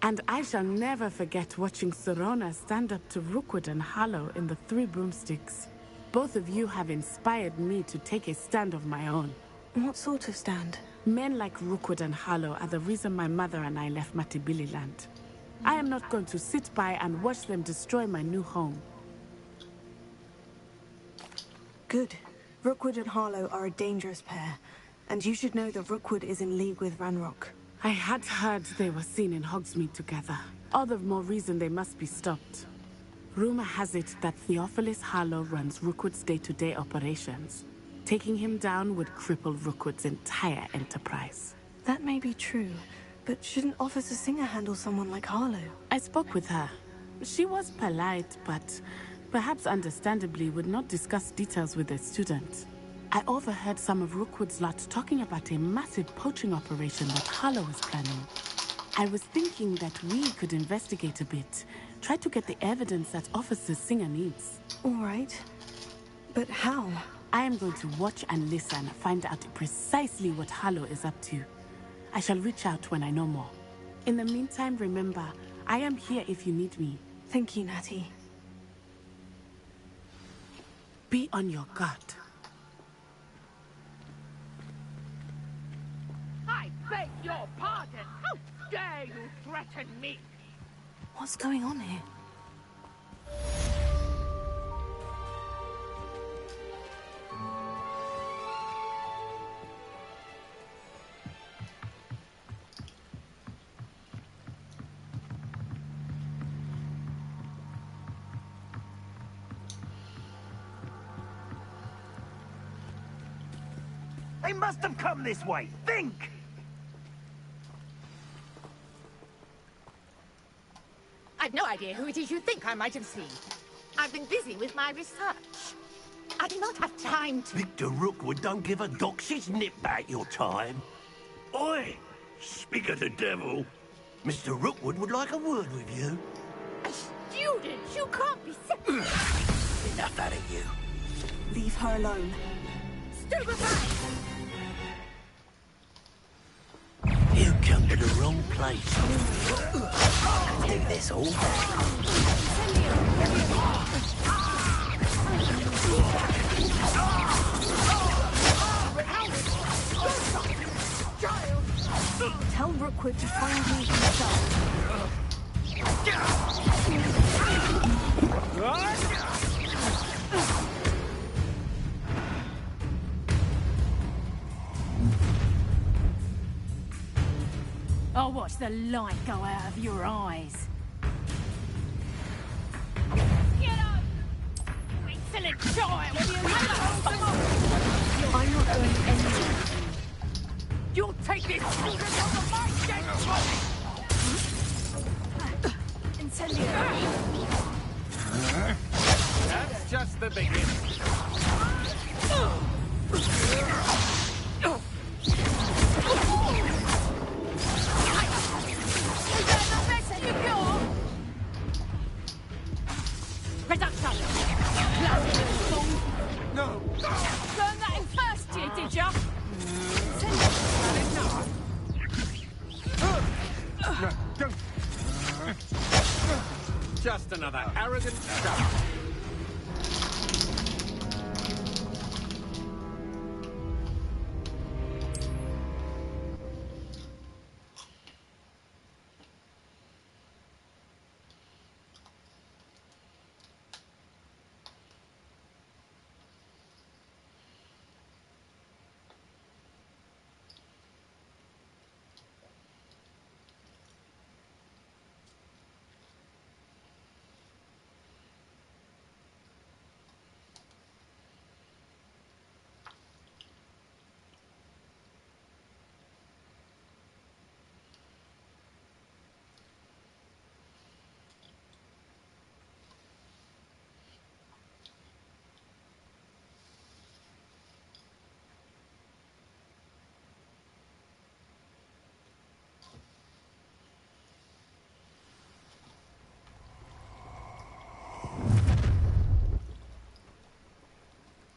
And I shall never forget watching Serona stand up to Rookwood and Harlow in the Three Broomsticks. Both of you have inspired me to take a stand of my own. What sort of stand? Men like Rookwood and Harlow are the reason my mother and I left Matibili land. I am not going to sit by and watch them destroy my new home. Good. Rookwood and Harlow are a dangerous pair. And you should know that Rookwood is in league with Ranrock. I had heard they were seen in Hogsmeade together. All the more reason they must be stopped. Rumor has it that Theophilus Harlow runs Rookwood's day-to-day operations. Taking him down would cripple Rookwood's entire enterprise. That may be true, but shouldn't Officer Singer handle someone like Harlow? I spoke with her. She was polite, but perhaps understandably would not discuss details with a student. I overheard some of Rookwood's lot talking about a massive poaching operation that Harlow is planning. I was thinking that we could investigate a bit, try to get the evidence that Officer Singer needs. All right. But how? I am going to watch and listen, find out precisely what Harlow is up to. I shall reach out when I know more. In the meantime, remember, I am here if you need me. Thank you, Natty. Be on your guard. I beg your pardon. How dare you threaten me? What's going on here? They must have come this way. Think! I've no idea who it is you think I might have seen. I've been busy with my research. I do not have time to... Victor Rookwood don't give a doxy's nip back your time. Oi! Speak of the devil. Mr. Rookwood would like a word with you. A student? You can't be serious. Enough out of you. Leave her alone. Stupefy! You come to the wrong place. I'll do this all day. Tell Rookwood to find me himself. I'll watch the light go out of your eyes. Get up! Excellent child! I'm not going anywhere. You'll take this student on my dead body! Incendio! That's just the beginning. No! Learn that in first year, did ya? Just another arrogant stuff.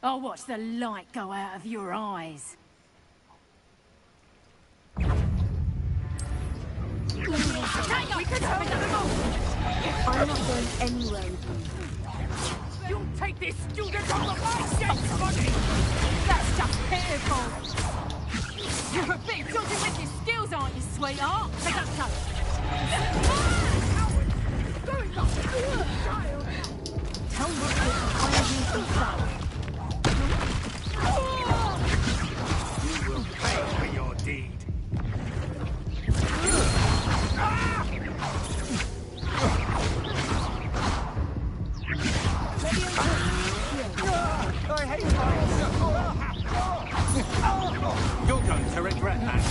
I'll watch the light go out of your eyes. I'm not going anywhere with you. You'll take this student on my dead body! That's just pitiful. You're a bit dodgy with your skills, aren't you, sweetheart? Take that Going up! Child! Tell Rookwood to find me himself. You will pay for your deed. I hate myself! You're going to regret that.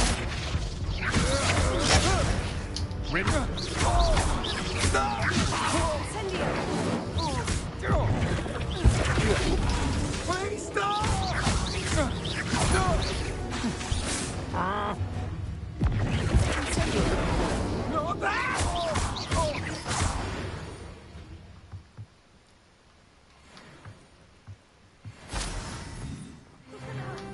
Rinna? Please stop! Not that!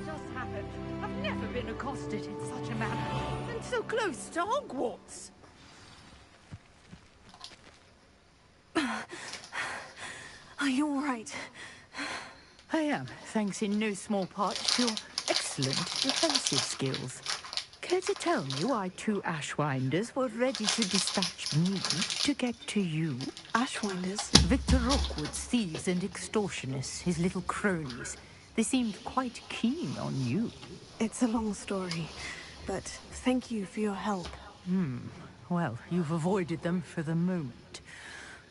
Just happened. I've never been accosted in such a manner. And so close to Hogwarts. Are you all right? I am, thanks in no small part to your excellent defensive skills. Care to tell me why 2 Ashwinders were ready to dispatch me to get to you? Ashwinders? Victor Rookwood's thieves and extortionists, his little cronies. They seemed quite keen on you. It's a long story, but thank you for your help. Well, you've avoided them for the moment.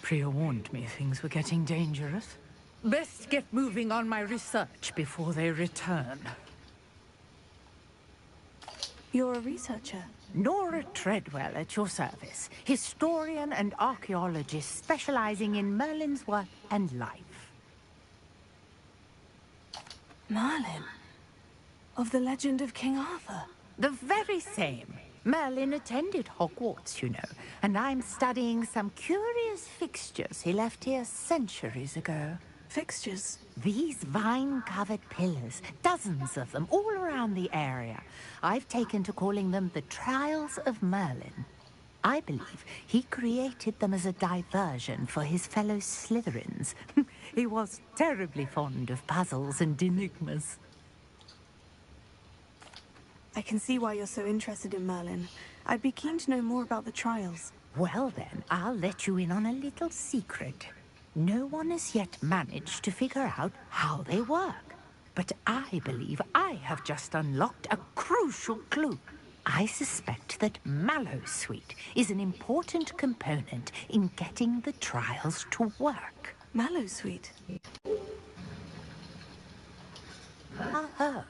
Priya warned me things were getting dangerous. Best get moving on my research before they return. You're a researcher? Nora Treadwell at your service. Historian and archaeologist specializing in Merlin's work and life. Merlin? Of the legend of King Arthur? The very same. Merlin attended Hogwarts, you know, and I'm studying some curious fixtures he left here centuries ago. Fixtures? These vine-covered pillars, dozens of them, all around the area. I've taken to calling them the Trials of Merlin. I believe he created them as a diversion for his fellow Slytherins. He was terribly fond of puzzles and enigmas. I can see why you're so interested in Merlin. I'd be keen to know more about the trials. Well then, I'll let you in on a little secret. No one has yet managed to figure out how they work. But I believe I have just unlocked a crucial clue. I suspect that Mallowsweet is an important component in getting the trials to work. Mallowsweet? A herb.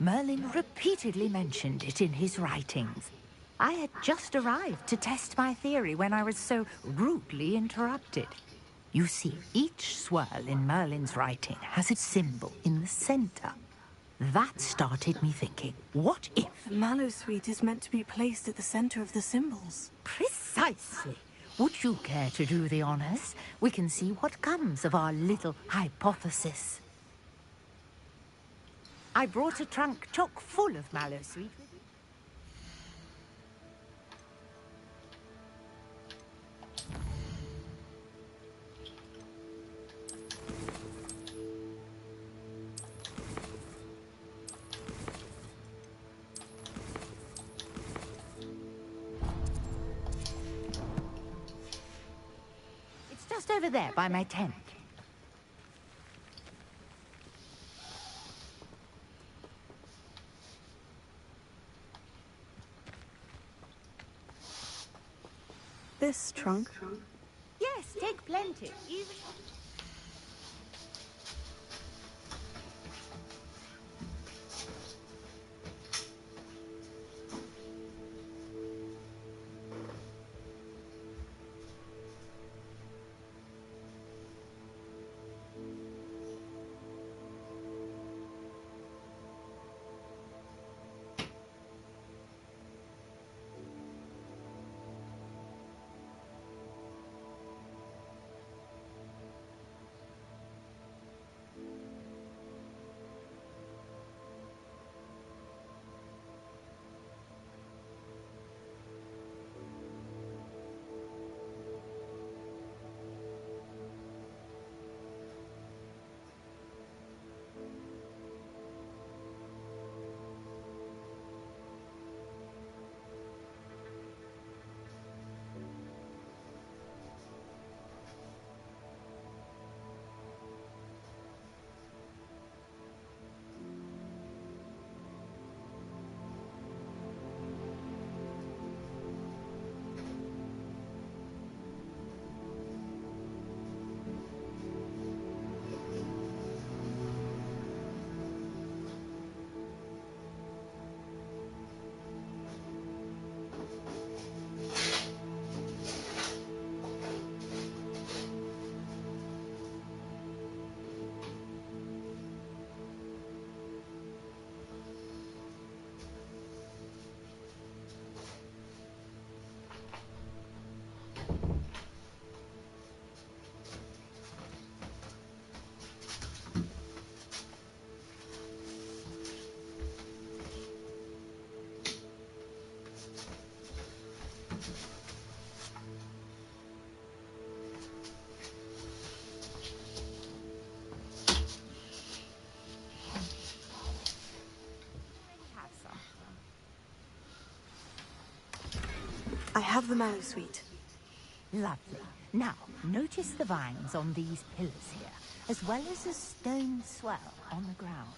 Merlin repeatedly mentioned it in his writings. I had just arrived to test my theory when I was so rudely interrupted. You see, each swirl in Merlin's writing has its symbol in the center. That started me thinking, what if... The Mallowsweet is meant to be placed at the center of the symbols. Precisely. Would you care to do the honors? We can see what comes of our little hypothesis. I brought a trunk chock full of Mallowsweet. It's just over there by my tent. This trunk? Yes, take plenty. Even... I have the mallow sweet. Lovely. Now, notice the vines on these pillars here, as well as a stone swell on the ground.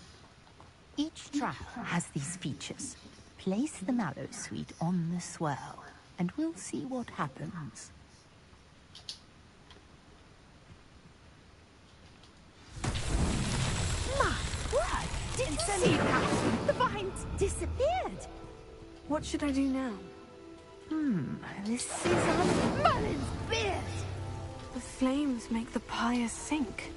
Each trial has these features. Place the mallow sweet on the swell, and we'll see what happens. My word! Did you see that? The vines disappeared! What should I do now? This is on Merlin's beard! The flames make the pyre sink.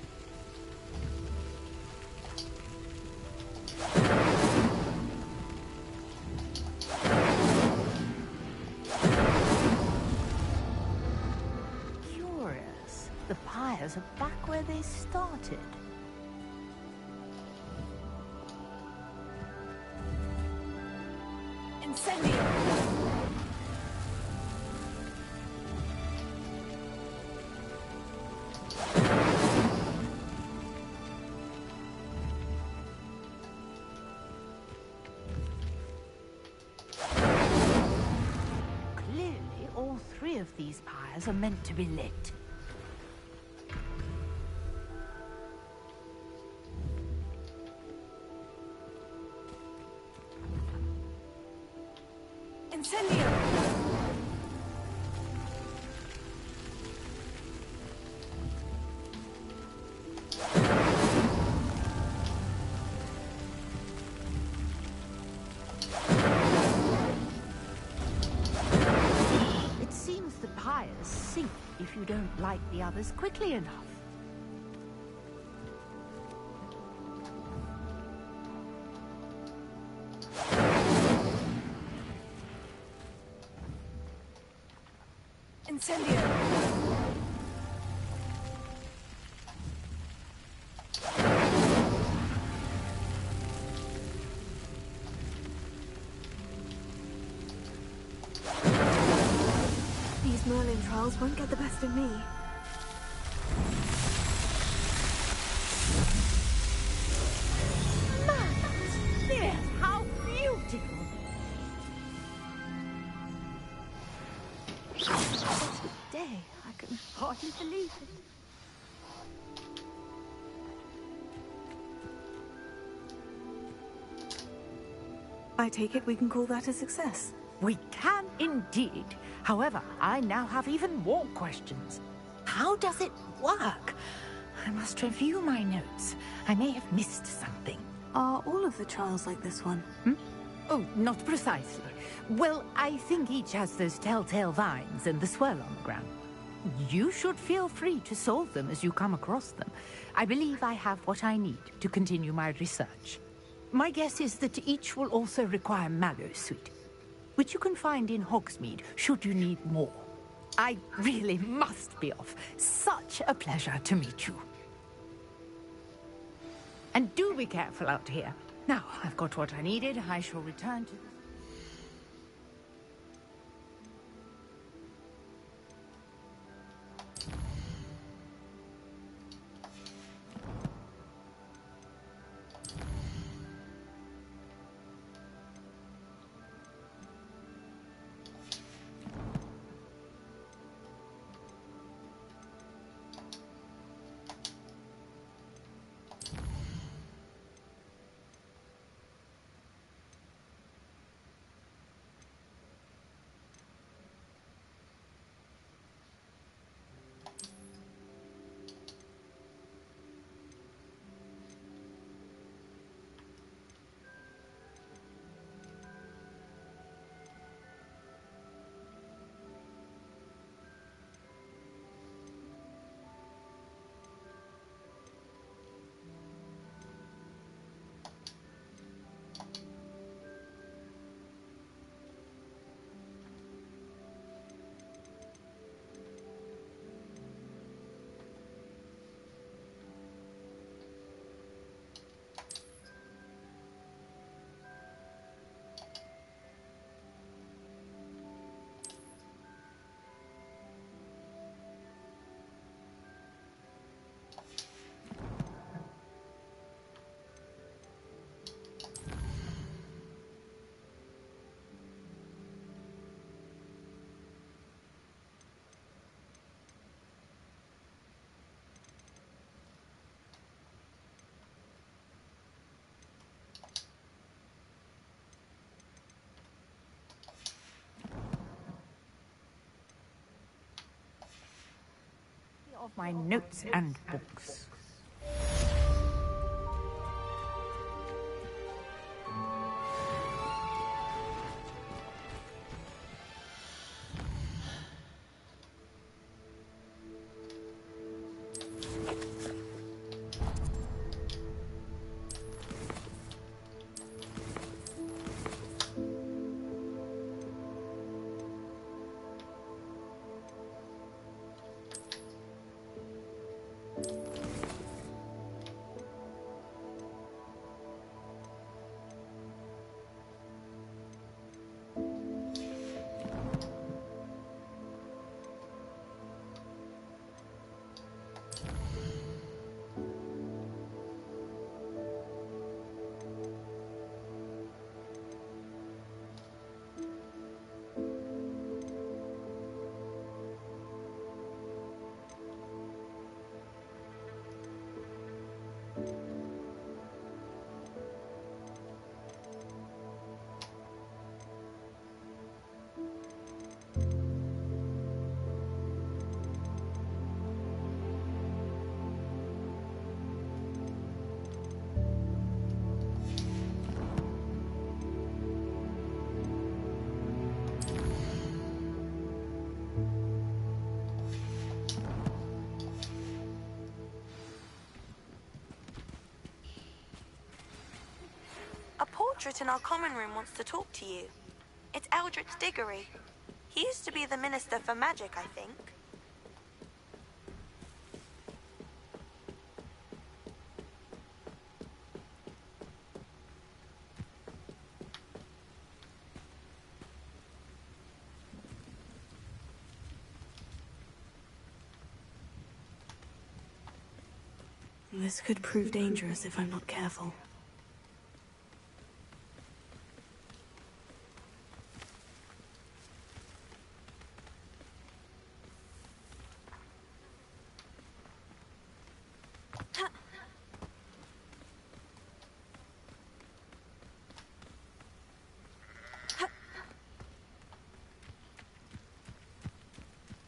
Curious. The pyres are back where they started. Incendio! Clearly, all three of these pyres are meant to be lit. Incendio! It seems the pyres sink if you don't light the others quickly enough. Incendio! These Merlin trials won't get the best of me. There, how beautiful! What a day! I can hardly believe it. I take it we can call that a success. We can indeed. However, I now have even more questions. How does it work? I must review my notes. I may have missed something. Are all of the trials like this one? Oh, not precisely. Well, I think each has those telltale vines and the swirl on the ground. You should feel free to solve them as you come across them. I believe I have what I need to continue my research. My guess is that each will also require mallow sweet, which you can find in Hogsmeade should you need more. I really must be off. Such a pleasure to meet you. And do be careful out here. Now, I've got what I needed. I shall return to this. my notes and books. A portrait in our common room wants to talk to you. It's Eldritch Diggory. He used to be the Minister for Magic, I think. This could prove dangerous if I'm not careful.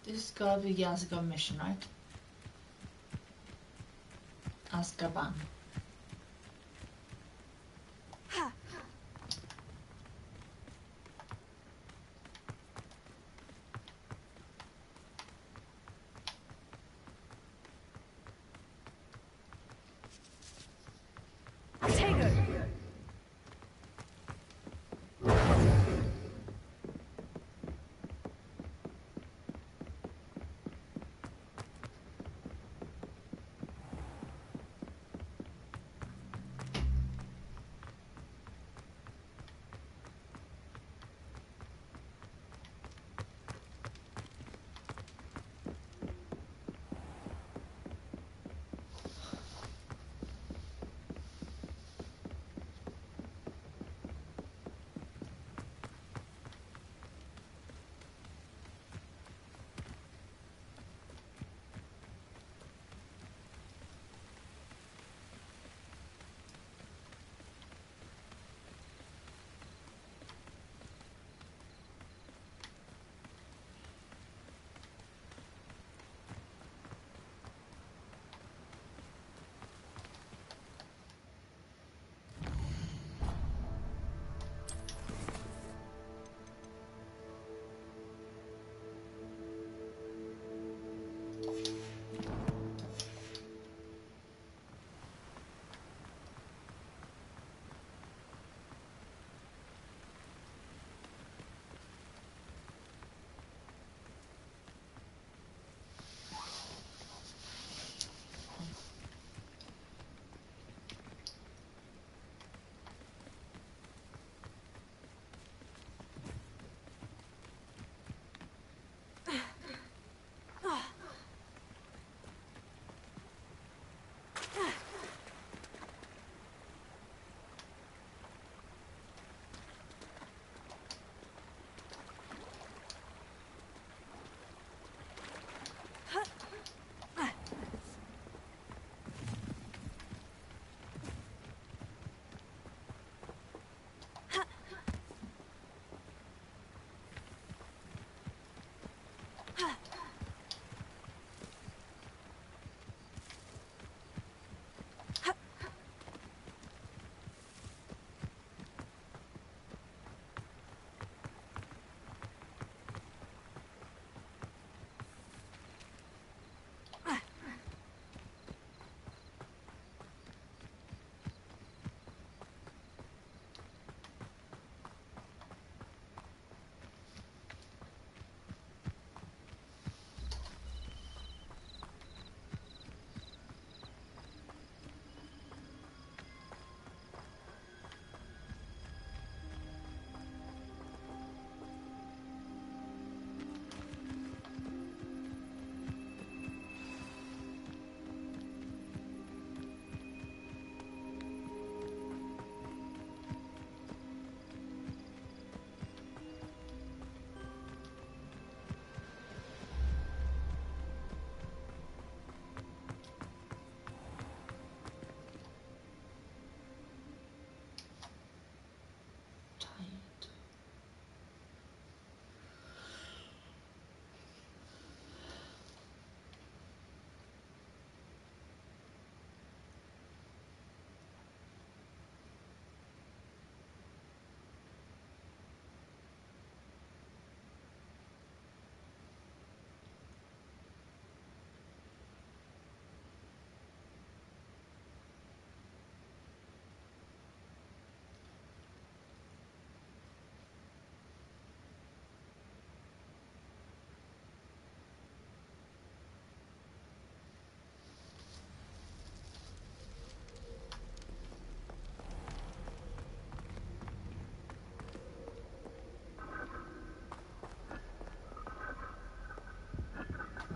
This is gotta be Yazga mission, right? Azkaban.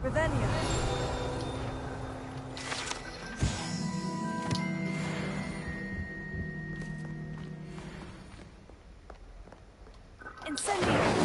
Revelio. Incendio.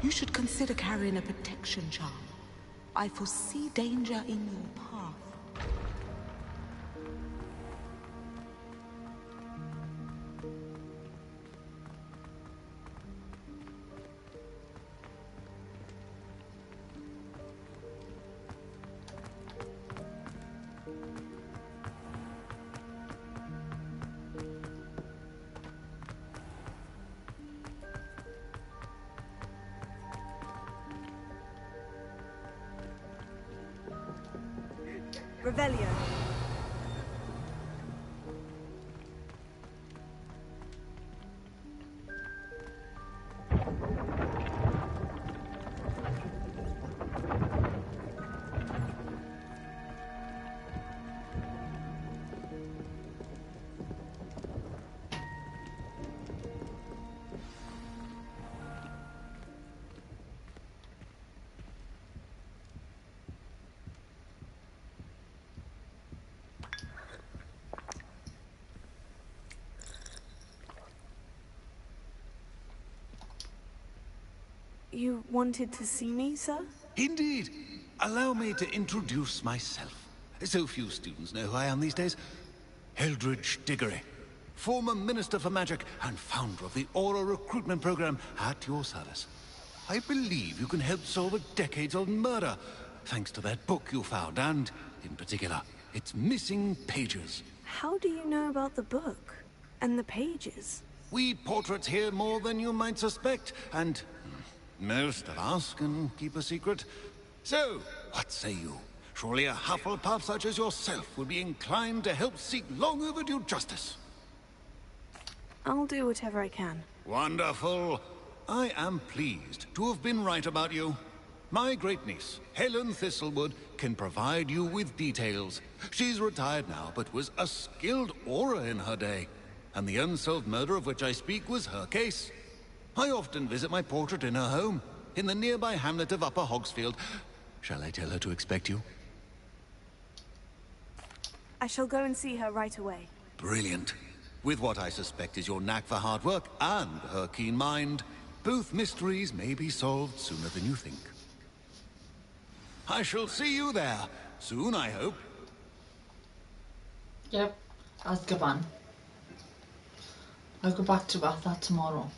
You should consider carrying a protection charm. I foresee danger in your path. Revelio. You wanted to see me, sir? Indeed. Allow me to introduce myself. So few students know who I am these days. Eldridge Diggory, former Minister for Magic and founder of the Aura recruitment program at your service. I believe you can help solve a decades-old murder, thanks to that book you found, and, in particular, its missing pages. How do you know about the book? And the pages? We portraits here more than you might suspect, and most of us can keep a secret. So, what say you? Surely a Hufflepuff such as yourself would be inclined to help seek long overdue justice. I'll do whatever I can. Wonderful. I am pleased to have been right about you. My great-niece, Helen Thistlewood, can provide you with details. She's retired now, but was a skilled aura in her day. And the unsolved murder of which I speak was her case. I often visit my portrait in her home, in the nearby hamlet of Upper Hogsfield. Shall I tell her to expect you? I shall go and see her right away. Brilliant. With what I suspect is your knack for hard work and her keen mind, both mysteries may be solved sooner than you think. I shall see you there, soon I hope. Yep, I'll go on. I'll go back to that tomorrow.